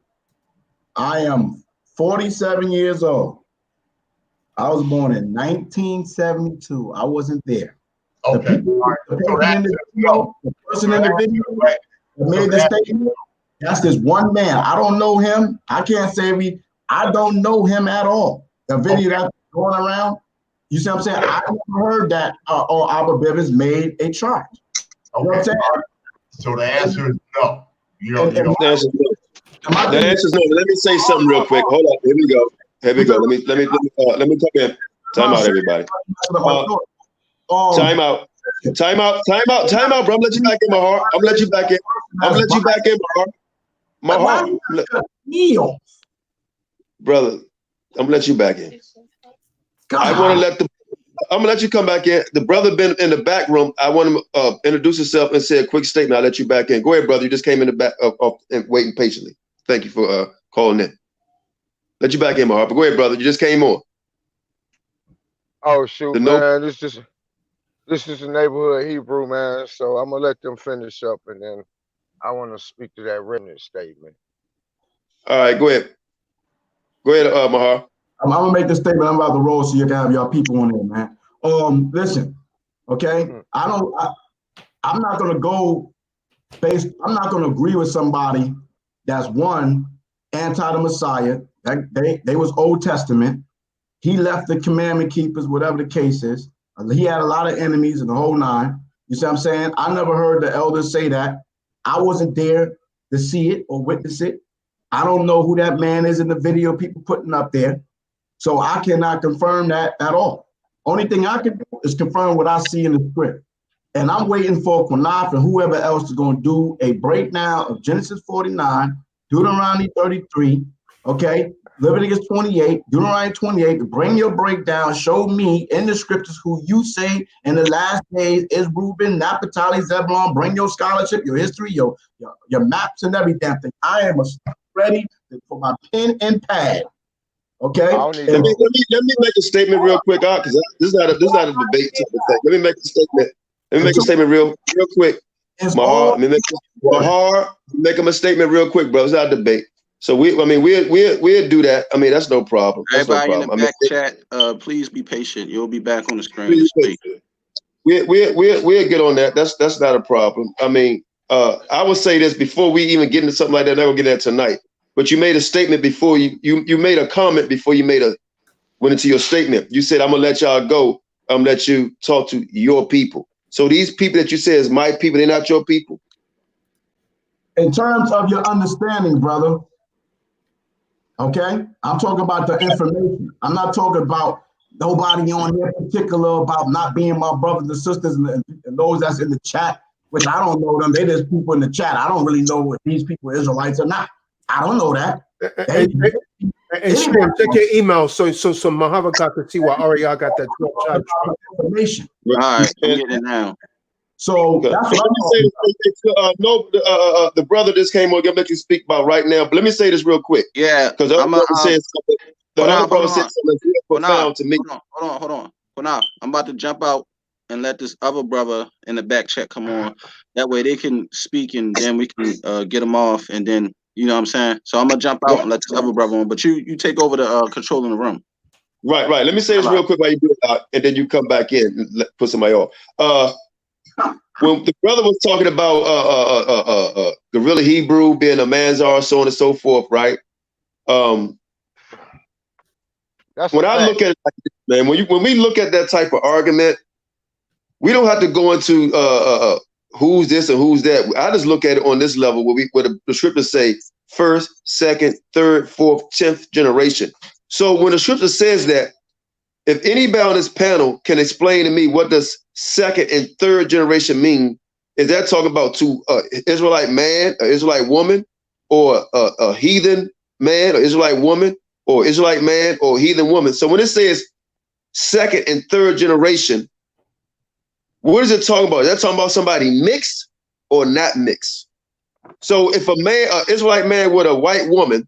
I am 47 years old. I was born in 1972. I wasn't there. Okay. The person in the video that made the statement, that's this one man. I don't know him. I can't say I don't know him at all. The video that's going around, you see what I'm saying? I never heard that Abba Bivens made a chart. You know what I'm saying? So the answer is no. The answer is no. Let me say something real quick. Hold up. Here we go. Let me come in. Time out, everybody. Time out, bro. I'm let you back in, my heart. I'm let you back in, my heart. Brother, I'm gonna let you back in. I'm gonna let you come back in. The brother been in the back room. I want him to introduce himself and say a quick statement. I'll let you back in. Go ahead, brother. You just came in the back and waiting patiently. Thank you for calling in. Let you back in, my heart. But go ahead, brother. You just came on. Oh shoot, man! This is a neighborhood Hebrew, man. So I'm gonna let them finish up, and then I want to speak to that remnant statement. All right, go ahead. Go ahead, Mahar. I'm gonna make this statement. I'm about to roll so you can have y'all people on there, man. Listen, okay. I'm not gonna go based. I'm not gonna agree with somebody that's one anti the Messiah. They was Old Testament. He left the commandment keepers, whatever the case is. He had a lot of enemies in the whole nine. You see what I'm saying? I never heard the elders say that. I wasn't there to see it or witness it. I don't know who that man is in the video people putting up there. So I cannot confirm that at all. Only thing I can do is confirm what I see in the script. And I'm waiting for Qanath and whoever else is going to do a breakdown of Genesis 49, Deuteronomy 33, okay? Leviticus 28, Deuteronomy 28, to bring your breakdown, show me in the scriptures who you say in the last days is Reuben, Naphtali, Zebulon. Bring your scholarship, your history, your maps and every damn thing. I am ready for my pen and pad. Okay. Let me make a statement real quick, because this is not a debate type of thing. Let me make a statement. Let me make a statement real quick. Mahar, make him a statement real quick, bro. It's not a debate. So we'll do that. I mean, that's no problem. Everybody in the back chat, please be patient. You'll be back on the screen to speak. We'll get on that. That's not a problem. I mean, I would say this before we even get into something like that. Never get that tonight. But you made a statement before you made a comment before you went into your statement. You said, I'm gonna let y'all go. I'm gonna let you talk to your people. So these people that you say is my people, they're not your people. In terms of your understanding, brother. Okay, I'm talking about the information. I'm not talking about nobody on here particular about not being my brothers and sisters and those that's in the chat, which I don't know them. They just people in the chat. I don't really know if these people are Israelites or not. I don't know that. And Shimon, check your email so Mahava got to see why Aria got that 12 information. All right, I'm getting it now. So that's what the brother just came on. I'm let you speak about right now. But let me say this real quick. Yeah, because the other brother said something real profound to me. Hold on. Qanath, I'm about to jump out and let this other brother in the back chat come on. That way they can speak and then we can get them off and then. You know what I'm saying? So I'm gonna jump out and let this other brother on, but you take over the control in the room. Right. Let me say this real quick while you do it, and then you come back in and put somebody off. when the brother was talking about Gorilla Hebrew being a Manzar, so on and so forth, right? That's when I look at it like this, man, when we look at that type of argument, we don't have to go into who's this and who's that. I just look at it on this level where the scriptures say first, second, third, fourth, 10th generation. So when the scripture says that, if anybody on this panel can explain to me what does second and third generation mean, is that talking about to Israelite man, an Israelite woman, or a heathen man, or Israelite woman, or Israelite man, or heathen woman? So when it says second and third generation, what is it talking about? Is that talking about somebody mixed or not mixed? So if a man, an Israelite man with a white woman,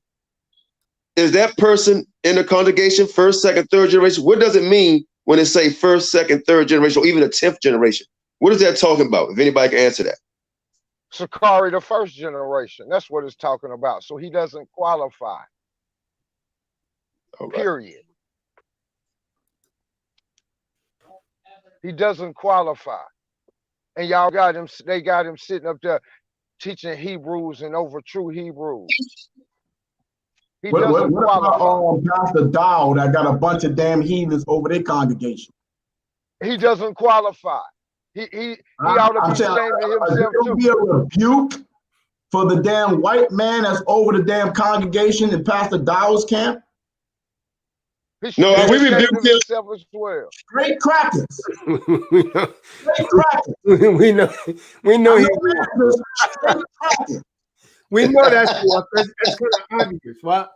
is that person in the congregation first, second, third generation? What does it mean when it say first, second, third generation, or even the 10th generation? What is that talking about? If anybody can answer that. Sakari, the first generation. That's what it's talking about. So he doesn't qualify. Right. Period. He doesn't qualify. And y'all got him, they got him sitting up there teaching Hebrews and over true Hebrews. He doesn't qualify. Pastor Dowd, I got a bunch of damn heathens over their congregation. He doesn't qualify. He ought to be ashamed of himself too. Be a rebuke for the damn white man that's over the damn congregation in Pastor Dowd's camp. No, we rebuke himself as well. Straight crackers. Straight crackers. We know he straight crackers. We know that's what that's kind of obvious, right?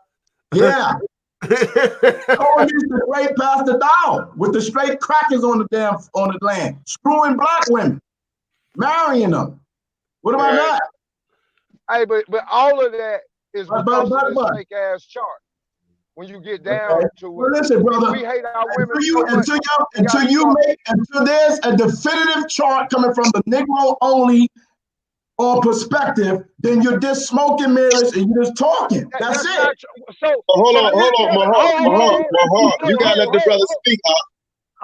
Yeah. Oh, he's the great Pastor Dowd with the straight crackers on the land, screwing black women, marrying them. What about that? Hey, but all of that is because of this fake ass chart. When you get down to well, listen, brother, we hate our women until there's a definitive chart coming from the Negro only or perspective, then you're just smoking mirrors and you're just talking. That's it. So hold on, Mahar. You gotta let the brother speak.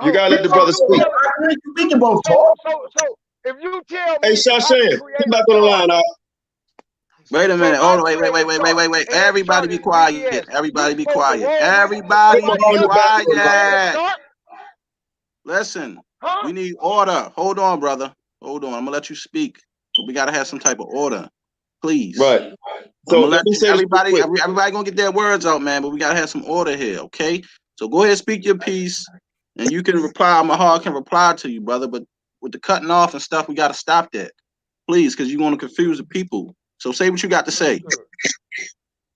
You gotta let the brother speak. We can both talk. So if you tell me, hey, Shashan, come back on the line, Wait a minute. Hold on. Wait. Everybody be quiet. Everybody be quiet. Everybody be quiet. Listen, we need order. Hold on, brother. Hold on. I'm gonna let you speak. But we gotta have some type of order, please. Right. So let me say everybody gonna get their words out, man. But we gotta have some order here, okay? So go ahead, speak your piece, and you can reply. Mahar can reply to you, brother. But with the cutting off and stuff, we gotta stop that, please, because you're gonna confuse the people. So say what you got to say.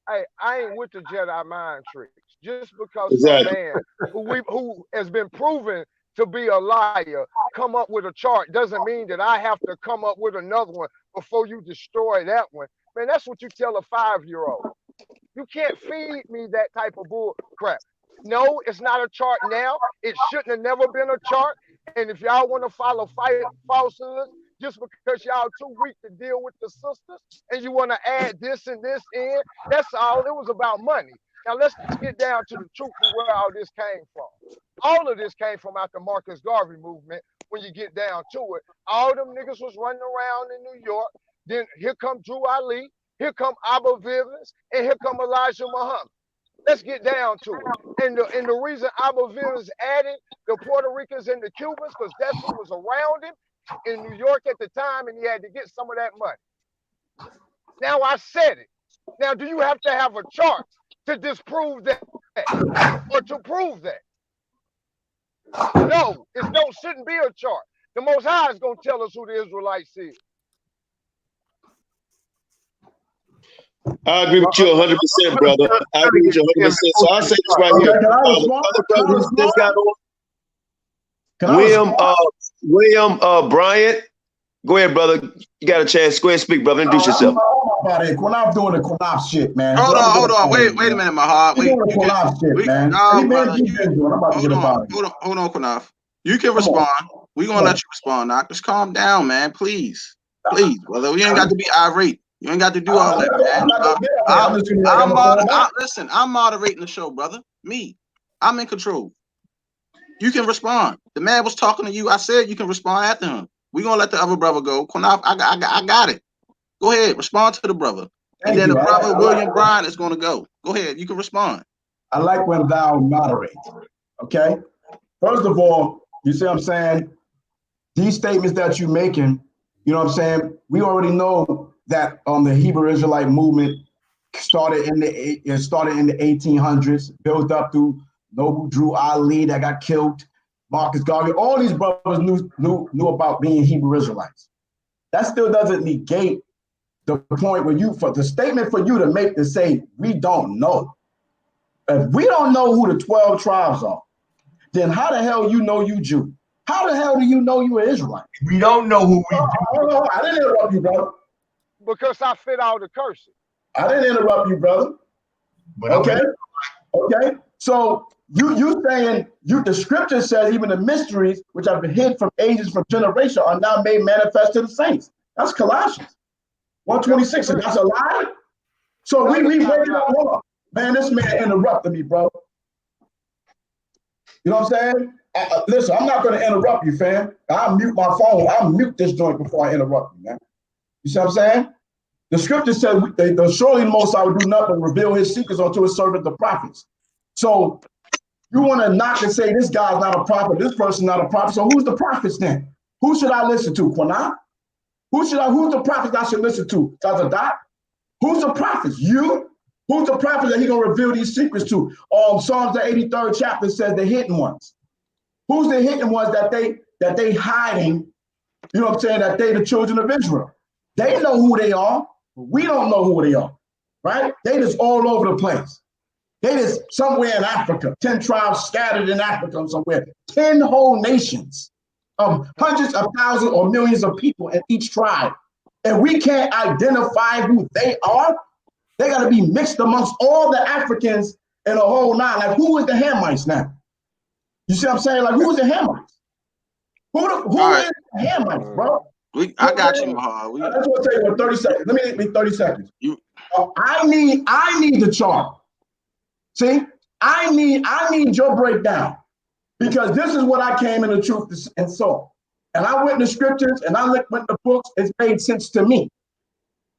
Hey, I ain't with the Jedi mind tricks. Just because some man who has been proven to be a liar come up with a chart doesn't mean that I have to come up with another one before you destroy that one. Man, that's what you tell a 5-year-old. You can't feed me that type of bull crap. No, it's not a chart now. It shouldn't have never been a chart. And if y'all want to follow falsehoods, just because y'all too weak to deal with the sisters and you want to add this and this in, that's all. It was about money. Now let's get down to the truth of where all this came from. All of this came from out the Marcus Garvey movement. When you get down to it, all them niggas was running around in New York. Then here come Drew Ali, here come Abba Vivens, and here come Elijah Muhammad. Let's get down to it. And the reason Abba Vivens added the Puerto Ricans and the Cubans, because that's who was around him in New York at the time, and he had to get some of that money. Now I said it. Now, do you have to have a chart to disprove that or to prove that? No, it shouldn't be a chart. The Most High is going to tell us who the Israelites is. I agree with you 100%, brother. I agree with you 100%. So I'll say this right here. Other brothers just got on. William Bryant. Go ahead, brother. You got a chance. Go ahead and speak, brother. Introduce yourself. Qanath doing the Qanath shit, man. Hold on. Wait a minute, my heart. Wait. Hold on, Qanath. You can respond. We're gonna let you respond now. Just calm down, man. Please, brother. We ain't got to be irate. You ain't got to do all that, man. Listen, I'm moderating the show, brother. I'm in control. You can respond. The man was talking to you. I said you can respond after him. We're gonna let the other brother go. Qanath, I got it. Go ahead, respond to the brother. And then the brother William Bryan is gonna go. Go ahead, you can respond. I like when thou moderate. Okay. First of all, you see what I'm saying? These statements that you're making, you know what I'm saying? We already know that the Hebrew Israelite movement started in the 1800s, built up through Noble Drew Ali that got killed, Marcus Garvey. All these brothers knew about being Hebrew Israelites. That still doesn't negate the point where the statement for you to make to say we don't know. If we don't know who the 12 tribes are, then how the hell you know you Jew? How the hell do you know you an Israelite? We don't know who we do. I didn't interrupt you, brother. Because I fit all the curses. I didn't interrupt you, brother. But okay. Okay. So you saying the scripture says even the mysteries which have been hid from ages, from generation, are now made manifest to the saints. That's Colossians 1:26, and that's a lie. So we wait up. Hold on. Man, this man interrupted me, bro. You know what I'm saying? Listen, I'm not going to interrupt you, fam. I'll mute my phone. I'll mute this joint before I interrupt you, man. You see what I'm saying? The scripture said, surely the Most High would do nothing but reveal his secrets unto his servant, the prophets. So you want to knock and say this guy's not a prophet, this person's not a prophet. So who's the prophets then? Who should I listen to? Qanath? Who's the prophets I should listen to? Tazadat? Who's the prophets? You? Who's the prophet that he's going to reveal these secrets to? Psalms the 83rd chapter says the hidden ones. Who's the hidden ones that they hiding? You know what I'm saying? That they the children of Israel. They know who they are. We don't know who they are, right? They just all over the place. They just somewhere in Africa, 10 tribes scattered in Africa somewhere, 10 whole nations of hundreds of thousands or millions of people in each tribe. And we can't identify who they are. They got to be mixed amongst all the Africans in a whole nine. Like, who is the Hamites now? You see what I'm saying? Like, who is the Hamites? Who is the Hamites, bro? I got you, Mahal. That's what I say in 30 seconds. Let me 30 seconds. I need the chart. See, I need your breakdown, because this is what I came in the truth and saw. And I went to scriptures and I went to books. It's made sense to me.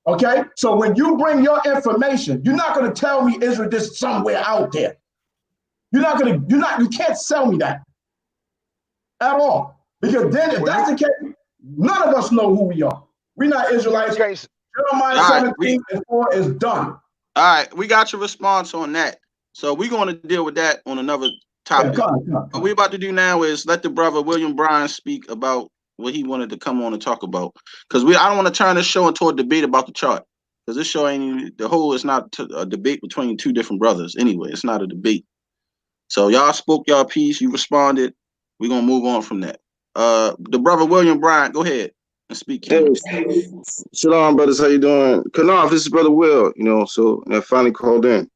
Okay, so when you bring your information, you're not going to tell me Israel just somewhere out there. You can't sell me that at all. Because then if that's the case, none of us know who we are. We're not Israelites. Jeremiah 17:4 is done. All right, we got your response on that. So we're going to deal with that on another topic. What we're about to do now is let the brother William Bryan speak about what he wanted to come on and talk about. Because I don't want to turn this show into a debate about the chart. Because this show it's not a debate between two different brothers. Anyway, it's not a debate. So y'all spoke y'all piece, you responded. We're gonna move on from that. The brother William Bryan, go ahead and speak. Hey, shalom, brothers. How you doing? Qanath, this is brother Will. So I finally called in.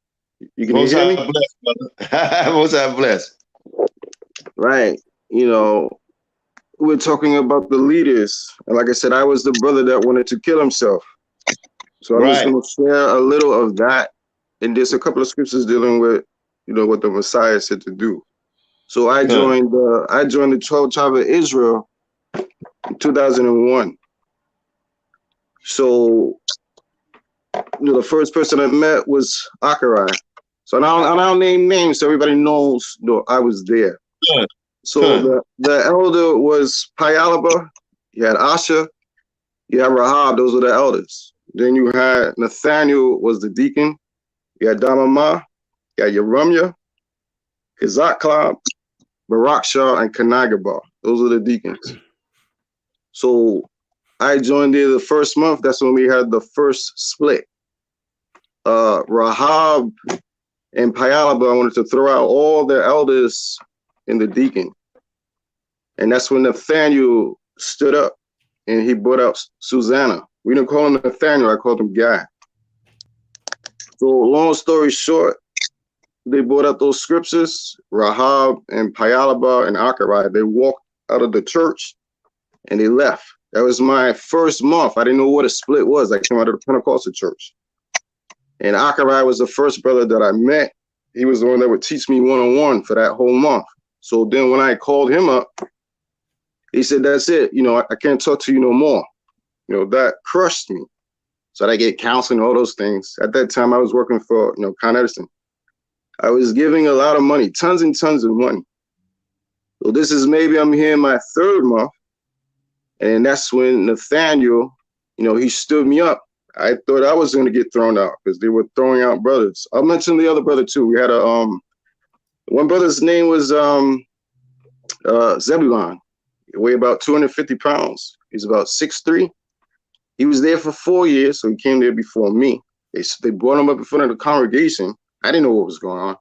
You can hear me? Most I bless. Right. We're talking about the leaders, and like I said, I was the brother that wanted to kill himself. So I'm just going to share a little of that, and there's a couple of scriptures dealing with, what the Messiah said to do. So I joined the 12 tribe of Israel in 2001. So the first person I met was Acharai. So I don't name names so everybody knows I was there. So the elder was Payalaba, you had Asher, you had Rahab, those were the elders. Then you had Nathaniel was the deacon, you had Damamah, you had Yerumya, Kazakklab, Barakshah, and Kanagabar. Those were the deacons. So I joined there the first month. That's when we had the first split. Rahab and Payalaba wanted to throw out all their elders in the deacon. And that's when Nathaniel stood up and he brought out Susanna. We didn't call him Nathaniel, I called him Guy. So long story short, they brought out those scriptures, Rahab and Payalaba and Acharai. They walked out of the church and they left. That was my first month. I didn't know what a split was. I came out of the Pentecostal church. And Acharai was the first brother that I met. He was the one that would teach me one-on-one for that whole month. So then when I called him up, He said, that's it. You know, I can't talk to you no more. You know, that crushed me. So I get counseling, all those things. At that time, I was working for, you know, Qanath. I was giving a lot of money, tons and tons of money. So this is maybe I'm here in my 3rd month. And that's when Nathaniel, you know, he stood me up. I thought I was going to get thrown out because they were throwing out brothers. I'll mention the other brother too. We had a, one brother's name was Zebulon. He weighed about 250 pounds. He's about 6'3". He was there for 4 years, so he came there before me. They brought him up in front of the congregation. I didn't know what was going on.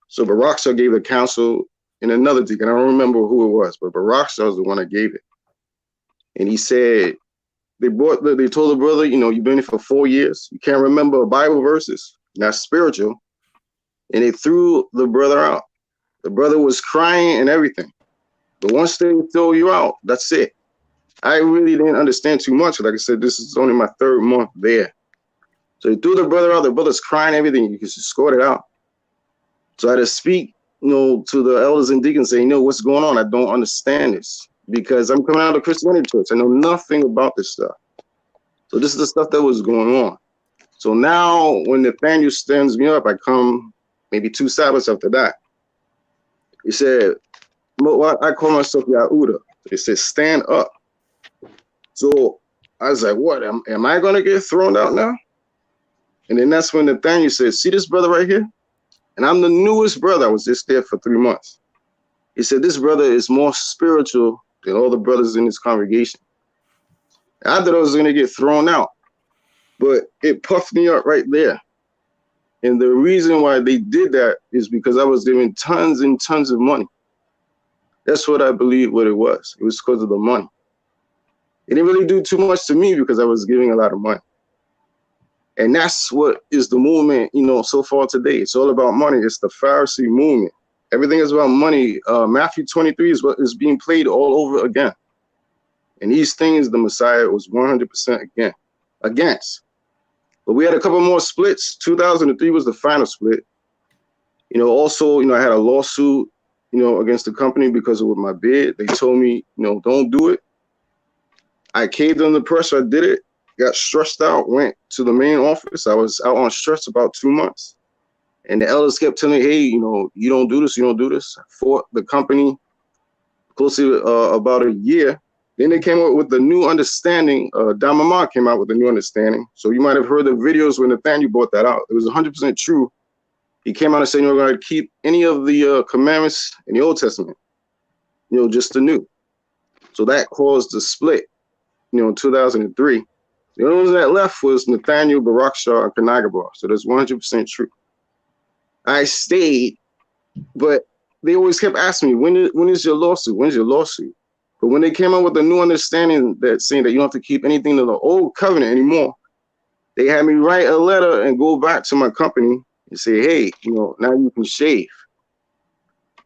So Barakshah gave the counsel in another deacon. I don't remember who it was, but Barakshah was the one that gave it. And he said, they told the brother, you know, you've been here for 4 years. You can't remember Bible verses, not spiritual. And they threw the brother out. The brother was crying and everything. But once they throw you out, that's it. I really didn't understand too much. Like I said, this is only my 3rd month there. So they threw the brother out. The brother's crying, everything. You can just escort it out. So I had to speak, you know, to the elders and deacons, saying, you know, what's going on? I don't understand this because I'm coming out of Christianity church. I know nothing about this stuff. So this is the stuff that was going on. So now when Nathaniel stands me up, I come maybe 2 Sabbaths after that. He said, well, I call myself Yahuda. He said, stand up. So I was like, what? Am I going to get thrown out now? And then that's when Nathaniel said, see this brother right here? And I'm the newest brother. I was just there for 3 months. He said, this brother is more spiritual than all the brothers in this congregation. And I thought I was going to get thrown out, but it puffed me up right there. And the reason why they did that is because I was giving tons and tons of money. That's what I believe what it was. It was because of the money. It didn't really do too much to me because I was giving a lot of money. And that's what is the movement, you know, so far today. It's all about money. It's the Pharisee movement. Everything is about money. Matthew 23 is what is being played all over again. And these things the Messiah was 100% against. But we had a couple more splits. 2003 was the final split. You know, also, you know, I had a lawsuit, you know, against the company because of my bid. They told me, you know, don't do it. I caved under pressure. I did it. Got stressed out, went to the main office. I was out on stress about 2 months. And the elders kept telling me, hey, you know, you don't do this, you don't do this. I fought the company closely about a year. Then they came up with the new understanding. Damamar came out with the new understanding. So you might have heard the videos when Nathaniel brought that out. It was 100% true. He came out and said, you're going to keep any of the commandments in the Old Testament, you know, just the new. So that caused the split, you know, in 2003. The only ones that left was Nathaniel, Barakshah, and Qanath. So that's 100% true. I stayed, but they always kept asking me, when is your lawsuit? When's your lawsuit? But when they came up with the new understanding that saying that you don't have to keep anything to the old covenant anymore, they had me write a letter and go back to my company and say, hey, you know, now you can shave.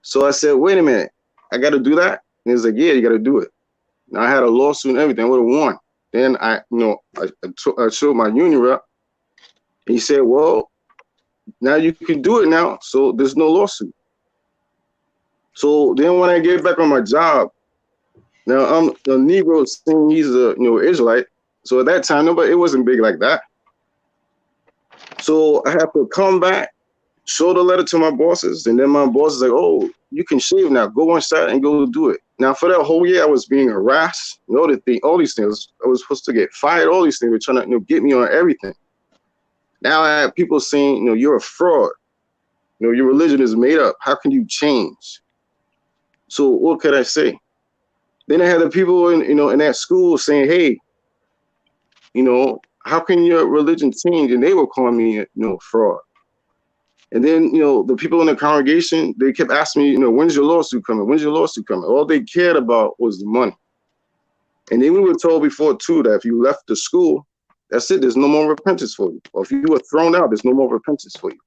So I said, wait a minute, I got to do that? And he's like, yeah, you got to do it. Now I had a lawsuit and everything, I would have won. Then I showed my union rep. He said, well, now you can do it now, so there's no lawsuit. So then when I get back on my job, now I'm a Negro saying he's a Israelite. So at that time, it wasn't big like that. So I have to come back, show the letter to my bosses, and then my boss is like, oh, you can shave now. Go inside and go do it. Now for that whole year, I was being harassed. You know, all these things. I was supposed to get fired. All these things were trying to get me on everything. Now I have people saying, you're a fraud. Your religion is made up. How can you change? So what could I say? Then I had the people in that school saying, hey, how can your religion change? And they were calling me, fraud. And then, the people in the congregation, they kept asking me, when's your lawsuit coming? When's your lawsuit coming? All they cared about was the money. And then we were told before too, that if you left the school, that's it. There's no more repentance for you. Or if you were thrown out, there's no more repentance for you.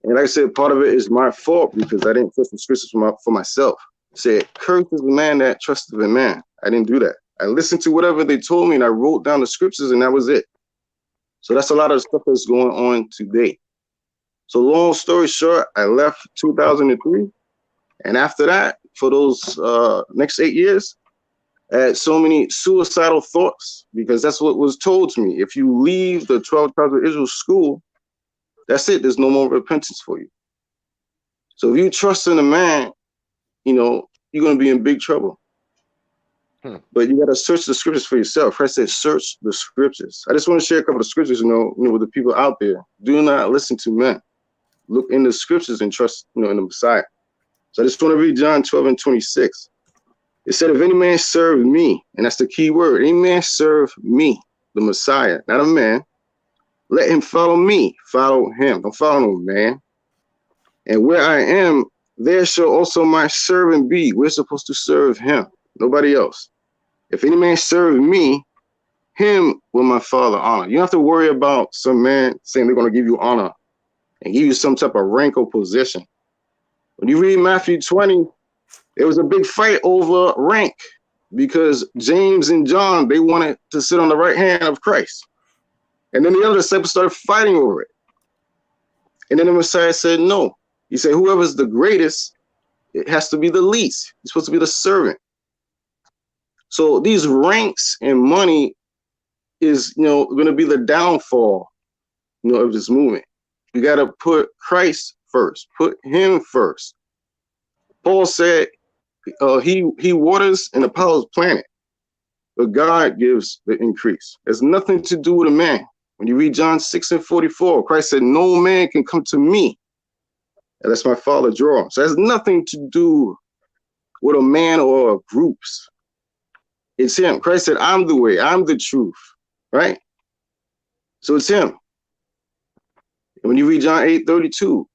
And like I said, part of it is my fault because I didn't trust the scriptures for myself. It said, cursed is the man that trusted in man. I didn't do that. I listened to whatever they told me and I wrote down the scriptures and that was it. So that's a lot of stuff that's going on today. So long story short, I left 2003. And after that, for those next 8 years, I had so many suicidal thoughts because that's what was told to me. If you leave the 12 tribes of Israel school, that's it. There's no more repentance for you. So if you trust in a man, you know, you're going to be in big trouble. But you got to search the scriptures for yourself. Christ said, search the scriptures. I just want to share a couple of scriptures, you know, with the people out there. Do not listen to men. Look in the scriptures and trust, you know, in the Messiah. So I just want to read John 12:26. It said, if any man serve me, and that's the key word, any man serve me, the Messiah, not a man, let him follow me, follow him. Don't follow no man. And where I am, there shall also my servant be. We're supposed to serve him, nobody else. If any man serve me, him will my Father honor. You don't have to worry about some man saying they're going to give you honor and give you some type of rank or position. When you read Matthew 20, there was a big fight over rank because James and John, they wanted to sit on the right hand of Christ. And then the other disciples started fighting over it. And then the Messiah said, no. He said, whoever's the greatest, it has to be the least. It's supposed to be the servant. So these ranks and money is, you know, going to be the downfall, you know, of this movement. You got to put Christ first. Put him first. Paul said he waters and Apollos plant it, but God gives the increase. There's nothing to do with a man. When you read John 6:44, Christ said, no man can come to me unless my Father draw him. So it has nothing to do with a man or groups. It's him. Christ said, I'm the way, I'm the truth, right? So it's him. And when you read John 8:32,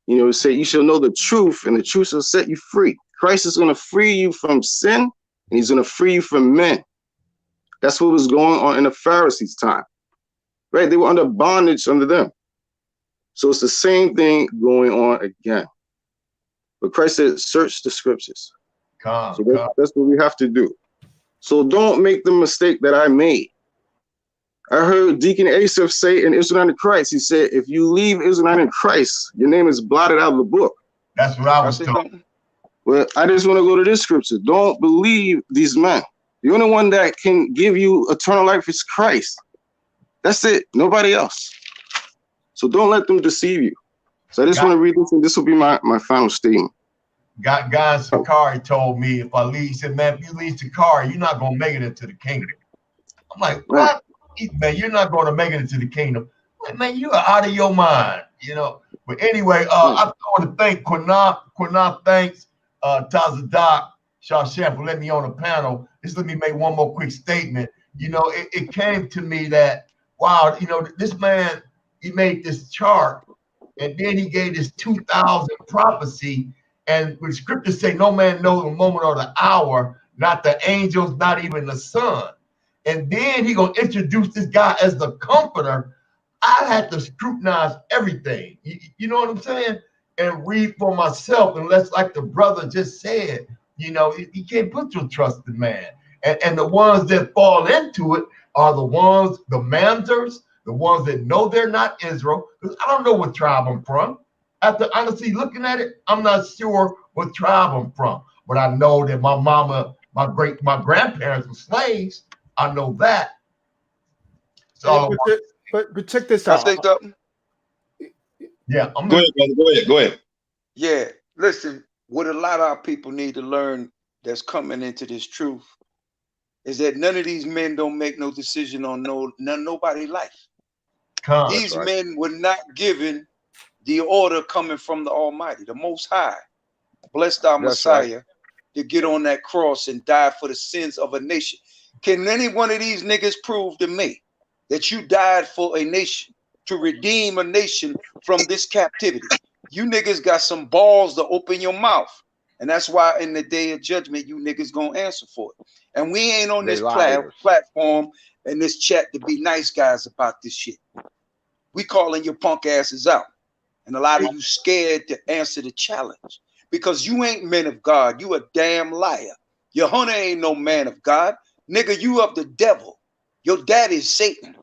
you know, it say, you shall know the truth, and the truth shall set you free. Christ is going to free you from sin, and he's going to free you from men. That's what was going on in the Pharisees' time, right? They were under bondage under them. So it's the same thing going on again. But Christ said, search the scriptures. So that's what we have to do. So don't make the mistake that I made. I heard Deacon Asaph say in Israel in Christ, he said, if you leave Israel in Christ, your name is blotted out of the book. That's what I was told. Well, I just want to go to this scripture. Don't believe these men. The only one that can give you eternal life is Christ. That's it. Nobody else. So don't let them deceive you. So I just want to read this, and this will be my final statement. Guy Sakari told me if I leave, he said, man, if you leave Sakari, you're not going to make it into the kingdom. I'm like, what? Man, you're not going to make it into the kingdom. I'm like, man, you are out of your mind, you know. But anyway, I want to thank Qanath. Qanath, thanks. Tazadak, Shashem for letting me on the panel. Just let me make one more quick statement. You know, it came to me that, wow, you know, this man, he made this chart, and then he gave this 2000 prophecy, and with scriptures say no man knows the moment or the hour, not the angels, not even the son. And then he gonna introduce this guy as the comforter. I had to scrutinize everything. You know what I'm saying? And read for myself, unless, like the brother just said, you know, you can't put your trust in man. And the ones that fall into it are the ones, the Manders, the ones that know they're not Israel. Because I don't know what tribe I'm from. After honestly looking at it, I'm not sure what tribe I'm from. But I know that my mama, my grandparents were slaves. I know that. So, but check this out. I say something? Yeah, go ahead, brother. Go ahead. Yeah, listen, what a lot of our people need to learn that's coming into this truth is that none of these men don't make no decision on nobody's life. These men were not given the order coming from the Almighty, the Most High. Blessed our Messiah to get on that cross and die for the sins of a nation. Can any one of these niggas prove to me that you died for a nation, to redeem a nation from this captivity? You niggas got some balls to open your mouth. And that's why in the day of judgment, you niggas gonna answer for it. And we ain't on this platform and this chat to be nice guys about this shit. We calling your punk asses out. And a lot of you scared to answer the challenge because you ain't men of God. You a damn liar. Your hunter ain't no man of God. Nigga, you of the devil. Your daddy's Satan.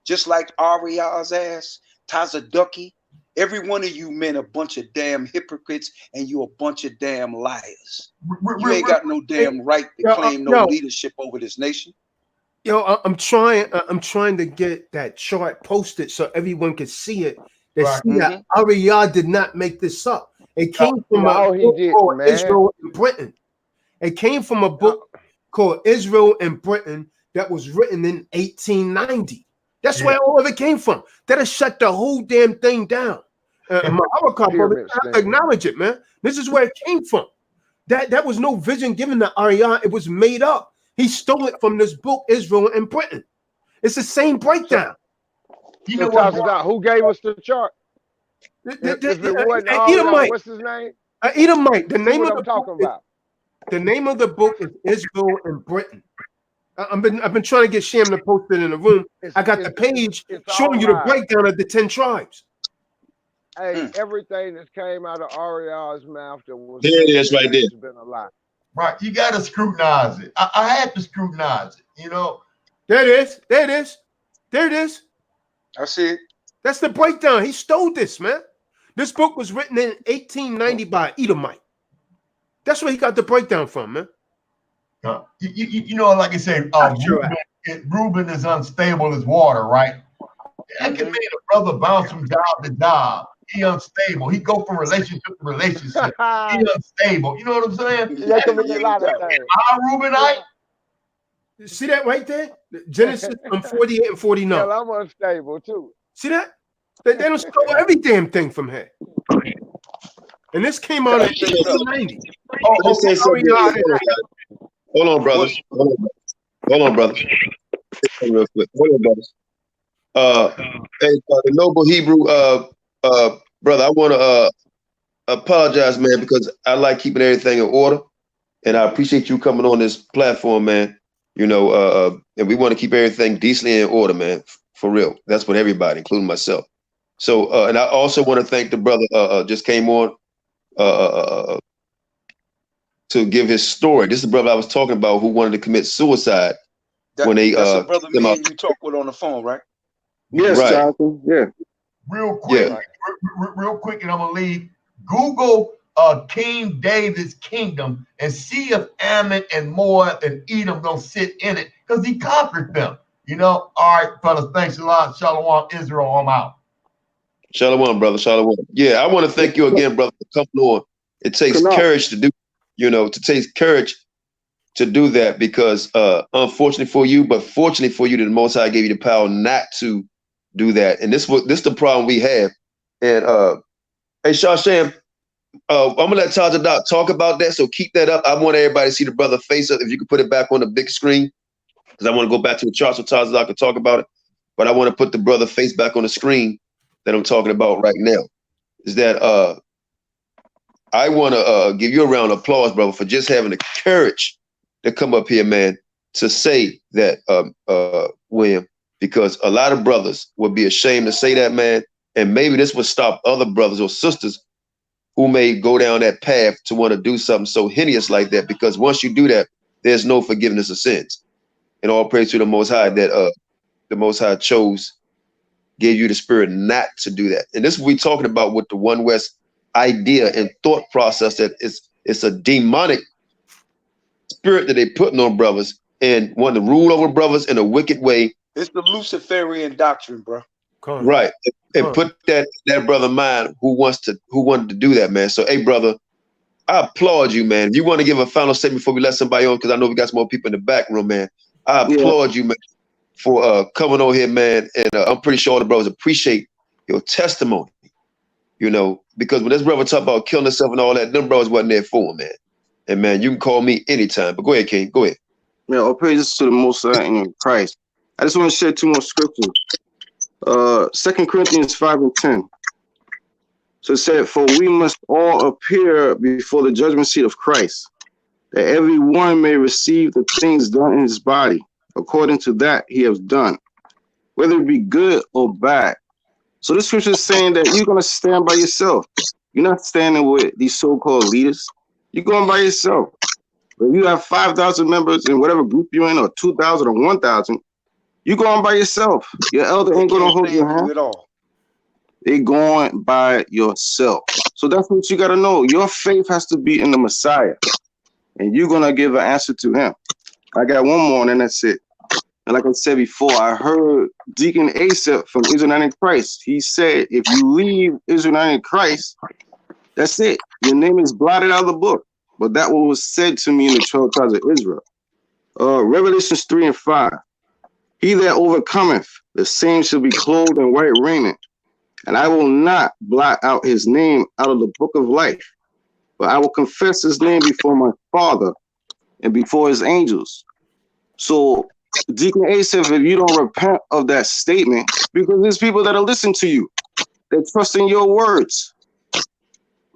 Just like Aria's ass, Tazaduki, Every one of you men a bunch of damn hypocrites, and you a bunch of damn liars. You ain't got no damn right to claim no leadership over this nation. Yo, I'm trying to get that chart posted so everyone can see it. They see that AREA did not make this up. It came from a book called Israel and Britain. It came from a book called Israel and Britain that was written in 1890. That's where all of it came from. That has shut the whole damn thing down. Acknowledge it, man. This is where it came from. That was no vision given to AREA. It was made up. He stole it from this book, Israel and Britain. It's the same breakdown. You know what? Who gave us the chart? Edomite. What's his name? Edomite. The name of the talking about. The name of the book is Israel and Britain. I've been trying to get Sham to post it in the room. I got the page showing you the breakdown of the 10 tribes. Hey, everything that came out of AREA's mouth that was there it is right there. Has been a lie. Right, you got to scrutinize it. I had to scrutinize it, you know. There it is. There it is. There it is. I see it. That's the breakdown. He stole this, man. This book was written in 1890 by Edomite. That's where he got the breakdown from, man. You know, like I say, Reuben is unstable as water, right? I can make a brother bounce from job to job. He unstable. He go from relationship to relationship. He unstable. You know what I'm saying? That can mean a lot of things. Reubenite. See that right there? Genesis 48 and 49. Well, I'm unstable too. See that? They don't stole every damn thing from here. And this came out in 1890. Hold on, brothers. Hold on, brothers. Real quick. Hold on, brothers. Hey, the noble Hebrew brother, I want to apologize, man, because I like keeping everything in order, and I appreciate you coming on this platform, man. You know, and we want to keep everything decently in order, man, for real. That's what everybody, including myself. So, and I also want to thank the brother just came on to give his story. This is the brother I was talking about who wanted to commit suicide when they that's the brother me and you talk with on the phone, right? Yes, right. Jonathan. Yeah. Real quick, real quick, and I'm gonna leave. Google King David's kingdom and see if Ammon and Moab and Edom don't sit in it, because he conquered them. You know. All right, fellas. Thanks a lot. Shalom, Israel. I'm out. Shalom, brother. Shalom. Yeah, I want to thank you again, brother, for coming on. It takes courage to do, to do that, because unfortunately for you, but fortunately for you, that the Most High gave you the power not to do that. And this is the problem we have. And hey, Shasham, I'm gonna let Taja talk about that. So keep that up. I want everybody to see the brother face up. If you could put it back on the big screen, because I want to go back to the chart so Taja can talk about it. But I want to put the brother face back on the screen that I'm talking about right now. Is that I want to give you a round of applause, brother, for just having the courage to come up here, man, to say that, William, because a lot of brothers would be ashamed to say that, man, and maybe this would stop other brothers or sisters who may go down that path to want to do something so heinous like that, because once you do that, there's no forgiveness of sins. And all praise to the Most High that the Most High gave you the spirit not to do that. And this is what we're talking about with the One West idea and thought process, that it's a demonic spirit that they putting on brothers and want to rule over brothers in a wicked way. It's the Luciferian doctrine, bro. Right. And put that brother mind who wanted to do that, man. So, hey, brother, I applaud you, man. If you want to give a final statement before we let somebody on, because I know we got some more people in the back room, man. I applaud you, man, for coming on here, man. And I'm pretty sure all the brothers appreciate your testimony, because when this brother talk about killing himself and all that, them brothers wasn't there for him, man. And, man, you can call me anytime. But go ahead, King. Go ahead. Yeah, all praises to the Most High in Christ. I just want to share 2 more scriptures. 2 Corinthians 5 and 10. So it said, for we must all appear before the judgment seat of Christ, that every one may receive the things done in his body, according to that he has done, whether it be good or bad. So this scripture is saying that you're going to stand by yourself. You're not standing with these so-called leaders. You're going by yourself. If you have 5,000 members in whatever group you're in, or 2,000 or 1,000, you're going by yourself. Your elder ain't going to hold your hand. They going by yourself. So that's what you got to know. Your faith has to be in the Messiah, and you're going to give an answer to him. I got one more, and that's it. And like I said before, I heard Deacon Asaph from Israelite in Christ. He said, if you leave Israelite in Christ, that's it. Your name is blotted out of the book. But that was said to me in the 12 tribes of Israel. Revelations 3 and 5. He that overcometh, the same shall be clothed in white raiment. And I will not blot out his name out of the book of life, but I will confess his name before my Father and before his angels. So, Deacon Asaph, if you don't repent of that statement, because there's people that'll listen to you, they trust in your words.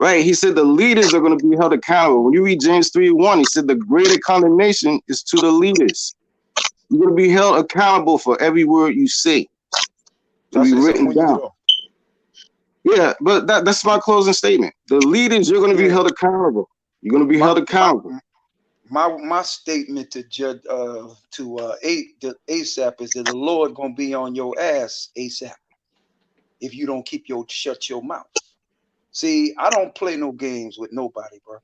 Right? He said the leaders are going to be held accountable. When you read James 3:1, he said the greater condemnation is to the leaders. You're going to be held accountable for every word you say. To be written down. Yeah, but that's my closing statement. The leaders, you're going to be held accountable. You're going to be held accountable. My statement to Judge ASAP is that the Lord going to be on your ass ASAP if you don't shut your mouth. See, I don't play no games with nobody, bro.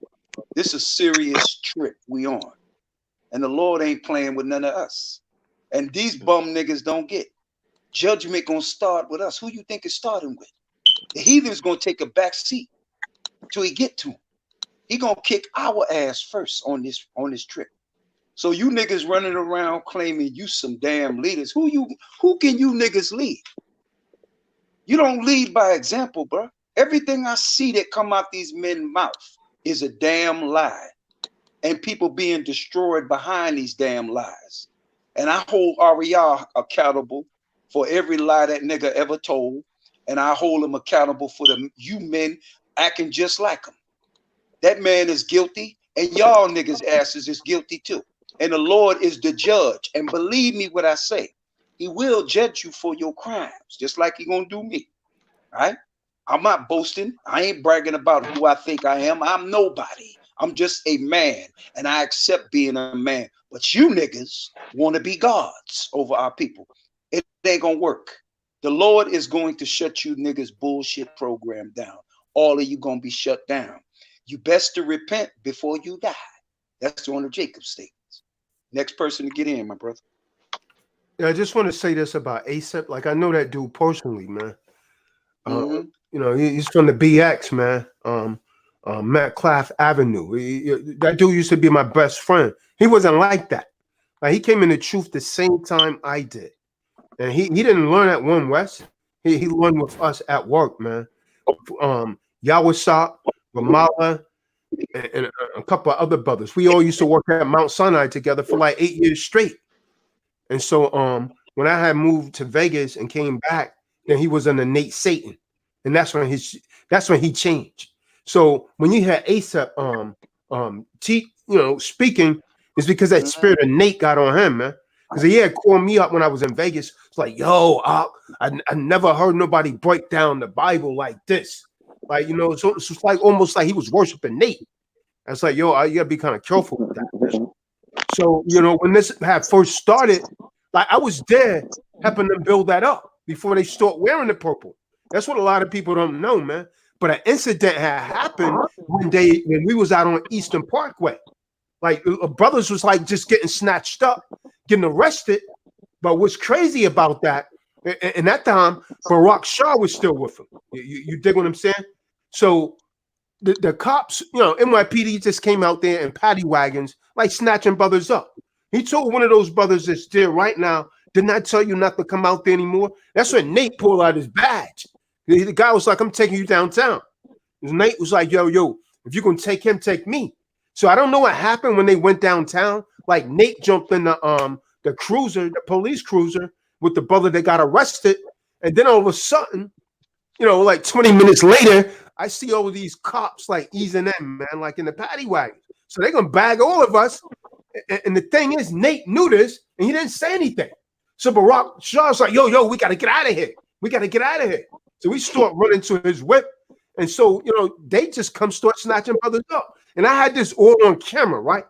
This is a serious trip we on. And the Lord ain't playing with none of us. And these bum niggas don't get. Judgment gonna start with us. Who you think is starting with? The heathen's gonna take a back seat till he get to him. He gonna kick our ass first on this trip. So you niggas running around claiming you some damn leaders. Who can you niggas lead? You don't lead by example, bro. Everything I see that come out these men's mouth is a damn lie. And people being destroyed behind these damn lies. And I hold AREA accountable for every lie that nigga ever told. And I hold him accountable for you men acting just like him. That man is guilty, and y'all niggas asses is guilty too. And the Lord is the judge. And believe me what I say, he will judge you for your crimes, just like he gonna do me. Right? I'm not boasting. I ain't bragging about who I think I am. I'm nobody. I'm just a man, and I accept being a man. But you niggas want to be gods over our people. It ain't gonna work. The Lord is going to shut you niggas bullshit program down. All of you gonna be shut down. You best to repent before you die. That's one of Jacob's statements. Next person to get in, my brother. Yeah, I just want to say this about ASAP. Like, I know that dude personally, man. You know, he's from the BX, man. Metcalf Avenue. That dude used to be my best friend. He wasn't like that. Like, he came in the truth the same time I did. And he didn't learn at One West. He learned with us at work, man. Yawasop, Ramala, and a couple of other brothers. We all used to work at Mount Sinai together for like 8 years straight. And so when I had moved to Vegas and came back, then he was an innate Satan. And that's when he changed. So when you had ASAP speaking, it's because that spirit of Nate got on him, man. Because he had called me up when I was in Vegas. It's like, yo, I never heard nobody break down the Bible like this. Like, you know, so it's like almost like he was worshiping Nate. I was like, yo, you gotta be kind of careful with that, man. So, you know, when this had first started, like, I was there helping them build that up before they start wearing the purple. That's what a lot of people don't know, man. But an incident had happened when we was out on Eastern Parkway. Like, brothers was like just getting snatched up, getting arrested. But what's crazy about that, and that time, Barack Shah was still with him. You dig what I'm saying? So the cops, you know, NYPD just came out there in paddy wagons, like snatching brothers up. He told one of those brothers that's there right now, didn't I tell you not to come out there anymore? That's when Nate pulled out his badge. The guy was like, I'm taking you downtown. And Nate was like, yo, if you're going to take him, take me. So I don't know what happened when they went downtown. Like, Nate jumped in the cruiser, the police cruiser, with the brother that got arrested. And then all of a sudden, you know, like 20 minutes later, I see all of these cops like easing in, man, like in the paddy wagon. So they're going to bag all of us. And the thing is, Nate knew this, and he didn't say anything. So Barack Shah's like, yo, we got to get out of here. We got to get out of here. So we start running to his whip. And so, you know, they just come start snatching brothers up. And I had this all on camera, right?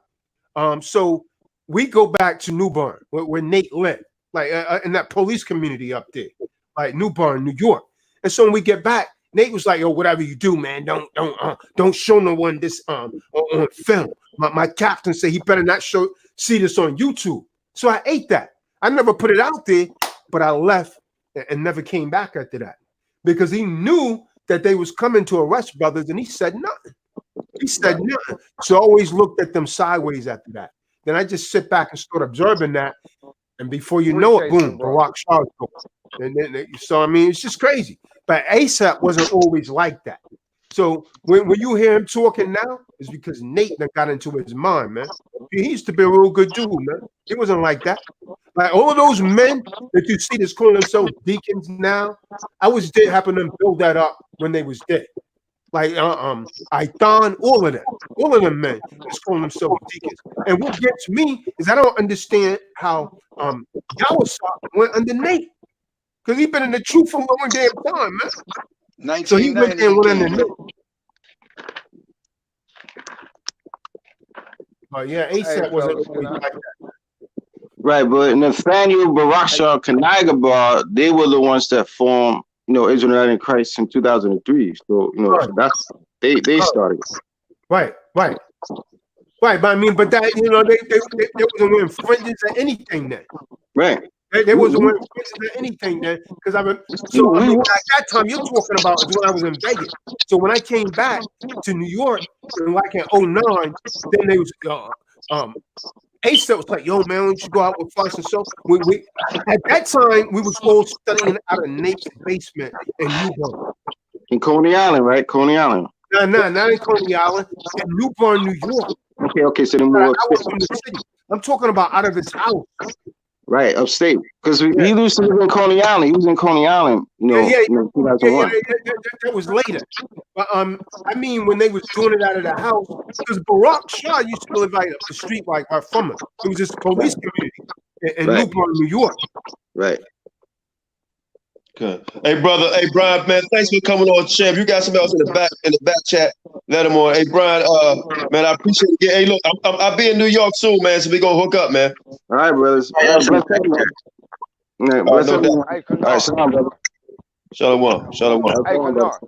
So we go back to New Bern, where Nate lived, like in that police community up there, like New Bern, New York. And so when we get back, Nate was like, "Yo, whatever you do, man, don't show no one this on film." My captain said he better not see this on YouTube. So I ate that. I never put it out there, but I left and never came back after that because he knew that they was coming to arrest brothers, and he said nothing. He said nothing. So I always looked at them sideways after that. Then I just sit back and start observing that, and before you know it, boom, Barack Shah. And then, so I mean, it's just crazy. But ASAP wasn't always like that. So when you hear him talking now, it's because Nate that got into his mind, man. He used to be a real good dude, man. He wasn't like that. Like all of those men that you see that's calling themselves deacons now, I was there helping them build that up when they was dead. Like Ithon, all of them men that's calling themselves deacons. And what gets me is I don't understand how Yahawashi went under Nate. Because he's been in the truth for a long damn time, man. So he went there and went under Nate. But yeah, ASAP wasn't always like that. Right, but Nathaniel, Barakshah, Kanagabar, they were the ones that formed, Israelite in Christ in 2003. So, right. that's they started. Right. But I mean, but that they wasn't wearing fringes or anything then. Right. They wasn't wearing fringes or anything then. Because at that time you're talking about is when I was in Vegas. So when I came back to New York in like in 2009, then they was ASAP was like, "Yo, man, we should go out with us." And so we at that time we was all studying out of Nate's basement in New York. In Coney Island, right? Coney Island. No, not in Coney Island. In New Bern, New York. Okay. So then we I'm talking about out of his house. Right, upstate. Because he used to live in Coney Island. He was in Coney Island, in 2001. That was later. But I mean, when they was doing it out of the house, because Barack Shah used to live like up the street, like from it. It was just a police community in Newport, New York. Right. Good. Hey, brother. Hey, Brian, man, thanks for coming on, champ. You got somebody else in the back chat. Let him on. Hey, Brian, man, I appreciate it. Hey, look, I'll be in New York soon, man, so we gonna hook up, man. All right, brothers. All right, shalom, brother. Shalom. Hey, Qanath.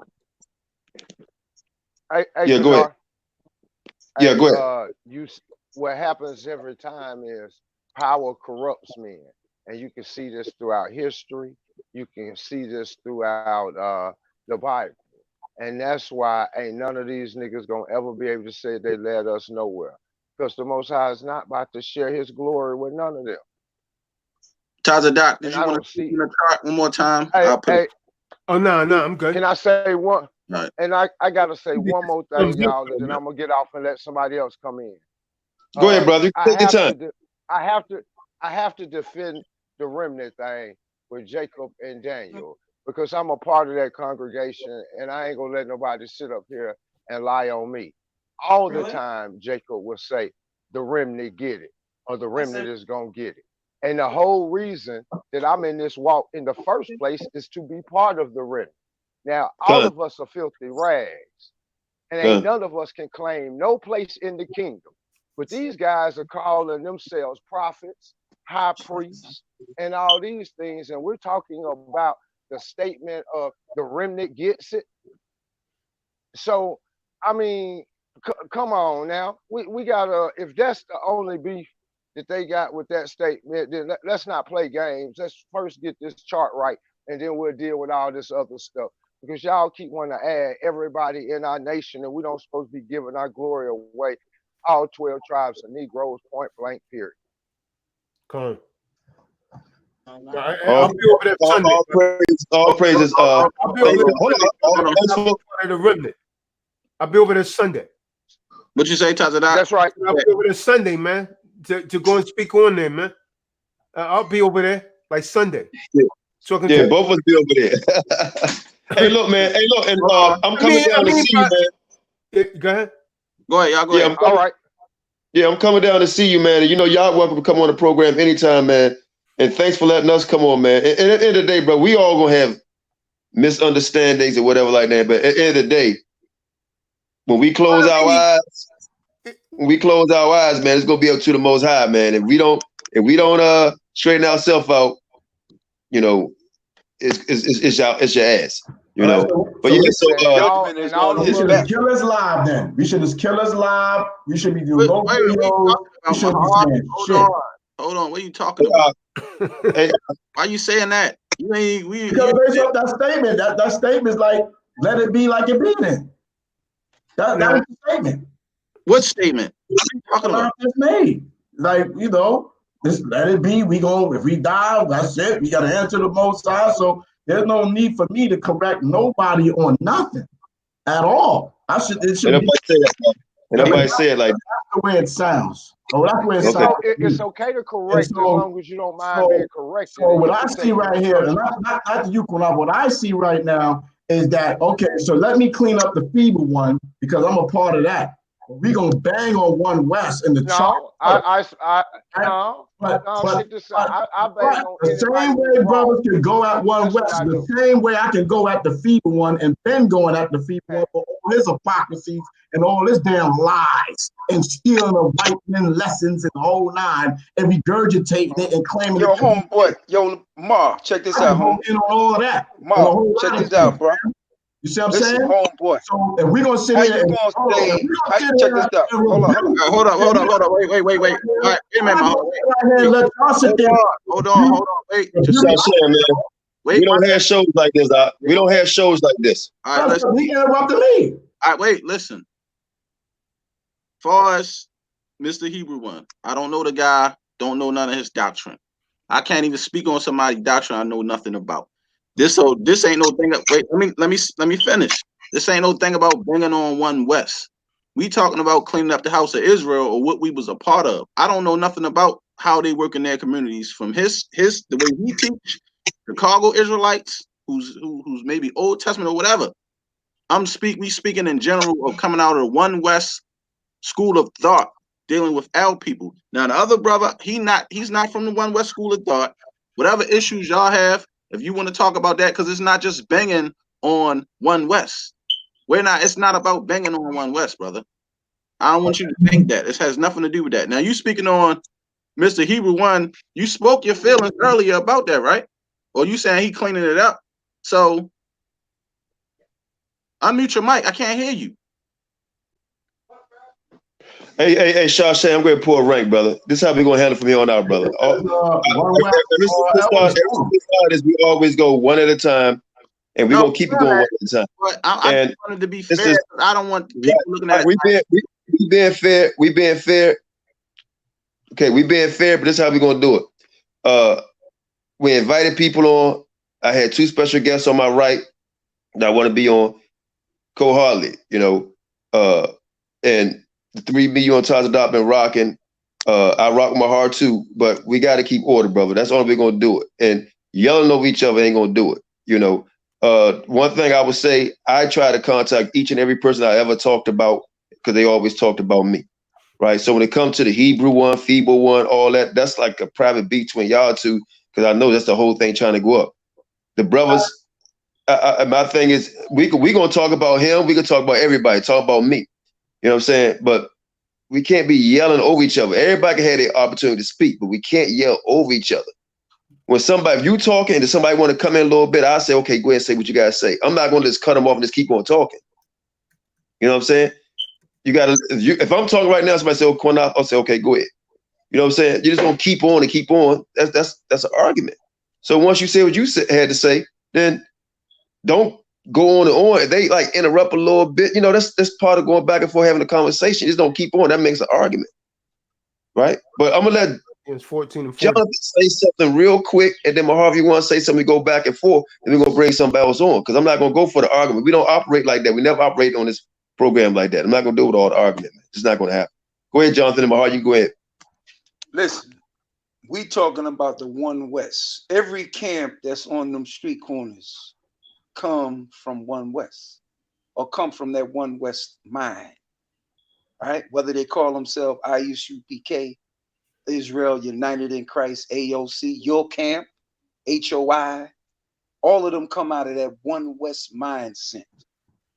Yeah, go ahead. Yeah, go ahead. What happens every time is power corrupts men. And you can see this throughout history. You can see this throughout the Bible. And that's why ain't none of these niggas gonna ever be able to say they led us nowhere. Because the Most High is not about to share his glory with none of them. Tazadak, did you want to see the chart one more time? Oh, no, I'm good. Can I say one? Right. And I gotta say one more thing, y'all, and then I'm gonna get off and let somebody else come in. Go ahead, brother. Take your time. I have to defend the remnant thing with Jacob and Daniel because I'm a part of that congregation, and I ain't gonna let nobody sit up here and lie on me. All the time, Jacob will say, "The remnant get it," or "The remnant is gonna get it." And the whole reason that I'm in this walk in the first place is to be part of the remnant. Now, all of us are filthy rags, and ain't none of us can claim no place in the kingdom. But these guys are calling themselves prophets, high priests, and all these things. And we're talking about the statement of the remnant gets it. So, I mean, come on now. We gotta, if that's the only beef that they got with that statement, then let's not play games. Let's first get this chart right, and then we'll deal with all this other stuff. Because y'all keep wanting to add everybody in our nation, and we don't supposed to be giving our glory away. All 12 tribes of Negroes, point blank, period. Come on. I'll be over there Sunday. All praises. I'll be over there. I'll be over there Sunday. What you say, Tazadak? That's right. I'll be over there Sunday, man, to go and speak on there, man. I'll be over there like Sunday. So I can both of us be over there. Hey, look, man. Hey, look, and I'm coming down to see you, man. Go ahead. Go ahead, y'all. Go ahead. All right. Yeah, I'm coming down to see you, man. And y'all welcome to come on the program anytime, man. And thanks for letting us come on, man. And at the end of the day, bro, we all gonna have misunderstandings or whatever like that. But at the end of the day, when we close our eyes, man, it's gonna be up to the Most High, man. If we don't straighten ourselves out, it's your ass. You know, but yeah, so is on we his should back. kill us live then. We should just kill us live. We should be doing Wait, no what are you videos. talking We about, should be Mahar? saying Hold shit. on. Hold on. What are you talking about? hey, Why you saying that? You ain't we Because you, based off that statement, that statement is like, let it be like it be then. That was the statement. what statement? What are you talking That I about? just made. Like, you know, just let it be. We go, if we die, that's it. We gotta answer the Most High. So there's no need for me to correct nobody on nothing at all. It should be nobody say it like the way it sounds. Oh, that's the way it sounds. It's okay to correct as long as you don't mind being corrected. So what I see right here, and not the Qanath, what I see right now is that, okay, so let me clean up the feeble one because I'm a part of that. We're gonna bang on One West in the chart. Check this out. I bang on the same way brothers can go at One West, the same way I can go at the feeble one and been going at the feeble one for all his hypocrisies and all his damn lies and stealing of white men lessons and the whole nine and regurgitating it and claiming Yo, homeboy, yo, Ma, check this out, home. In on all of that. Ma, check this out, bro. You see what I'm Listen, saying? homeboy. So if we're gonna sit how here, you gonna say? Check this out. Hold on. Hold up. Wait. All right, wait a minute, Mahar. Hold on. Wait. Just saying, man. We don't have shows like this. We don't have shows like this. All right, listen. He interrupted me. All right, wait, listen. Far as Mr. Hebrew one, I don't know the guy, don't know none of his doctrine. I can't even speak on somebody's doctrine I know nothing about. This ain't no thing. Wait, let me finish. This ain't no thing about bringing on One West. We talking about cleaning up the house of Israel or what we was a part of. I don't know nothing about how they work in their communities. From the way he teach, Chicago Israelites, who's maybe Old Testament or whatever. We speaking in general of coming out of One West school of thought, dealing with our people. Now the other brother, he's not from the One West school of thought. Whatever issues y'all have, if you want to talk about that, because it's not just banging on One West. It's not about banging on One West, brother. I don't want you to think that. It has nothing to do with that. Now you speaking on Mr. Hebrew one, you spoke your feelings earlier about that, right? Or you saying he cleaning it up. So unmute your mic. I can't hear you. Hey, Shashay, I'm going to pull a rank, brother. This is how we're going to handle from here on out, brother. We always go one at a time, and we're going to keep it going one at a time. But I wanted to be fair. I don't want people looking at it. We being fair. We being fair. Okay, we being fair, but this is how we're going to do it. We invited people on. I had 2 special guests on my right that I want to be on. Cole Hartley, and the 3 me on Taza Dot been rocking. I rock my heart too, but we got to keep order, brother. That's all we're gonna do it. And yelling over each other ain't gonna do it. One thing I would say, I try to contact each and every person I ever talked about because they always talked about me, right? So when it comes to the Hebrew one, feeble one, all that, that's like a private beat between y'all two because I know that's the whole thing trying to go up. The brothers. My thing is, we gonna talk about him. We can talk about everybody. Talk about me. You know what I'm saying? But we can't be yelling over each other. Everybody can have the opportunity to speak, but we can't yell over each other. If you talking and somebody want to come in a little bit, I say, okay, go ahead and say what you guys say. I'm not going to just cut them off and just keep on talking. You know what I'm saying? If I'm talking right now, somebody say, oh, Qanath, I'll say, okay, go ahead. You know what I'm saying? You're just gonna keep on and keep on. That's an argument. So once you say what you had to say, then don't go on and on. They like interrupt a little bit. That's part of going back and forth having a conversation. Just don't keep on. That makes an argument, right? But I'm gonna let 14 and 14. Jonathan say something real quick, and then Mahar, if you want to say something, we go back and forth, and we're gonna bring somebody else on because I'm not gonna go for the argument. We don't operate like that. We never operate on this program like that. I'm not gonna do it with all the argument. Man. It's not gonna happen. Go ahead, Jonathan and Mahar. You go ahead. Listen, we talking about the One West. Every camp that's on them street corners come from One West or come from that One West mind, right? Whether they call themselves ISUPK, Israel United in Christ, AOC, your camp, HOI, all of them come out of that One West mindset.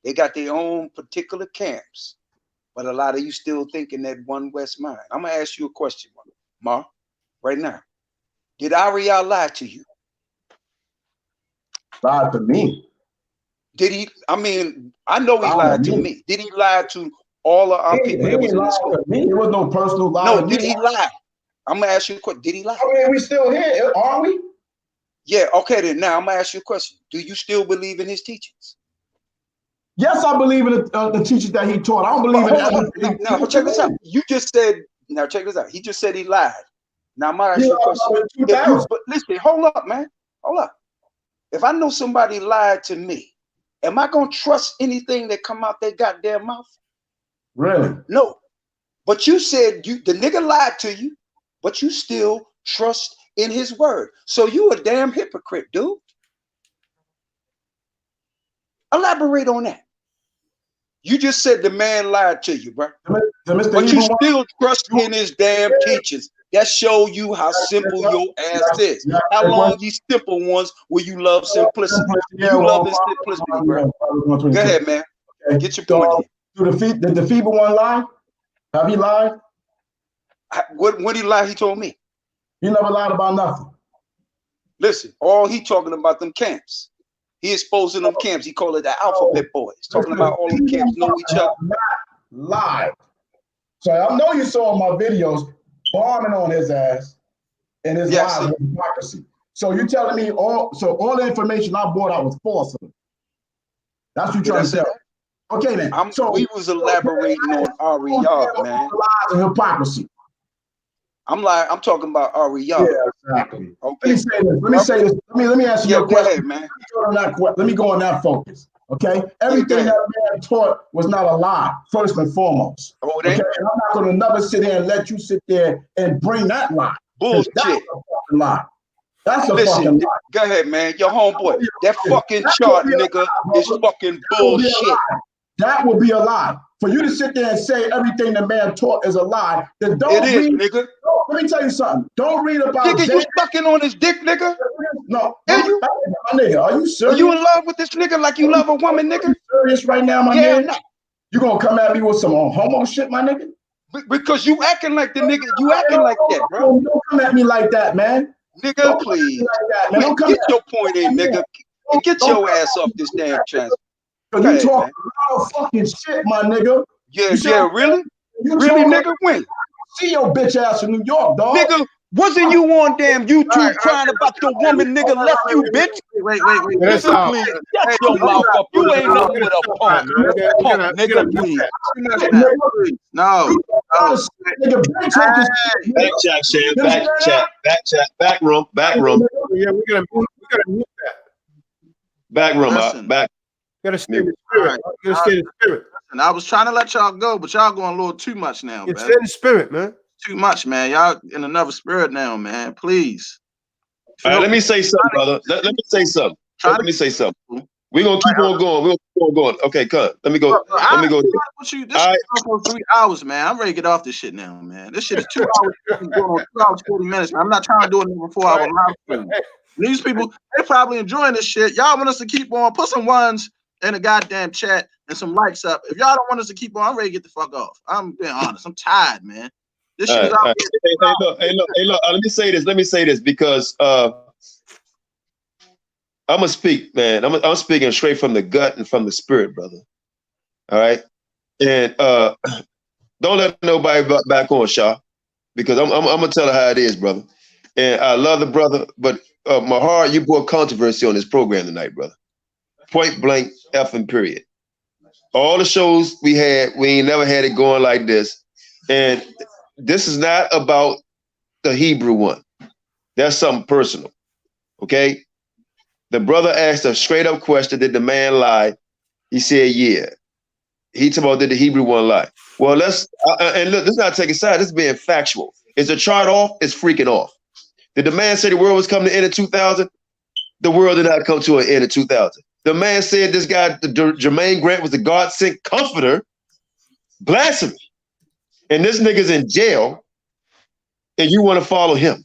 They got their own particular camps, but a lot of you still thinking that One West mind. I'm gonna ask you a question, Ma, right now. Did AREA lie to you? Lied to me. Did he? I mean, I know he lied to me. Did he lie to all of our people that was in the school? It was no personal lie. No, did he lie? I'm gonna ask you a question. Did he lie? I mean, we still here, aren't we? Yeah. Okay. Then now I'm gonna ask you a question. Do you still believe in his teachings? Yes, I believe in the teachings that he taught. I don't believe in everything. Now check this out. You just said. Now check this out. He just said he lied. Now I'm gonna ask you a question. But listen, hold up, man. Hold up. If I know somebody lied to me, am I gonna trust anything that come out their goddamn mouth? Really? No. But you said the nigga lied to you, but you still trust in his word. So you a damn hypocrite, dude. Elaborate on that. You just said the man lied to you, bro. But you still trust in his damn teachings. That show you how simple your ass is. How long these simple ones will you love simplicity? You love this simplicity, bro. Go ahead, man. Get your point in. Did the feeble one lie? Have he lied? When he lied, he told me. He never lied about nothing. Listen, all he talking about them camps. He exposing them camps. He called it the alphabet boys. Talking about all them camps know each other. Lied. So I know you saw my videos bombing on his ass and his lies and hypocrisy. So you're telling me all the information I brought out was false. That's what you're trying to tell me. Okay then. We was elaborating on AREA, man. Lies and hypocrisy. I'm talking about AREA. Yeah, exactly. Okay. Let me say this. Let me ask you a question. Go ahead, man. Let me go on that focus. Okay. Everything that man taught was not a lie, first and foremost. Okay. And I'm not going to never sit here and let you sit there and bring that lie. Bullshit. That's a fucking lie. That's a fucking lie. Go ahead, man. Your homeboy. That fucking chart, nigga, is fucking bullshit. That would be a lie. For you to sit there and say everything the man taught is a lie, then don't read. Nigga. Let me tell you something. Don't read about nigga, you sucking on his dick, nigga? No. Are you? My nigga, are you serious? Are you in love with this nigga like you love a woman, nigga? Are you serious right now, my nigga? No. You gonna come at me with some homo shit, my nigga? Because you acting like the nigga. You acting like that, bro. Don't come at me like that, man. Nigga, please. Like that, man. Get your point in, nigga. Get your ass off this damn chance. You talk a lot of fucking shit, my nigga. Yeah, really? Really, nigga? When? See your bitch ass in New York, dog. Nigga, wasn't you on damn YouTube crying about the woman nigga left you, bitch? Wait. Nigga, please, shut your mouth up. You ain't nothing with a punk. Punk, nigga, please. No. Back chat, Shan. Back room. Yeah, we're gonna move that. Back room. Back. Gotta stay in the spirit. Gotta stay in the spirit. And I was trying to let y'all go, but y'all going a little too much now, man. Stay in the spirit, man. Too much, man. Y'all in another spirit now, man. Please. All right, let me say something, brother. Let me say something. We're gonna keep on going. We'll keep on going. Okay, cut. Let me go. Let me go. This is for 3 hours, man. I'm ready to get off this shit now, man. This shit is 2 hours. 2 hours, 40 minutes, man. I'm not trying to do another 4 hour live stream. These people, they probably enjoying this shit. Y'all want us to keep on. Put some ones in the goddamn chat and some likes up. If y'all don't want us to keep on, I'm ready to get the fuck off. I'm being honest. I'm tired, man. This shit is out here. Hey, look. Let me say this because I'm gonna speak, man. I'm speaking straight from the gut and from the spirit, brother. All right, and don't let nobody back on, Shaw, because I'm gonna tell her how it is, brother. And I love the brother, but my heart, you brought controversy on this program tonight, brother. Point blank, effing period. All the shows we had, we ain't never had it going like this. And this is not about the Hebrew one. That's something personal. Okay? The brother asked a straight up question, did the man lie? He said, yeah. He talked about, did the Hebrew one lie? Well, let's, and look, this is not taking side, this is being factual. Is the chart off? It's freaking off. Did the man say the world was coming to end in 2000? The world did not come to an end in 2000. The man said this guy, Jermaine Grant, was the God-sent comforter. Blasphemy. And this nigga's in jail, and you want to follow him.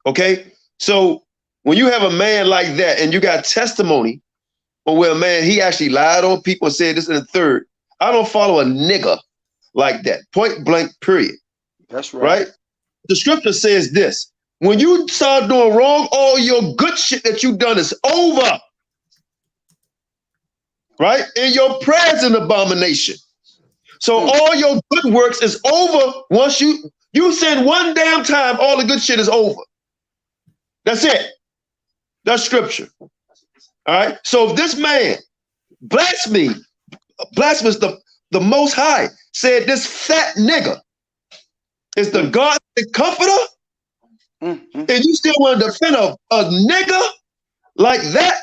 Okay? So when you have a man like that, and you got testimony on where a man, he actually lied on people and said this and the third, I don't follow a nigga like that. Point blank, period. That's right. Right? The scripture says this. When you start doing wrong, all your good shit that you done is over. right? And your prayers an abomination. So all your good works is over once you sin one damn time, all the good shit is over. That's it. That's scripture. All right. So if this man blasphemes the Most High, said this fat nigga is the God, the comforter, and you still want to defend a nigga like that?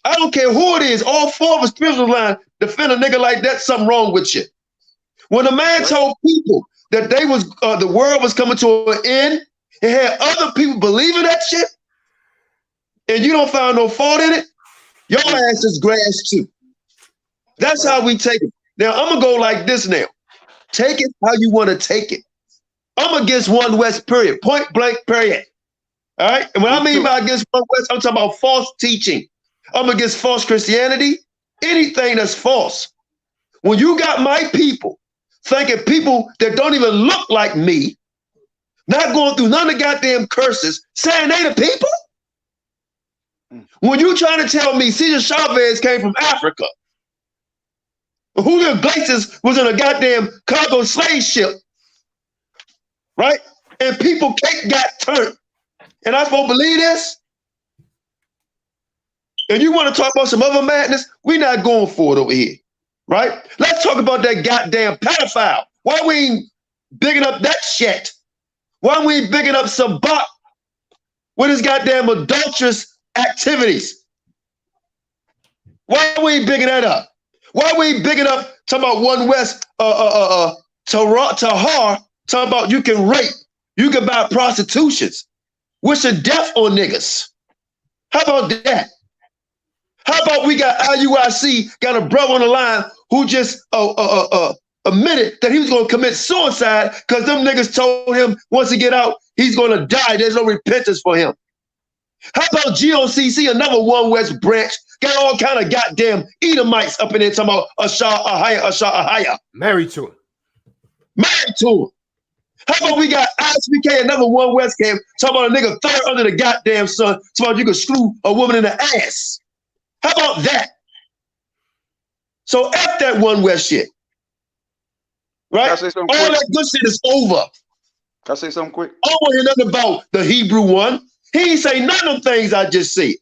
I don't care who it is, all four of us spiritual line, defend a nigga like that, something wrong with you. When a man told people that they was the world was coming to an end, and had other people believing that shit, and you don't find no fault in it, your ass is grass too. That's how we take it. Now I'm gonna go like this now. Take it how you want to take it. I'm against One West, period. Point blank, period. All right. And what I mean by against One West, I'm talking about false teaching. I'm against false Christianity. Anything that's false. When you got my people thinking people that don't even look like me, not going through none of the goddamn curses, saying they the people. When you trying to tell me Cesar Chavez came from Africa, Julio Iglesias was in a goddamn cargo slave ship, right? And people cake got turned. And I supposed to believe this? And you want to talk about some other madness? We're not going for it over here, right? Let's talk about that goddamn pedophile. Why we ain't bigging up that shit? Why we ain't bigging up some buck with his goddamn adulterous activities? Why we ain't bigging that up? Why we ain't bigging up talking about One West Tahar, talking about you can rape, you can buy prostitutions, wish a death on niggas. How about that? How about we got IUIC, got a brother on the line who just admitted that he was going to commit suicide because them niggas told him once he get out, he's going to die. There's no repentance for him. How about GOCC, another One West branch, got all kind of goddamn Edomites up in there talking about Ashar. Married to him. Married to him. How about we got ISUPK, another One West camp, talking about a nigga third under the goddamn sun, talking about you can screw a woman in the ass. How about that? So F that One West shit. Right? All that good shit is over. Can I say something quick? I don't want to hear nothing about the Hebrew one. He ain't say none of them things I just said.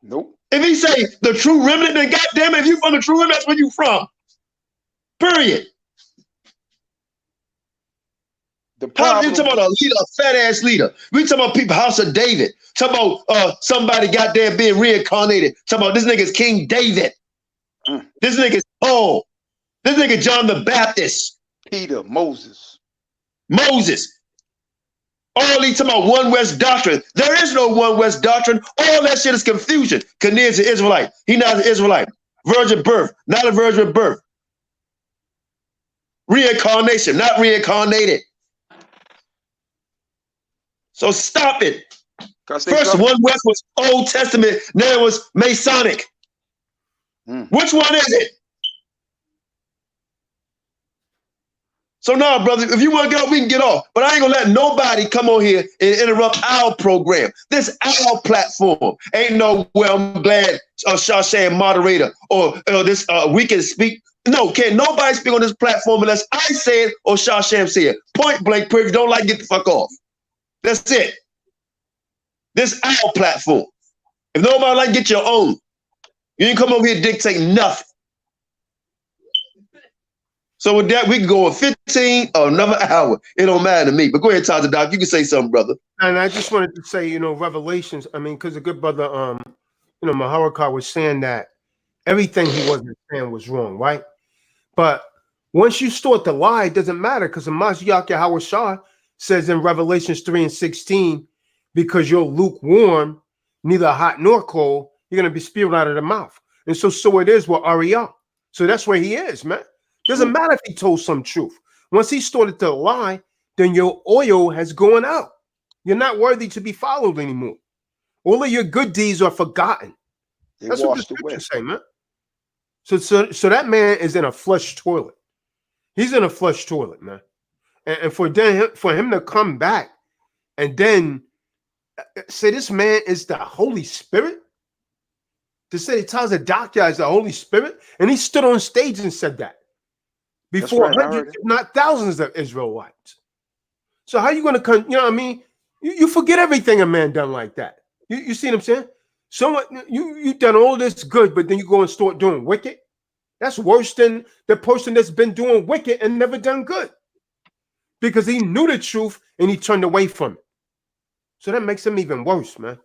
Nope. If he say the true remnant, then goddamn it, if you from the true remnant, that's where you from. Period. How you talking about a leader, a fat ass leader? We talking about people, House of David. Talking about somebody goddamn being reincarnated. Talking about this nigga's King David. This nigga's Paul. This nigga John the Baptist. Peter, Moses. All these talking about One West doctrine. There is no One West doctrine. All that shit is confusion. Qanath's an Israelite. He not an Israelite. Virgin birth, not a virgin birth. Reincarnation, not reincarnated. So stop it. First, One West was Old Testament. Now it was Masonic. Which one is it? So now, brother, if you want to get off, we can get off. But I ain't gonna let nobody come on here and interrupt our program. This our platform. Ain't no, well, I'm glad Shashan moderator or this we can speak. No, can't nobody speak on this platform unless I say it or Shashan say it. Point blank, period. If you don't like, get the fuck off. That's it. This our platform. If nobody like, get your own. You ain't come over here to dictate nothing. So with that, we can go on 15 or another hour. It don't matter to me. But go ahead, Todd the Doc. You can say something, brother. And I just wanted to say, Revelations. I mean, because the good brother, Maharakar was saying that everything he wasn't saying was wrong, right? But once you start to lie, it doesn't matter because Ha Mashayach Yahawashi says in Revelations 3:16, because you're lukewarm, neither hot nor cold, you're going to be spewed out of the mouth. And so it is with AREA. So that's where he is, man. Doesn't matter if he told some truth. Once he started to lie, then your oil has gone out. You're not worthy to be followed anymore. All of your good deeds are forgotten. That's what the scriptures say, man. So that man is in a flush toilet. He's in a flush toilet, man. And for him to come back and then say this man is the Holy Spirit. to say the Taz of Doctor is the Holy Spirit, and he stood on stage and said that before right, hundreds, if not thousands of Israelites. So how you going to, you know what I mean? You forget everything a man done like that. You see what I'm saying? Someone, you done all this good, but then you go and start doing wicked. That's worse than the person that's been doing wicked and never done good, because he knew the truth and he turned away from it. So that makes him even worse, man.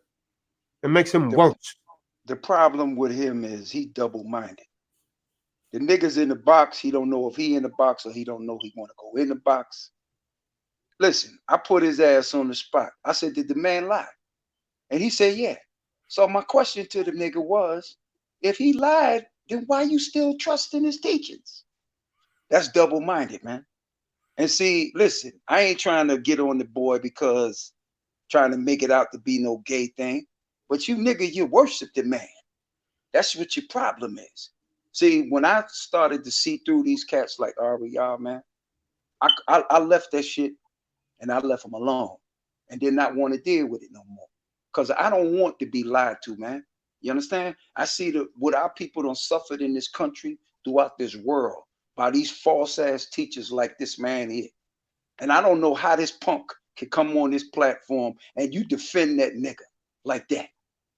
It makes him worse. The problem with him is he double-minded. The niggas in the box, he don't know if he in the box or he don't know he want to go in the box. Listen, I put his ass on the spot. I said, did the man lie? And he said, yeah. So my question to the nigga was, if he lied, then why you still trusting his teachings? That's double-minded, man. And see, listen, I ain't trying to get on the boy because trying to make it out to be no gay thing. But you nigga, you worship the man. That's what your problem is. See, when I started to see through these cats like AREA, man, I left that shit and I left them alone and did not want to deal with it no more. Because I don't want to be lied to, man. You understand? I see what our people done suffered in this country throughout this world by these false ass teachers like this man here. And I don't know how this punk can come on this platform and you defend that nigga like that.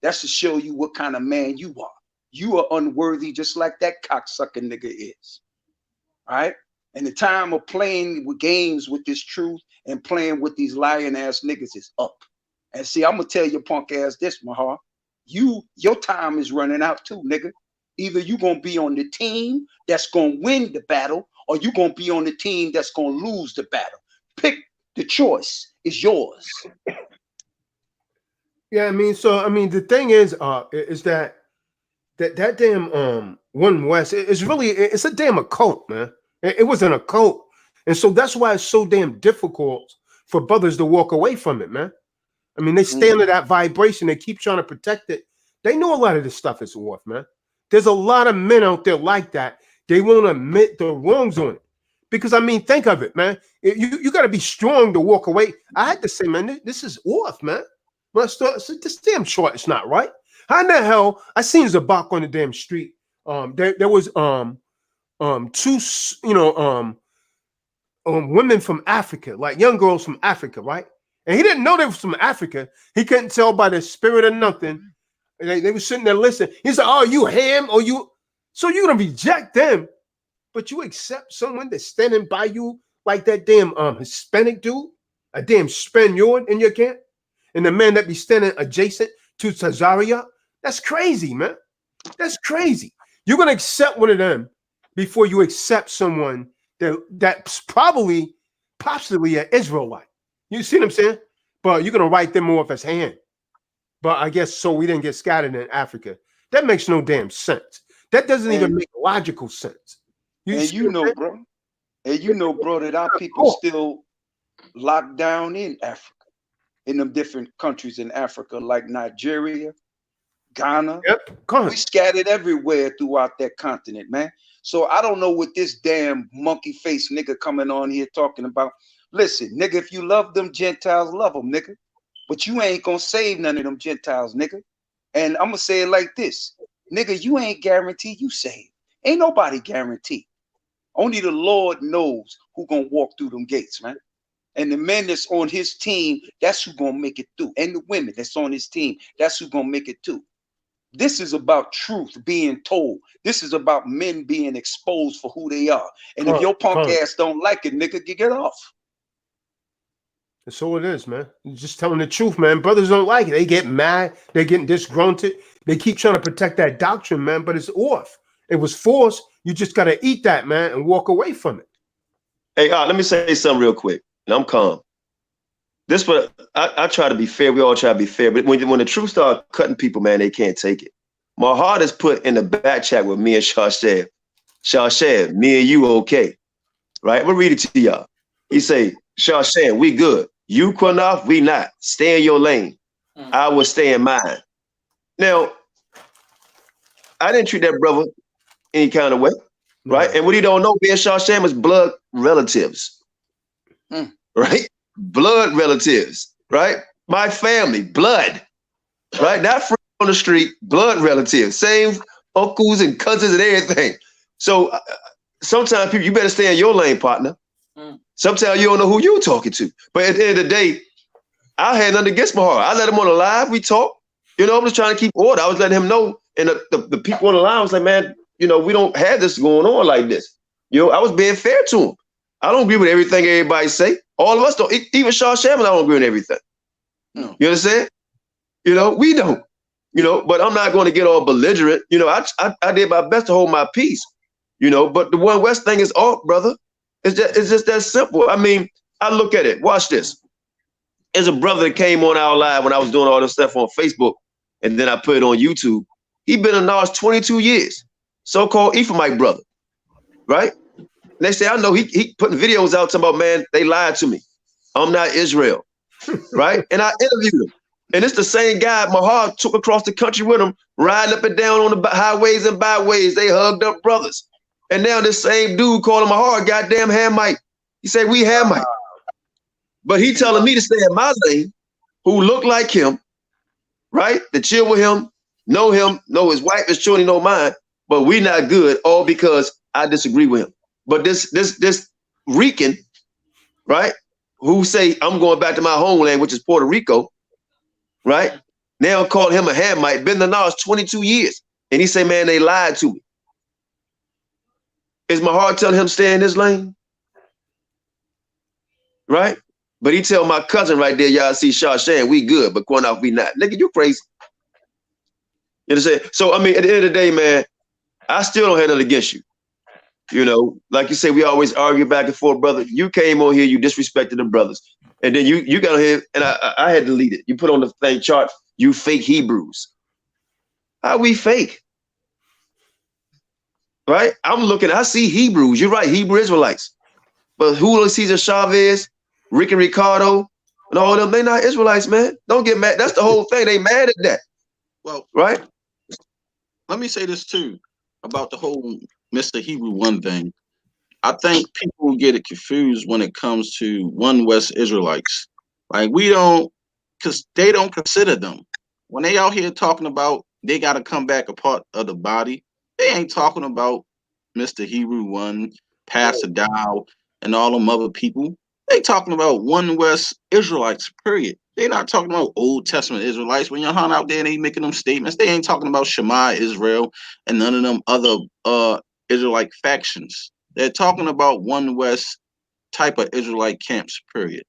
That's to show you what kind of man you are. You are unworthy, just like that cocksucker nigga is. All right? And the time of playing with games with this truth and playing with these lying ass niggas is up. And see, I'm gonna tell your punk ass this, Mahar. Your time is running out too, nigga. Either you gonna be on the team that's gonna win the battle, or you gonna be on the team that's gonna lose the battle. Pick the choice. It's yours. Yeah, I mean, the thing is that damn One West is really, it's a damn occult, man. It was an occult, and so that's why it's so damn difficult for brothers to walk away from it, man. I mean, they stay under that vibration. They keep trying to protect it. They know a lot of this stuff is off, man. There's a lot of men out there like that. They won't admit the wrongs on it. Because, I mean, think of it, man. You got to be strong to walk away. I had to say, man, this is off, man. When I started, this damn chart is not right. How in the hell? I seen Zabak on the damn street. There was two, women from Africa, like young girls from Africa, right? And he didn't know they was from Africa. He couldn't tell by their spirit or nothing. They were sitting there listening. He said, "Oh, you ham or you?" So you're gonna reject them, but you accept someone that's standing by you like that damn Hispanic dude, a damn Spaniard in your camp, and the man that be standing adjacent to Tazaria. That's crazy, man. That's crazy. You're gonna accept one of them before you accept someone that's possibly an Israelite. You see what I'm saying? But you're gonna write them off as hand. But I guess so we didn't get scattered in Africa. That makes no damn sense. That doesn't even make logical sense. You know, bro, that our people still locked down in Africa, in them different countries in Africa, like Nigeria, Ghana. We scattered everywhere throughout that continent, man. So I don't know what this damn monkey face nigga coming on here talking about. Listen, nigga, if you love them Gentiles, love them, nigga. But you ain't gonna save none of them Gentiles, nigga. And I'm gonna say it like this. Nigga, you ain't guaranteed you saved. Ain't nobody guaranteed. Only the Lord knows who gonna walk through them gates, man. And the men that's on his team, that's who gonna make it through. And the women that's on his team, that's who gonna make it through. This is about truth being told. This is about men being exposed for who they are. And if your punk ass don't like it, nigga, get off. That's all it is, man. You're just telling the truth, man. Brothers don't like it. They get mad. They're getting disgruntled. They keep trying to protect that doctrine, man, but it's off. It was forced. You just got to eat that, man, and walk away from it. Hey, let me say something real quick, and I'm calm. This what I try to be fair. We all try to be fair, but when the truth start cutting people, man, they can't take it. My heart is put in the back chat with me and Shashev. Shashev, me and you okay, right? I'm gonna read it to y'all. He say, Shashev, we good. You, Qanath, we not. Stay in your lane. I will stay in mine. Now, I didn't treat that brother any kind of way, right? And what he don't know, me and Shashem is blood relatives, right? Blood relatives, right? My family, blood, right? Not free on the street, blood relatives, same uncles and cousins and everything. So sometimes people, you better stay in your lane, partner. Sometimes you don't know who you're talking to. But at the end of the day, I had nothing against my heart. I let him on the live. We talked. You know, I'm just trying to keep order. I was letting him know. And the people on the line was like, man, you know, we don't have this going on like this. You know, I was being fair to him. I don't agree with everything everybody say. All of us don't. Even Shaw Shaman, I don't agree with everything. No. You understand? You know, we don't. You know, but I'm not going to get all belligerent. You know, I did my best to hold my peace. You know, but the One West thing is off, brother. It's just that simple. I mean, I look at it. Watch this. There's a brother that came on our live when I was doing all this stuff on Facebook, and then I put it on YouTube. He been in NAS 22 years. So-called Ephraimite brother, right? They say, I know he putting videos out talking about, man, they lied to me. I'm not Israel, right? And I interviewed him. And it's the same guy Mahar took across the country with him, riding up and down on the highways and byways. They hugged up brothers. And now this same dude called him Mahar, goddamn Hamite. He said, we Hamite. But he telling me to stay in my lane, who look like him, right? To chill with him, know his wife, his children, know mine, but we not good, all because I disagree with him. But this Rican, right, who say I'm going back to my homeland, which is Puerto Rico, right? Now call him a Hamite, been in the NAS 22 years. And he say, man, they lied to me. Is my heart telling him to stay in his lane? Right? But he tell my cousin right there, y'all see Shawshan, we good, but Qanath, we not. Nigga, you crazy. You understand? So, I mean, at the end of the day, man, I still don't have nothing against you. You know, like you say, we always argue back and forth, brother. You came on here, you disrespected the brothers. And then you got on here, and I had to delete it. You put on the thing chart, you fake Hebrews. How we fake? Right? I'm looking, I see Hebrews. You're right, Hebrew Israelites. But Julio Cesar Chavez, Ricky Ricardo, and all of them, they not Israelites, man. Don't get mad. That's the whole thing. They mad at that. Well, right? Let me say this too about the whole Mr. Hebrew One thing. I think people get it confused when it comes to One West Israelites. Like we don't, because they don't consider them. When they out here talking about they got to come back a part of the body, they ain't talking about Mr. Hebrew One, Pastor Dow, and all them other people. They talking about One West Israelites, period. They not talking about Old Testament Israelites. When you're out there and they making them statements, they ain't talking about Shema Israel and none of them other Israelite factions. They're talking about One West type of Israelite camps, period.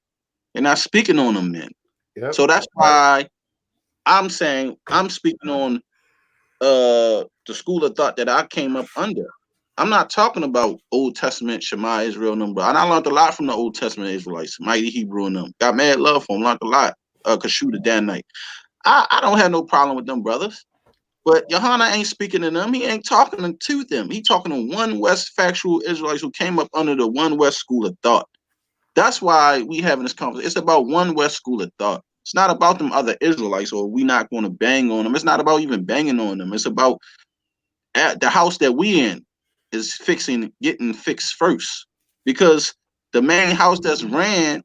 They're not speaking on them men. Yep. So that's why I'm saying I'm speaking on the school of thought that I came up under. I'm not talking about Old Testament Shema Israel number. And I learned a lot from the Old Testament Israelites, Mighty Hebrew and them. Got mad love for them, learned a lot. Kashuda that night. I don't have no problem with them brothers. But Johanna ain't speaking to them. He ain't talking to them. He talking to One West factual Israelites who came up under the One West school of thought. That's why we having this conversation. It's about One West school of thought. It's not about them other Israelites or we not going to bang on them. It's not about even banging on them. It's about the house that we in is getting fixed first. Because the main house that's ran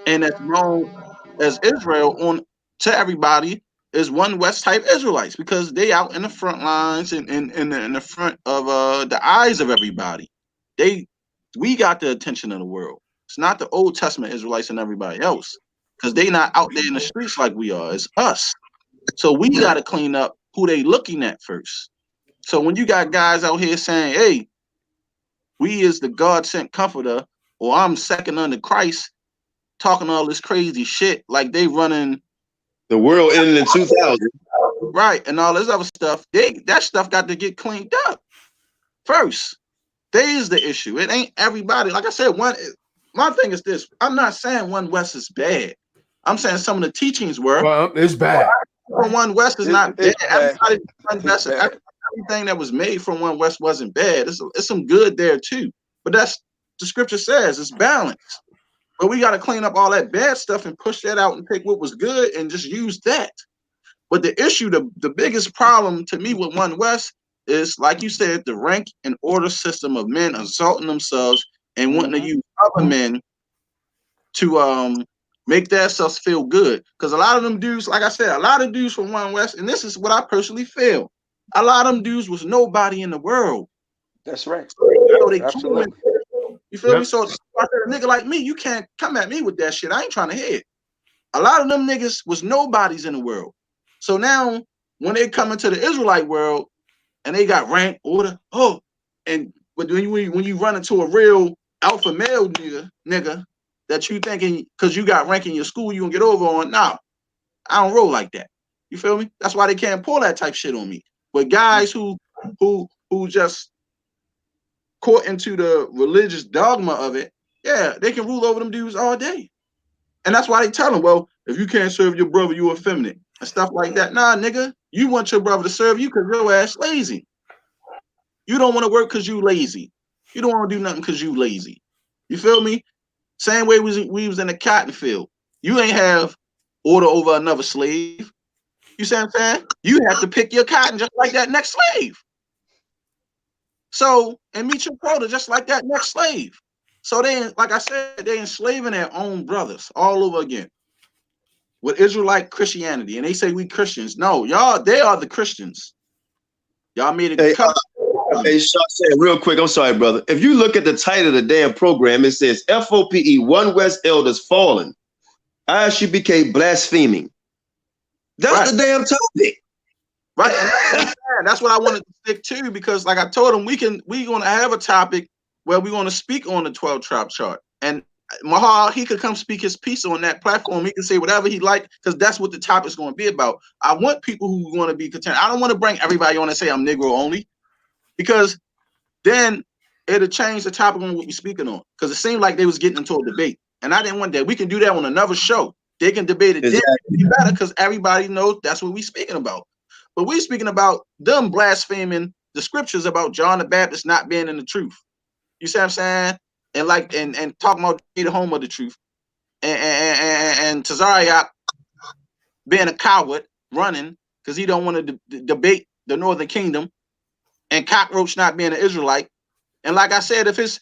and that's known as Israel on to everybody is One West type Israelites because they out in the front lines and in the front of the eyes of everybody. We got the attention of the world. It's not the Old Testament Israelites and everybody else because they not out there in the streets like we are. It's us. So we got to clean up who they looking at first. So when you got guys out here saying, hey, we is the God sent comforter, or I'm second unto Christ, talking all this crazy shit like they running the world ended in 2000, right? And all this other stuff. That stuff got to get cleaned up first. There is the issue. It ain't everybody. Like I said, my thing is this. I'm not saying One West is bad. I'm saying some of the teachings were. Well, it's bad. From One West is not bad. Everybody One West, everything that was made from One West wasn't bad. It's some good there too. But that's the scripture says it's balanced. But we got to clean up all that bad stuff and push that out and take what was good and just use that. But the issue, the biggest problem to me with One West is, like you said, the rank and order system of men assaulting themselves and wanting to use other men to make themselves feel good. Because a lot of them dudes, like I said, a lot of dudes from One West, and this is what I personally feel, a lot of them dudes was nobody in the world. That's right. So they Absolutely. you feel me? Yep. So a nigga like me, you can't come at me with that shit. I ain't trying to hear it. A lot of them niggas was nobodies in the world. So now when they come into the Israelite world and they got rank, order, and but when you run into a real alpha male nigga that you thinking because you got rank in your school you gonna get over on, nah, I don't roll like that. You feel me? That's why they can't pull that type shit on me. But guys who just caught into the religious dogma of it, yeah, they can rule over them dudes all day. And that's why they tell them, well, if you can't serve your brother, you effeminate and stuff like that. Nah, nigga, you want your brother to serve you because your ass lazy. You don't want to work because you lazy. You don't want to do nothing because you lazy. You feel me? Same way we was in the cotton field. You ain't have order over another slave. You see what I'm saying? You have to pick your cotton just like that next slave. So, and meet your quota just like that next slave. So they, like I said, they enslaving their own brothers all over again with Israelite Christianity. And they say we Christians. No, y'all, they are the Christians. Y'all made it. Hey, Shaw said real quick, I'm sorry, brother. If you look at the title of the damn program, it says F.O.P.E. One West Elders Fallen. ISUPK Blaspheming. That's the damn topic. Right. That's what I wanted to stick to, because like I told him, we're gonna have a topic where we're gonna speak on the 12 tribe chart. And Mahal, he could come speak his piece on that platform. He can say whatever he like, because that's what the topic's gonna be about. I want people who want to be content. I don't want to bring everybody on and say I'm Negro only, because then it'll change the topic on what we're speaking on. Because it seemed like they was getting into a debate. And I didn't want that. We can do that on another show. They can debate it then be better, because everybody knows that's what we're speaking about. But we're speaking about them blaspheming the scriptures about John the Baptist not being in the truth. You see what I'm saying? And like and talking about the home of the truth. And Tazariak being a coward, running because he don't want to debate the Northern Kingdom, and Cockroach not being an Israelite. And like I said, if his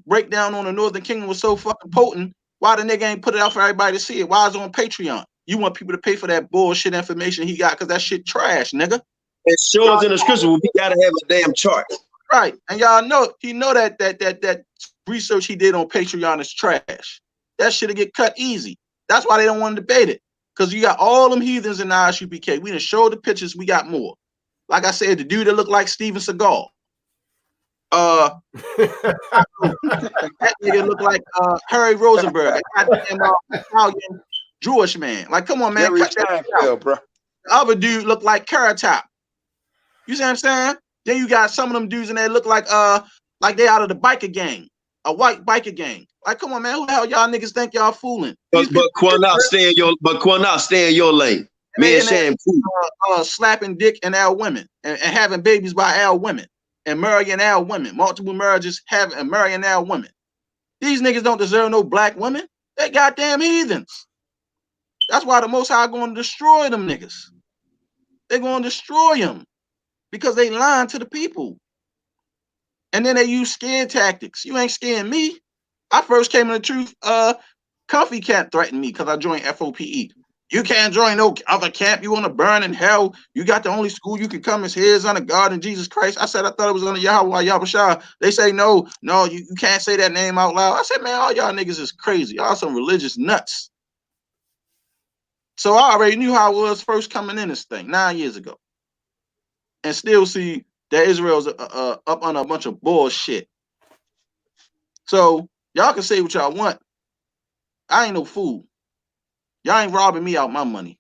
breakdown on the Northern Kingdom was so fucking potent, why the nigga ain't put it out for everybody to see it? Why is it on Patreon? You want people to pay for that bullshit information he got, because that shit trash, nigga. It shows in the scripture, we gotta have a damn chart. Right. And y'all know, he know that research he did on Patreon is trash. That shit'll get cut easy. That's why they don't want to debate it. Because you got all them heathens in the ISUPK. We done showed the pictures, we got more. Like I said, the dude that looked like Steven Seagal. That nigga look like Harry Rosenberg, Italian Jewish man. Like, come on, man. Cut that out, bro. The other dude look like Carrot Top. You see what I'm saying? Then you got some of them dudes in there look like they out of the biker gang, a white biker gang. Like, come on, man. Who the hell y'all niggas think y'all fooling? But Qanath, stay in your lane. Me and Sham slapping dick and our women and having babies by our women. And marrying our women, multiple marriages, having and marrying our women. These niggas don't deserve no black women. They goddamn heathens. That's why the Most High going to destroy them niggas. They're going to destroy them because they lying to the people. And then they use scare tactics. You ain't scaring me. I first came in the truth. Comfy can't threaten me because I joined F.O.P.E. You can't join no other camp. You want to burn in hell. You got the only school you can come is here is under God and Jesus Christ. I said I thought it was under Yahawashi. They say no, you can't say that name out loud. I said, man, all y'all niggas is crazy. Y'all some religious nuts. So I already knew how I was first coming in this thing 9 years ago. And still see that Israel's up on a bunch of bullshit. So y'all can say what y'all want. I ain't no fool. Y'all ain't robbing me out my money.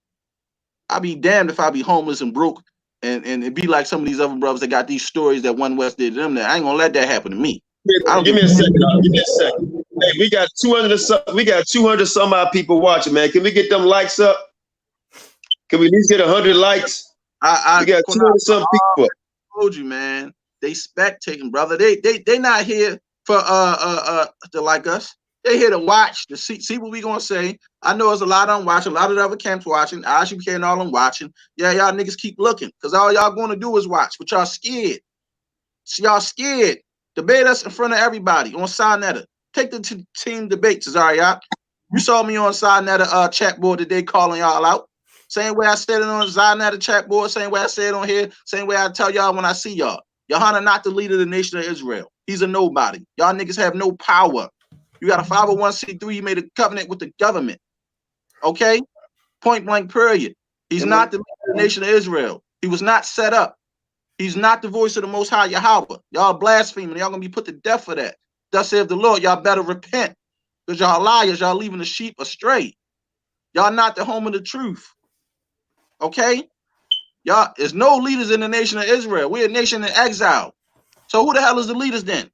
I'd be damned if I be homeless and broke and it be like some of these other brothers that got these stories that One West did to them. That I ain't gonna let that happen to me. Give me a second. Give me a second. Hey, we got 200 some odd people watching, man. Can we get them likes up? Can we at least get 100 likes? We got 200 some people. I told you, man. They spectating, brother. They not here for to like us. They here to watch, to see what we gonna say. I know there's a lot of them watching, a lot of the other camps watching. ISUPK and all them watching. Yeah, y'all niggas keep looking, because all y'all gonna do is watch, but y'all scared. So y'all scared. Debate us in front of everybody on Sinetta. Take the team debate, Tazariak. You saw me on Sinetta chat board today calling y'all out. Same way I said it on Sinetta chat board, same way I said it on here, same way I tell y'all when I see y'all. Yohana not the leader of the nation of Israel. He's a nobody. Y'all niggas have no power. You got a 501c3, he made a covenant with the government. Okay? Point blank period. He's not the leader of the nation of Israel. He was not set up. He's not the voice of the Most High Yahweh. Y'all blaspheming. Y'all gonna be put to death for that. Thus saith the Lord, y'all better repent. Because y'all liars, y'all leaving the sheep astray. Y'all not the home of the truth. Okay? Y'all, there's no leaders in the nation of Israel. We're a nation in exile. So who the hell is the leaders then?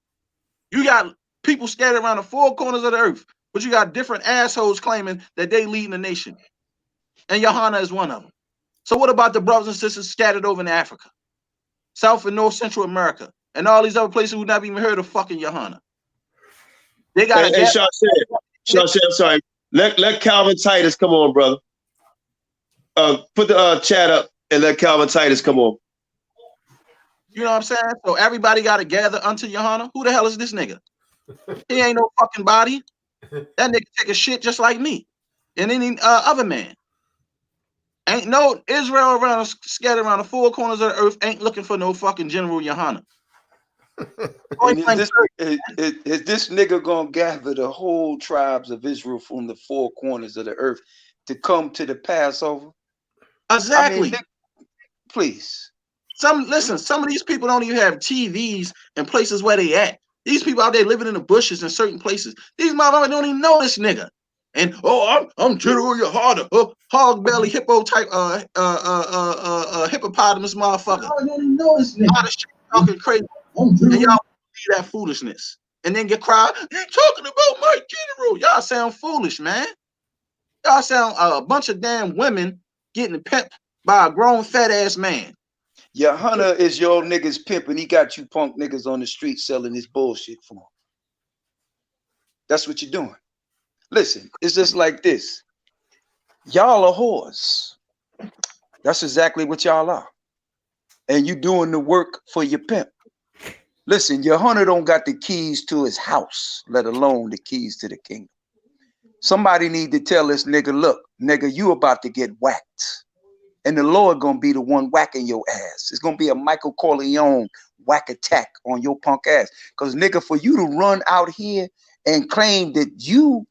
You got people scattered around the four corners of the earth, but you got different assholes claiming that they lead the nation. And Yohana is one of them. So what about the brothers and sisters scattered over in Africa, South and North Central America, and all these other places who never even heard of fucking Yohana? They got Hey, Sean said, I'm sorry. Let Calvin Titus come on, brother. Put the chat up and let Calvin Titus come on. You know what I'm saying? So everybody got to gather unto Yohana. Who the hell is this nigga? He ain't no fucking body. That nigga take a shit just like me and any other man. Ain't no Israel around scattered around the four corners of the earth ain't looking for no fucking General Yohana. And is this nigga gonna gather the whole tribes of Israel from the four corners of the earth to come to the Passover? Exactly. I mean, please. Some of these people don't even have TVs in places where they at. These people out there living in the bushes in certain places. These motherfuckers don't even know this nigga. And I'm General Yohana, hog belly hippo type hippopotamus motherfucker. I don't even know this nigga. Talking crazy. And y'all believe that foolishness. And then get cried, you talking about my general. Y'all sound foolish, man. Y'all sound a bunch of damn women getting pimped by a grown fat ass man. Yohana is your niggas pimp, and he got you punk niggas on the street selling his bullshit for him. That's what you're doing. Listen, it's just like this. Y'all are whores. That's exactly what y'all are. And you doing the work for your pimp. Listen, Yohana don't got the keys to his house, let alone the keys to the kingdom. Somebody need to tell this nigga, look, nigga, you about to get whacked. And the Lord gonna be the one whacking your ass. It's gonna be a Michael Corleone whack attack on your punk ass. Because nigga, for you to run out here and claim that you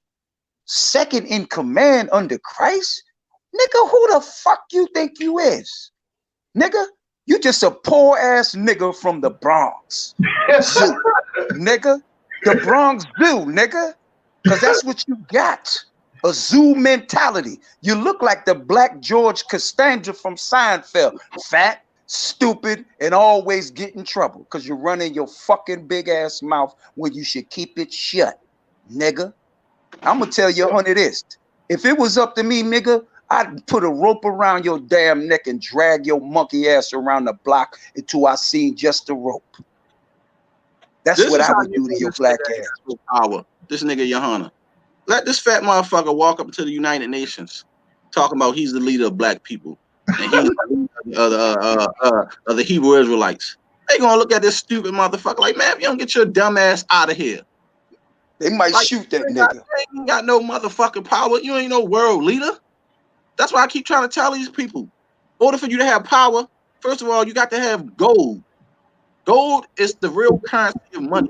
second in command under Christ, nigga, who the fuck you think you is? Nigga, you just a poor ass nigga from the Bronx Zoo. Nigga, the Bronx Zoo, nigga. Because that's what you got. A zoo mentality. You look like the black George Costanza from Seinfeld. Fat, stupid, and always get in trouble because you're running your fucking big ass mouth when you should keep it shut, nigga. I'm going to tell you honey this. If it was up to me, nigga, I'd put a rope around your damn neck and drag your monkey ass around the block until I seen just the rope. That's what I would do to your black ass. Power. This nigga Yohana. Let this fat motherfucker walk up to the United Nations talking about he's the leader of black people and he's the of the Hebrew Israelites. They gonna look at this stupid motherfucker like, man, if you don't get your dumb ass out of here. They might shoot that nigga. You ain't got no motherfucking power. You ain't no world leader. That's why I keep trying to tell these people. In order for you to have power, first of all, you got to have gold. Gold is the real currency of money.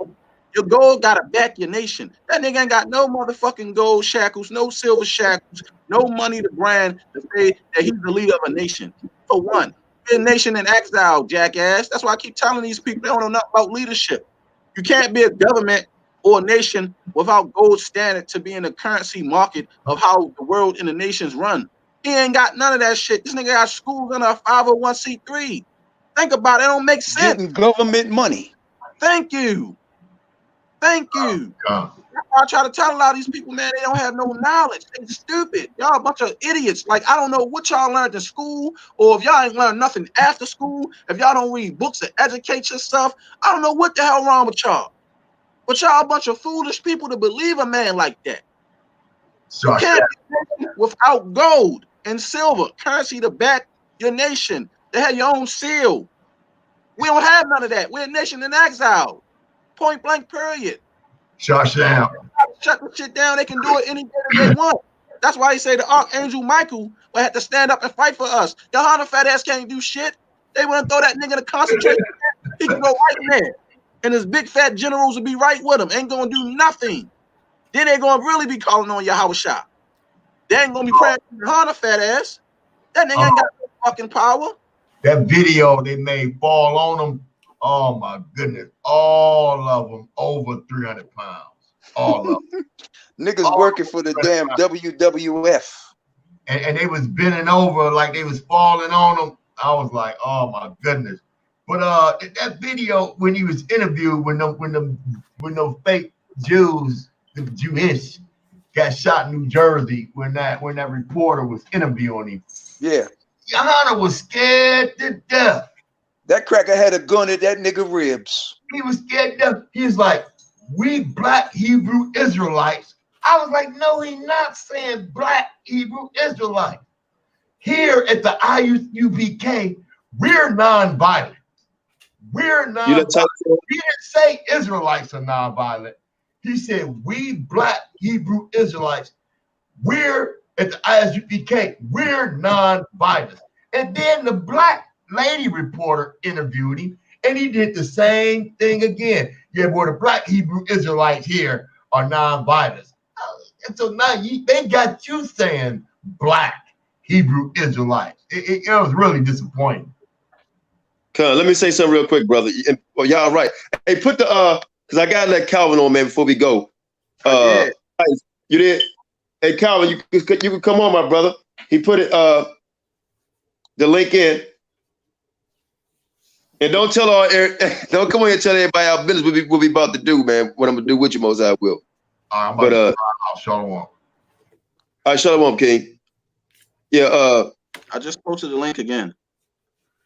Your gold gotta back your nation. That nigga ain't got no motherfucking gold shackles, no silver shackles, no money to brand to say that he's the leader of a nation. For one, we're a nation in exile, jackass. That's why I keep telling these people they don't know nothing about leadership. You can't be a government or a nation without gold standard to be in the currency market of how the world and the nations run. He ain't got none of that shit. This nigga got schools under a 501c3. Think about it. It don't make sense. Getting government money. Thank you. Thank you. That's why I try to tell a lot of these people, man, they don't have no knowledge. They stupid. Y'all a bunch of idiots. Like, I don't know what y'all learned in school, or if y'all ain't learned nothing after school, if y'all don't read books and educate yourself, I don't know what the hell wrong with y'all. But y'all a bunch of foolish people to believe a man like that. You can't be without gold and silver, currency to back your nation. They have your own seal. We don't have none of that. We're a nation in exile. Point blank, period. Shawshank. shut the shit down. They can do it any day that they want. That's why he say the Archangel Michael will have to stand up and fight for us. Yohana fat ass can't do shit. They want to throw that nigga in a concentration camp. He can go right in there. And his big fat generals will be right with him. Ain't going to do nothing. Then they're going to really be calling on Yahawashi. They ain't going to be praying for Yohana fat ass. That nigga ain't got no fucking power. That video they made fall on them. Oh my goodness. All of them over 300 pounds. All of them. Niggas working for the damn WWF. And they was bending over like they was falling on them. I was like, oh my goodness. But that video when he was interviewed when the fake Jews, the Jewish, got shot in New Jersey when that reporter was interviewing him. Yeah. Yohana was scared to death. That cracker had a gun at that nigga ribs. He was scared to death. He was like, we black Hebrew Israelites. I was like, no, he's not saying black Hebrew Israelites. Here at the ISUPK, we're non-violent. We're non-violent. He didn't say Israelites are non-violent. He said, we black Hebrew Israelites, we're at the ISUPK, we're non-violent. And then the black lady reporter interviewed him, and he did the same thing again. Yeah, boy, the black Hebrew Israelites here are non-violent. And so now they got you saying black Hebrew Israelites. It was really disappointing. Let me say something real quick, brother. Well, y'all right. Hey, put the because I gotta let Calvin on, man, before we go. You did? Hey, Calvin, you can come on, my brother. He put it the link in. And don't tell don't come on here and tell everybody our business what we about to do, man. What I'm gonna do with you, most I will. I'll show them up. All right, shut up, King. Yeah, I just posted the link again.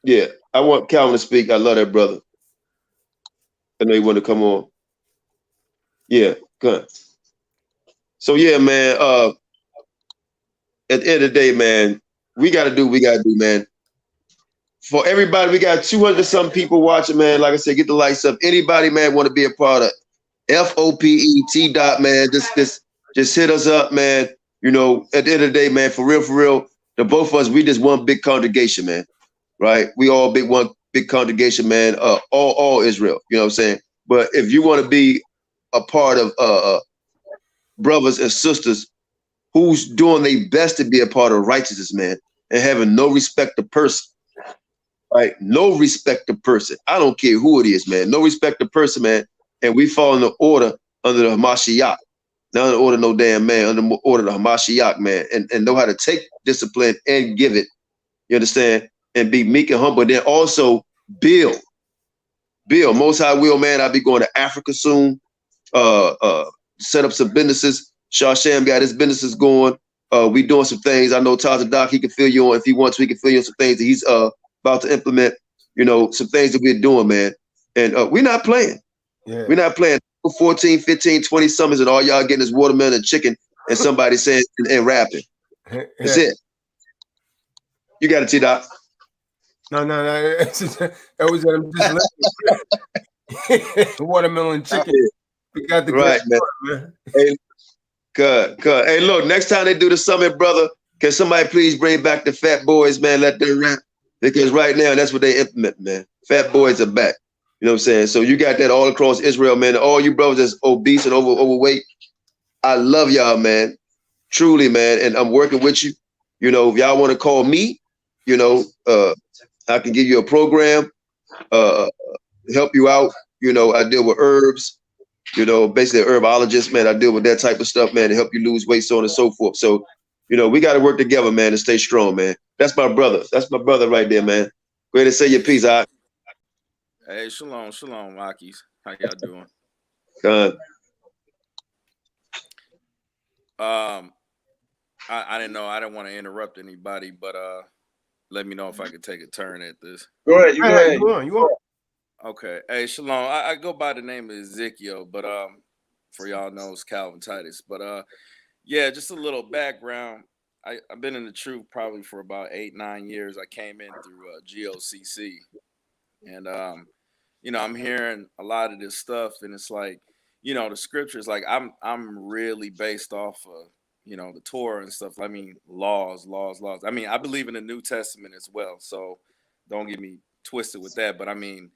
Yeah, I want Calvin to speak. I love that brother. I know he want to come on. Yeah, good. So yeah, man. At the end of the day, man, we gotta do what we gotta do, man. For everybody, we got 200 some people watching, man. Like I said, get the lights up. Anybody, man, want to be a part of F.O.P.E. man, just hit us up, man. You know, at the end of the day, man, for real, the both of us, we just one big congregation, man. Right? We all one big congregation, man. All Israel. You know what I'm saying? But if you want to be a part of brothers and sisters who's doing their best to be a part of righteousness, man, and having no respect to person. Right? No respect to person. I don't care who it is, man. No respect to person, man. And we fall in the order under the Ha Mashayach. Not under the order no damn man, under the order of the Ha Mashayach, man. And know how to take discipline and give it. You understand? And be meek and humble. Then also build. Most High will, man. I'll be going to Africa soon. Set up some businesses. Shasham got his businesses going. We doing some things. I know Taza Doc, he can fill you on if he wants. We can fill you on some things that he's about to implement. You know, some things that we're doing, man. And we're not playing. Yeah. We're not playing 14, 15, 20 summers and all y'all getting is watermelon and chicken and somebody saying and rapping. That's it. You got it, T-Doc. No. That was just watermelon chicken. We got the right, man. Water, man. Hey, good. Hey, look, next time they do the summit, brother, can somebody please bring back the fat boys, man? Let them rap. Because right now, that's what they implement, man. Fat boys are back. You know what I'm saying? So you got that all across Israel, man. All you brothers that's obese and overweight, I love y'all, man. Truly, man. And I'm working with you. You know, if y'all want to call me, you know, I can give you a program, help you out. You know, I deal with herbs, you know, basically an herbologist, man. I deal with that type of stuff, man, to help you lose weight, so on and so forth. So, you know, we got to work together, man, to stay strong, man. That's my brother. That's my brother right there, man. Go ahead and say your piece, all right? Hey, shalom, Akis. How y'all doing? Good. I didn't know. I didn't want to interrupt anybody, but let me know if I could take a turn at this. Go ahead. You go ahead. You on. Okay. Hey, shalom. I go by the name of Ezekiel, but for y'all knows Calvin Titus. But yeah, just a little background. I've been in the truth probably for about 8-9 years. I came in through GOCC, and you know, I'm hearing a lot of this stuff, and it's like, you know, the scriptures, like I'm really based off of, you know, the Torah and stuff. I mean, laws. I mean, I believe in the New Testament as well. So don't get me twisted with that. But I mean,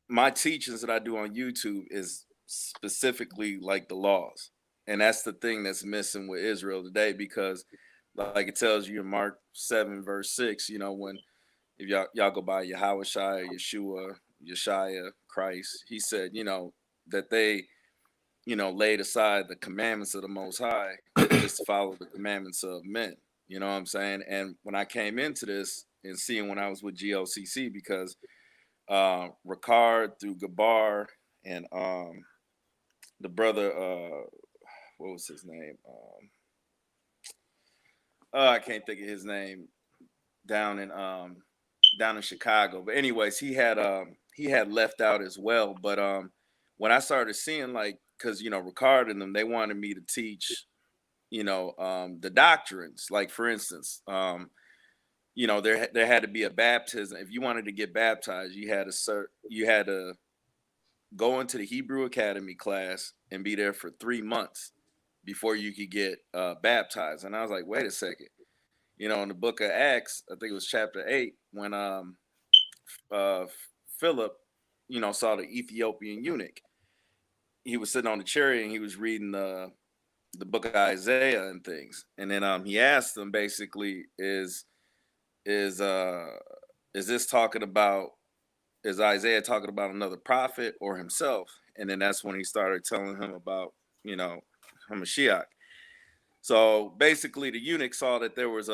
my teachings that I do on YouTube is specifically like the laws. And that's the thing that's missing with Israel today, because like it tells you in Mark 7, verse 6, you know, when if y'all go by Yahawashi, Yeshua, Yeshaya, Christ, he said, you know, that they, you know, laid aside the commandments of the Most High just to follow the commandments of men. You know what I'm saying? And when I came into this and seeing when I was with GLCC, because Ricard through Gabar and the brother, what was his name? I can't think of his name, down in Chicago. But anyways, he had left out as well. But when I started seeing, like, because you know, Ricard and them, they wanted me to teach, you know, the doctrines. Like, for instance, you know, there had to be a baptism. If you wanted to get baptized, you had to go into the Hebrew Academy class and be there for 3 months before you could get baptized. And I was like, wait a second. You know, in the book of Acts, I think it was chapter 8, when Philip, you know, saw the Ethiopian eunuch. He was sitting on the chariot and he was reading the book of Isaiah and things. And then he asked them basically, is this talking about, is Isaiah talking about another prophet or himself? And then that's when he started telling him about, you know, Ha Mashayach. So basically the eunuch saw that there was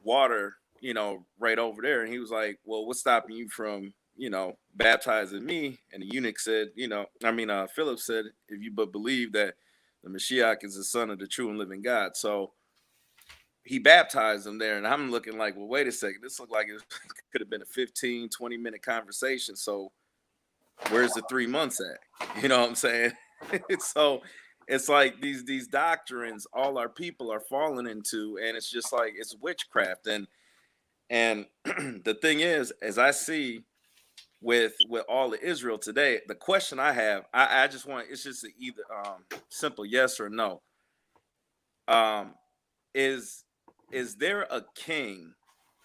water, you know, right over there. And he was like, well, what's stopping you from, you know, baptizing me? And the eunuch said, you know, Philip said, if you but believe that the Mashiach is the son of the true and living God. So he baptized him there. And I'm looking like, well, wait a second. This looked like it could have been a 15, 20-minute conversation. So where's the 3 months at? You know what I'm saying? So it's like these doctrines all our people are falling into, and it's just like it's witchcraft. And the thing is, as I see with all of Israel today, the question I have, I just want, it's just either simple yes or no. Is there a king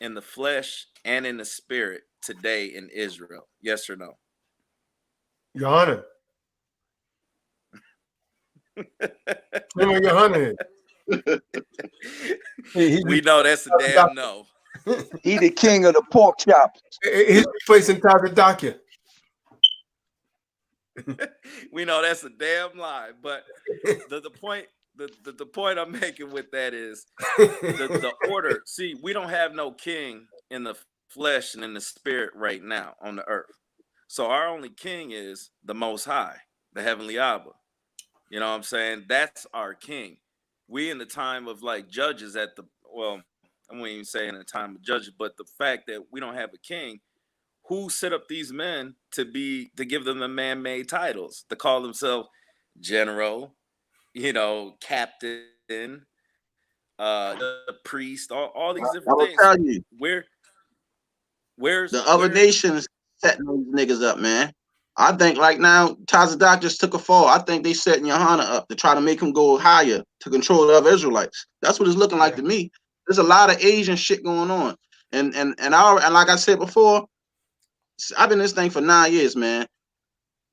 in the flesh and in the spirit today in Israel? Yes or no? Your Honor. Your Honor. We know that's a damn no. He the king of the pork chops. He's replacing Tazadakia. We know that's a damn lie. But the point I'm making with that is the order. See, we don't have no king in the flesh and in the spirit right now on the earth. So our only king is the Most High, the Heavenly Abba. You know what I'm saying? That's our king. We in the time of like judges I won't even say in the time of judges, but the fact that we don't have a king, who set up these men to give them the man-made titles, to call themselves general, you know, captain, priest, all these different things. Tell you, where's the other nations setting these niggas up, man. I think like now, Tazadak just took a fall. I think they setting Johanna up to try to make him go higher to control the other Israelites. That's what it's looking like to me. There's a lot of Asian shit going on, and like I said before, I've been in this thing for 9 years, man.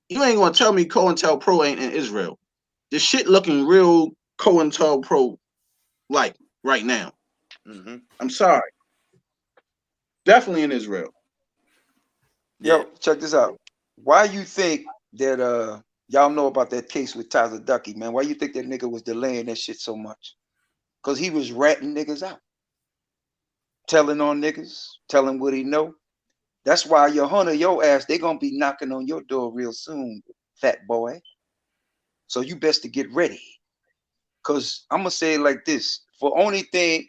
You ain't gonna tell me COINTELPRO ain't in Israel. This shit looking real COINTELPRO like right now. Mm-hmm. I'm sorry. Definitely in Israel. Yo, check this out. Why you think that y'all know about that case with Tyler Ducky, man? Why you think that nigga was delaying that shit so much? Because he was ratting niggas out. Telling on niggas, telling what he know. That's why your hunter, your ass, they gonna be knocking on your door real soon, fat boy. So you best to get ready. Cause I'm gonna say it like this. The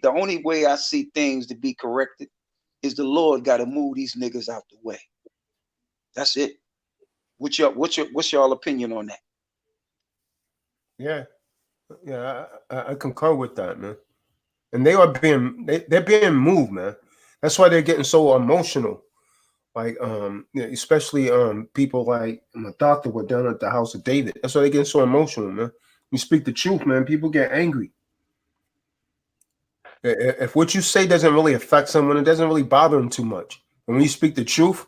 only way I see things to be corrected is the Lord gotta move these niggas out the way. That's it. What's y'all opinion on that? Yeah, I concur with that, man. And they're being moved, man. That's why they're getting so emotional Like yeah, especially people like my doctor were down at the house of David. That's why they get so emotional, man. You speak the truth, man. People get angry. If what you say doesn't really affect someone, it doesn't really bother them too much. And when you speak the truth,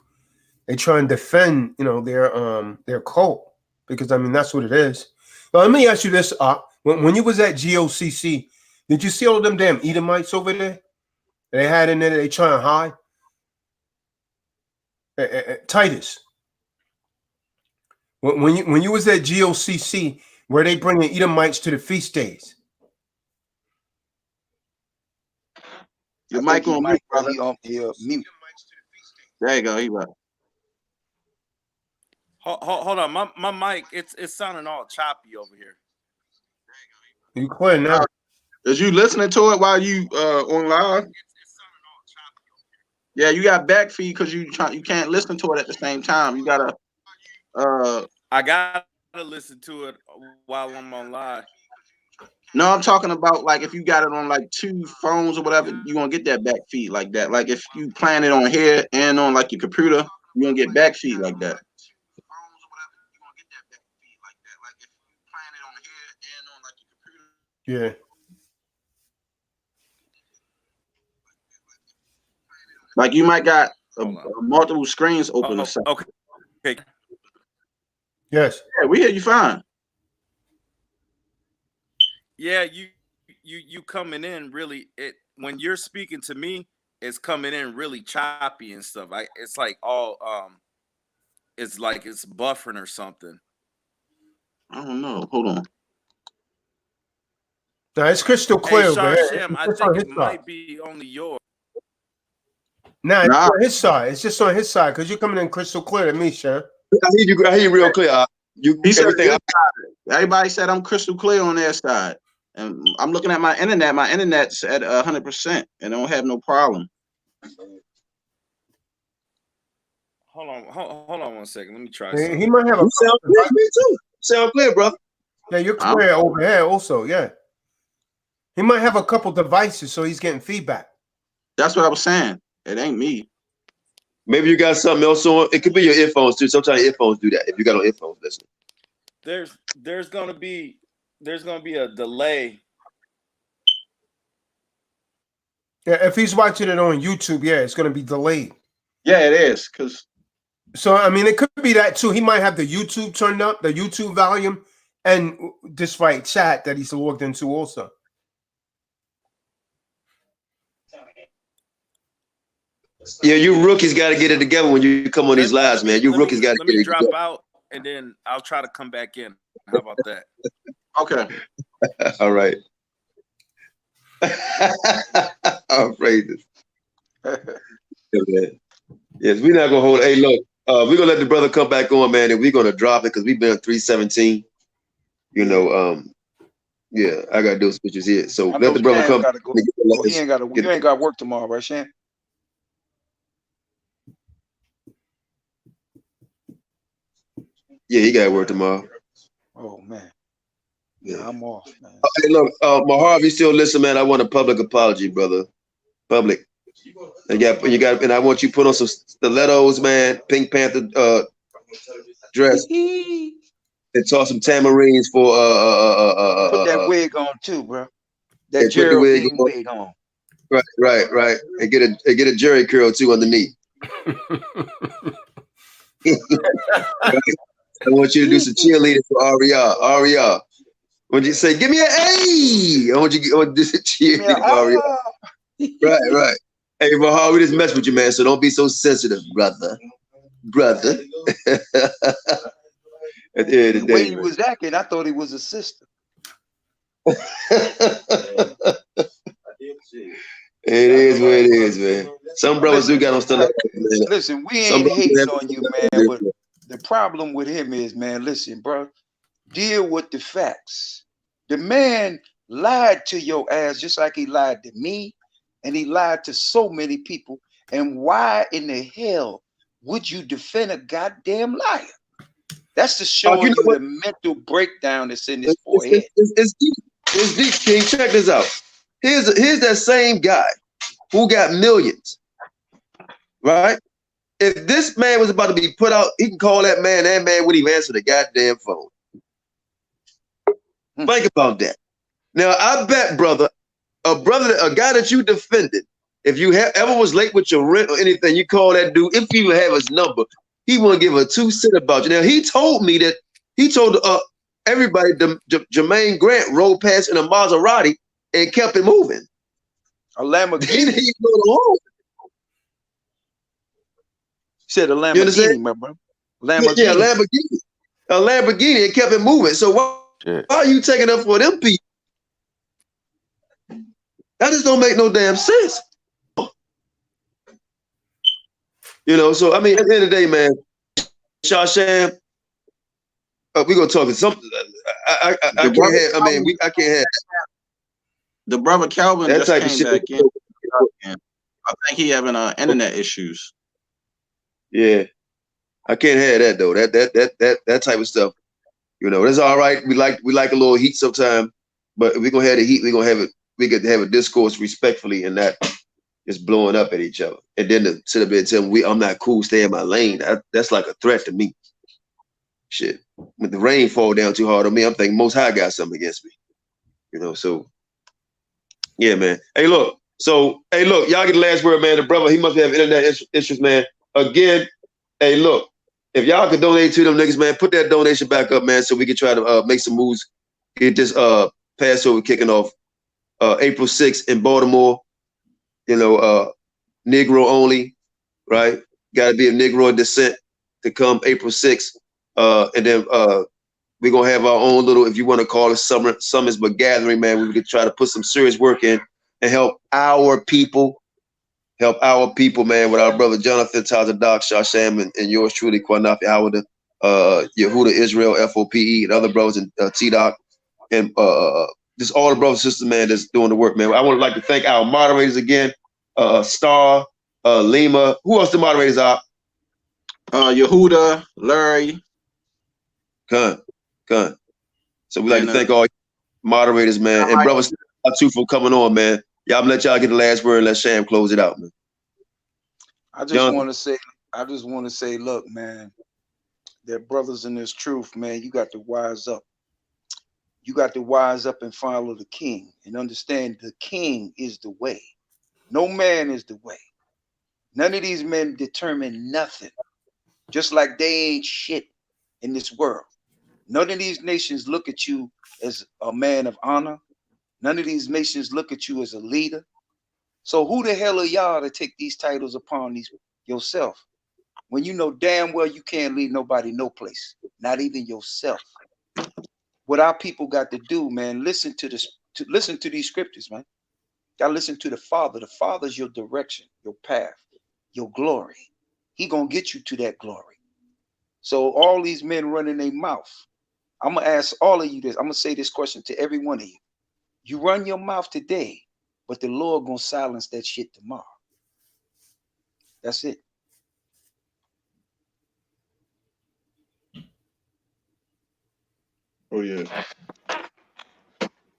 they try and defend, their cult, because I mean that's what it is. Now, let me ask you this: when you was at GOCC, did you see all of them damn Edomites over there? They had in there. They try and hide. Titus, when you was at GOCC, where they bringing Edomites to the feast days? Your mic on mute, brother. He mute. There you go. He right. Hold on, my mic, it's sounding all choppy over here. You clear now? Is you listening to it while you on live? Yeah, you got back feed because you can't listen to it at the same time. You gotta. I gotta listen to it while I'm on live. No, I'm talking about like if you got it on like 2 phones or whatever, you're gonna get that back feed like that. Like if you plan it on here and on like your computer, you're gonna get back feed like that. Yeah. Like you might got multiple screens open or something. Okay. Yes. Yeah, we hear you fine. Yeah, you coming in really. When you're speaking to me, it's coming in really choppy and stuff. It's like all it's like it's buffering or something. I don't know. Hold on. No, it's crystal clear. Hey, over here. Shem, I think it might be only yours. Nah, it's on his side. It's just on his side because you're coming in crystal clear to me, Shem. I hear you real clear. He said everybody said I'm crystal clear on their side. And I'm looking at my internet. My internet's at 100% and I don't have no problem. Hold on 1 second. Let me try He something. might have a sound clear, me too. Sound clear, brother. Yeah, you're clear over here also, yeah. He might have a couple devices, so he's getting feedback. That's what I was saying. It ain't me. Maybe you got something else on. It could be your earphones too. Sometimes earphones do that. If you got on earphones listening. There's gonna be a delay. Yeah, if he's watching it on YouTube, yeah, it's gonna be delayed. Yeah, it is. So I mean, it could be that too. He might have the YouTube turned up, the YouTube volume, and this right chat that he's logged into also. Yeah, you rookies got to get it together when you come on these lives, man. You rookies got to get it together. Let me drop out and then I'll try to come back in. How about that? Okay. All right. I'll praise it. Yes, we're not gonna hold. Hey, look, we're gonna let the brother come back on, man, and we're gonna drop it because we've been 317. You know, yeah, I gotta do some pictures here. So let the brother come. Go. Oh, he ain't got to. You ain't got work tomorrow, right, Shan? Yeah, he got work tomorrow. Oh man. Yeah, I'm off, man. Hey, look, Mahar, you still listen, man. I want a public apology, brother. Public. And you got, and I want you to put on some stilettos, man. Pink Panther dress, and toss some tamarines for put that wig on too, bro. That Geraldine wig on. Right. And get a jerry curl too underneath. I want you to do some cheerleading for Aria. When you say, give me an A, I want you to do some cheerleading for Aria. Right. Hey, Mahal, we just mess with you, man, so don't be so sensitive, brother. At the end of the day, way he was acting, I thought he was a sister. It is what it is, man. Some brothers do got on stilettos. Listen, we ain't hating on you, man, but the problem with him is, man, listen, bro, deal with the facts. The man lied to your ass just like he lied to me, and he lied to so many people. And why in the hell would you defend a goddamn liar? That's to show you the mental breakdown that's in his forehead. It's deep. It's deep, King. Check this out. Here's that same guy who got millions, right? if this man was about to be put out, he can call that man wouldn't even answer the goddamn phone. Think about that. Now, I bet, brother, a guy that you defended, if you ever was late with your rent or anything, you call that dude, if you even have his number, he won't give a 2 cents about you. Now, he told me that, he told everybody Jermaine Grant rolled past in a Maserati and kept it moving. A Lamborghini. He didn't even go to home. Said a Lamborghini, my bro. Lamborghini. Yeah, Lamborghini. A Lamborghini, and kept it moving. So why are you taking up for them people? That just don't make no damn sense. You know, so I mean, at the end of the day, man, Shasham, we're gonna talk something. I can't have. I mean, I can't have. The brother Calvin That just type of came shit. back in. I think he having internet issues. Yeah, I can't have that though. That type of stuff. You know, that's all right. We like a little heat sometime, but if we're gonna have the heat, we're gonna have it. We could have a discourse respectfully and not just blowing up at each other. And then to sit up there and tell me I'm not cool, stay in my lane. That's like a threat to me. Shit. When the rain fall down too hard on me, I'm thinking Most High got something against me. You know, so yeah, man. Hey, look. So, hey, look, y'all get the last word, man. The brother, he must have internet issues, man. Again, hey, look, if y'all could donate to them niggas, man, put that donation back up, man, so we can try to make some moves. Get this Passover kicking off April 6th in Baltimore. You know, Negro only, right? Got to be a Negro descent to come April 6th. And then we're going to have our own little, if you want to call it summons, but gathering, man. We could try to put some serious work in and help our people, man, with our brother Jonathan, Tazadak, Shasham, and yours truly, Qanath, Yehuda, Israel, F.O.P.E, and other brothers, and T-Doc, and just all the brothers and sisters, man, that's doing the work, man. I would like to thank our moderators again, Star, Lima. Who else the moderators are? Yehuda, Larry. Con. So we'd like to thank all moderators, man, and brothers too for coming on, man. Y'all let y'all get the last word and let Sham close it out, man. I just want to say, look, man, there are brothers in this truth, man. You got to wise up. You got to wise up and follow the king and understand the king is the way. No man is the way. None of these men determine nothing. Just like they ain't shit in this world. None of these nations look at you as a man of honor. None of these nations look at you as a leader. So who the hell are y'all to take these titles upon yourself when you know damn well you can't lead nobody no place, not even yourself? What our people got to do, man, listen to these scriptures, man. Gotta listen to the Father. The Father's your direction, your path, your glory. He gonna get you to that glory. So all these men running their mouth. I'm gonna ask all of you this. I'm gonna say this question to every one of you. You run your mouth today, but the Lord gonna silence that shit tomorrow. That's it. Oh yeah.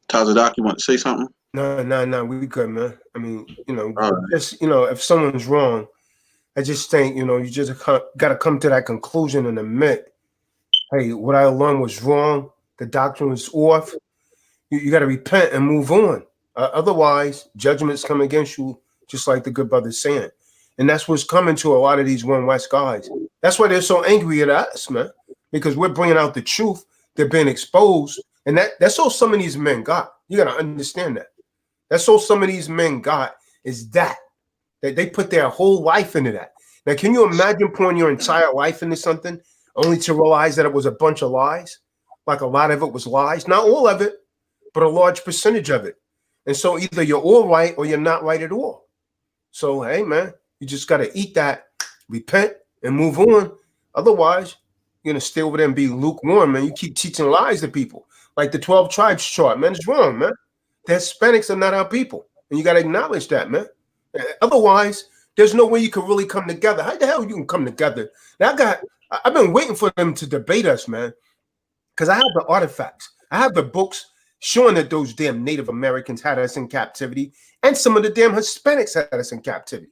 Tazadak, you want to say something? No, we good, man. I mean, you know, just, you know, if someone's wrong, I just think, you know, you just got to come to that conclusion and admit, hey, what I learned was wrong. The doctrine was off. You got to repent and move on. Otherwise, judgments come against you, just like the good brother's saying. And that's what's coming to a lot of these One West guys. That's why they're so angry at us, man, because we're bringing out the truth. They're being exposed. And that's all some of these men got. You got to understand that. That's all some of these men got is that they put their whole life into that. Now, can you imagine pouring your entire life into something only to realize that it was a bunch of lies? Like a lot of it was lies. Not all of it, but a large percentage of it. And so either you're all right or you're not right at all. So, hey, man, you just got to eat that, repent, and move on. Otherwise, you're going to stay over there and be lukewarm, man. You keep teaching lies to people. Like the 12 tribes chart, man, it's wrong, man. The Hispanics are not our people. And you got to acknowledge that, man. Otherwise, there's no way you can really come together. How the hell you can come together? Now, I've been waiting for them to debate us, man, because I have the artifacts. I have the books showing that those damn Native Americans had us in captivity, and some of the damn Hispanics had us in captivity.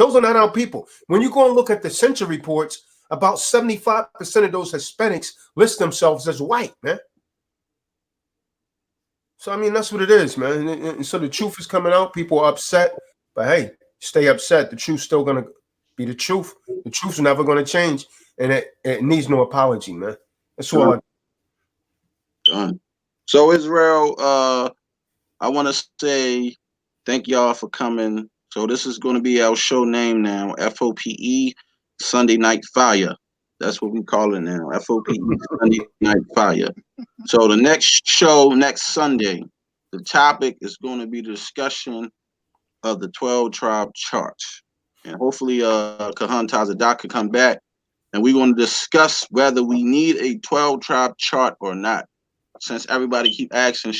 Those are not our people. When you go and look at the census reports, about 75% of those Hispanics list themselves as white, man. So, I mean, that's what it is, man. And so the truth is coming out. People are upset. But, hey, stay upset. The truth's still going to be the truth. The truth's never going to change. And it needs no apology, man. That's all. Done. So, Israel, I want to say thank y'all for coming. So this is going to be our show name now, F.O.P.E. Sunday Night Fire. That's what we call it now, F.O.P.E. Sunday Night Fire. So the next show, next Sunday, the topic is going to be the discussion of the 12-tribe chart. And hopefully Kahan Tazadak could come back, and we're going to discuss whether we need a 12-tribe chart or not, since everybody keep asking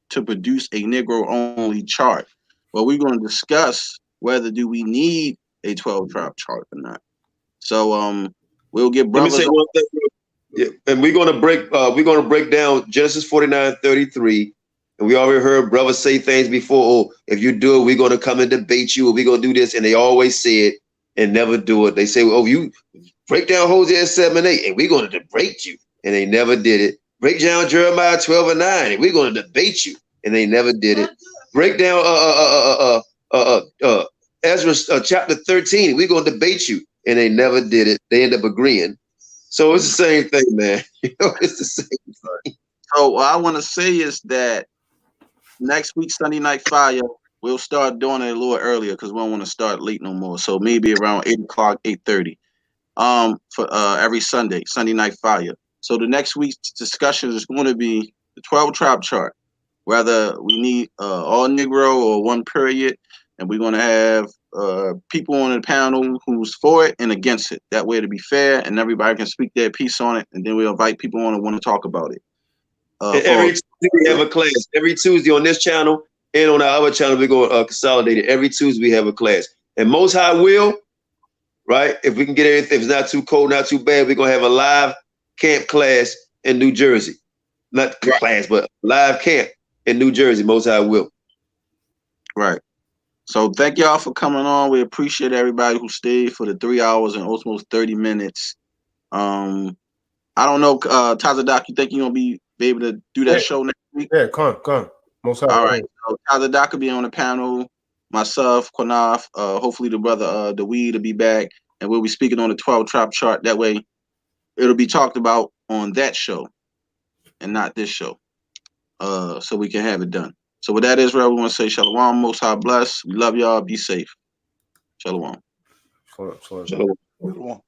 to produce a Negro-only chart. Well, we're going to discuss whether do we need a 12-tribe chart or not. So we'll get brothers. Let me say one thing. Yeah, and we're gonna break down Genesis 49:33. And we already heard brothers say things before. Oh, if you do it, we're gonna come and debate you, or we're gonna do this, and they always say it and never do it. They say, oh, you break down Hosea 7:8, and we're gonna debate you, and they never did it. Break down Jeremiah 12:9, and we're gonna debate you, and they never did it. Break down Ezra chapter 13, we're gonna debate you, and they never did it. They end up agreeing. So it's the same thing, man. You know, it's the same thing. So what I want to say is that next week, Sunday Night Fire, we'll start doing it a little earlier because we don't want to start late no more. So maybe around 8 o'clock, 8:30 for every Sunday, Sunday Night Fire. So the next week's discussion is going to be the 12-tribe chart, whether we need all Negro or one period, and we're going to have people on the panel who's for it and against it. That way to be fair and everybody can speak their piece on it, and then we'll invite people on who want to talk about it. Every Tuesday we have a class. Every Tuesday on this channel and on our other channel, we're going to consolidate it. Every Tuesday we have a class. And Most High will, right? If we can get everything, if it's not too cold, not too bad, we're going to have a live camp class in New Jersey. Not class, but live camp in New Jersey. Most High will. Right. So thank y'all for coming on. We appreciate everybody who stayed for the 3 hours and almost 30 minutes. I don't know, Tazadak, you think you're gonna be able to do that show next week? Yeah, come. Most all right. So Tazadak will be on the panel. Myself, Qanath, hopefully the brother Dawid will be back, and we'll be speaking on the 12-tribe chart. That way, it'll be talked about on that show and not this show. So we can have it done. So with that, Israel, we want to say Shalom, Most High bless. We love y'all. Be safe. Shalom. Shalom. Shalom. Shalom.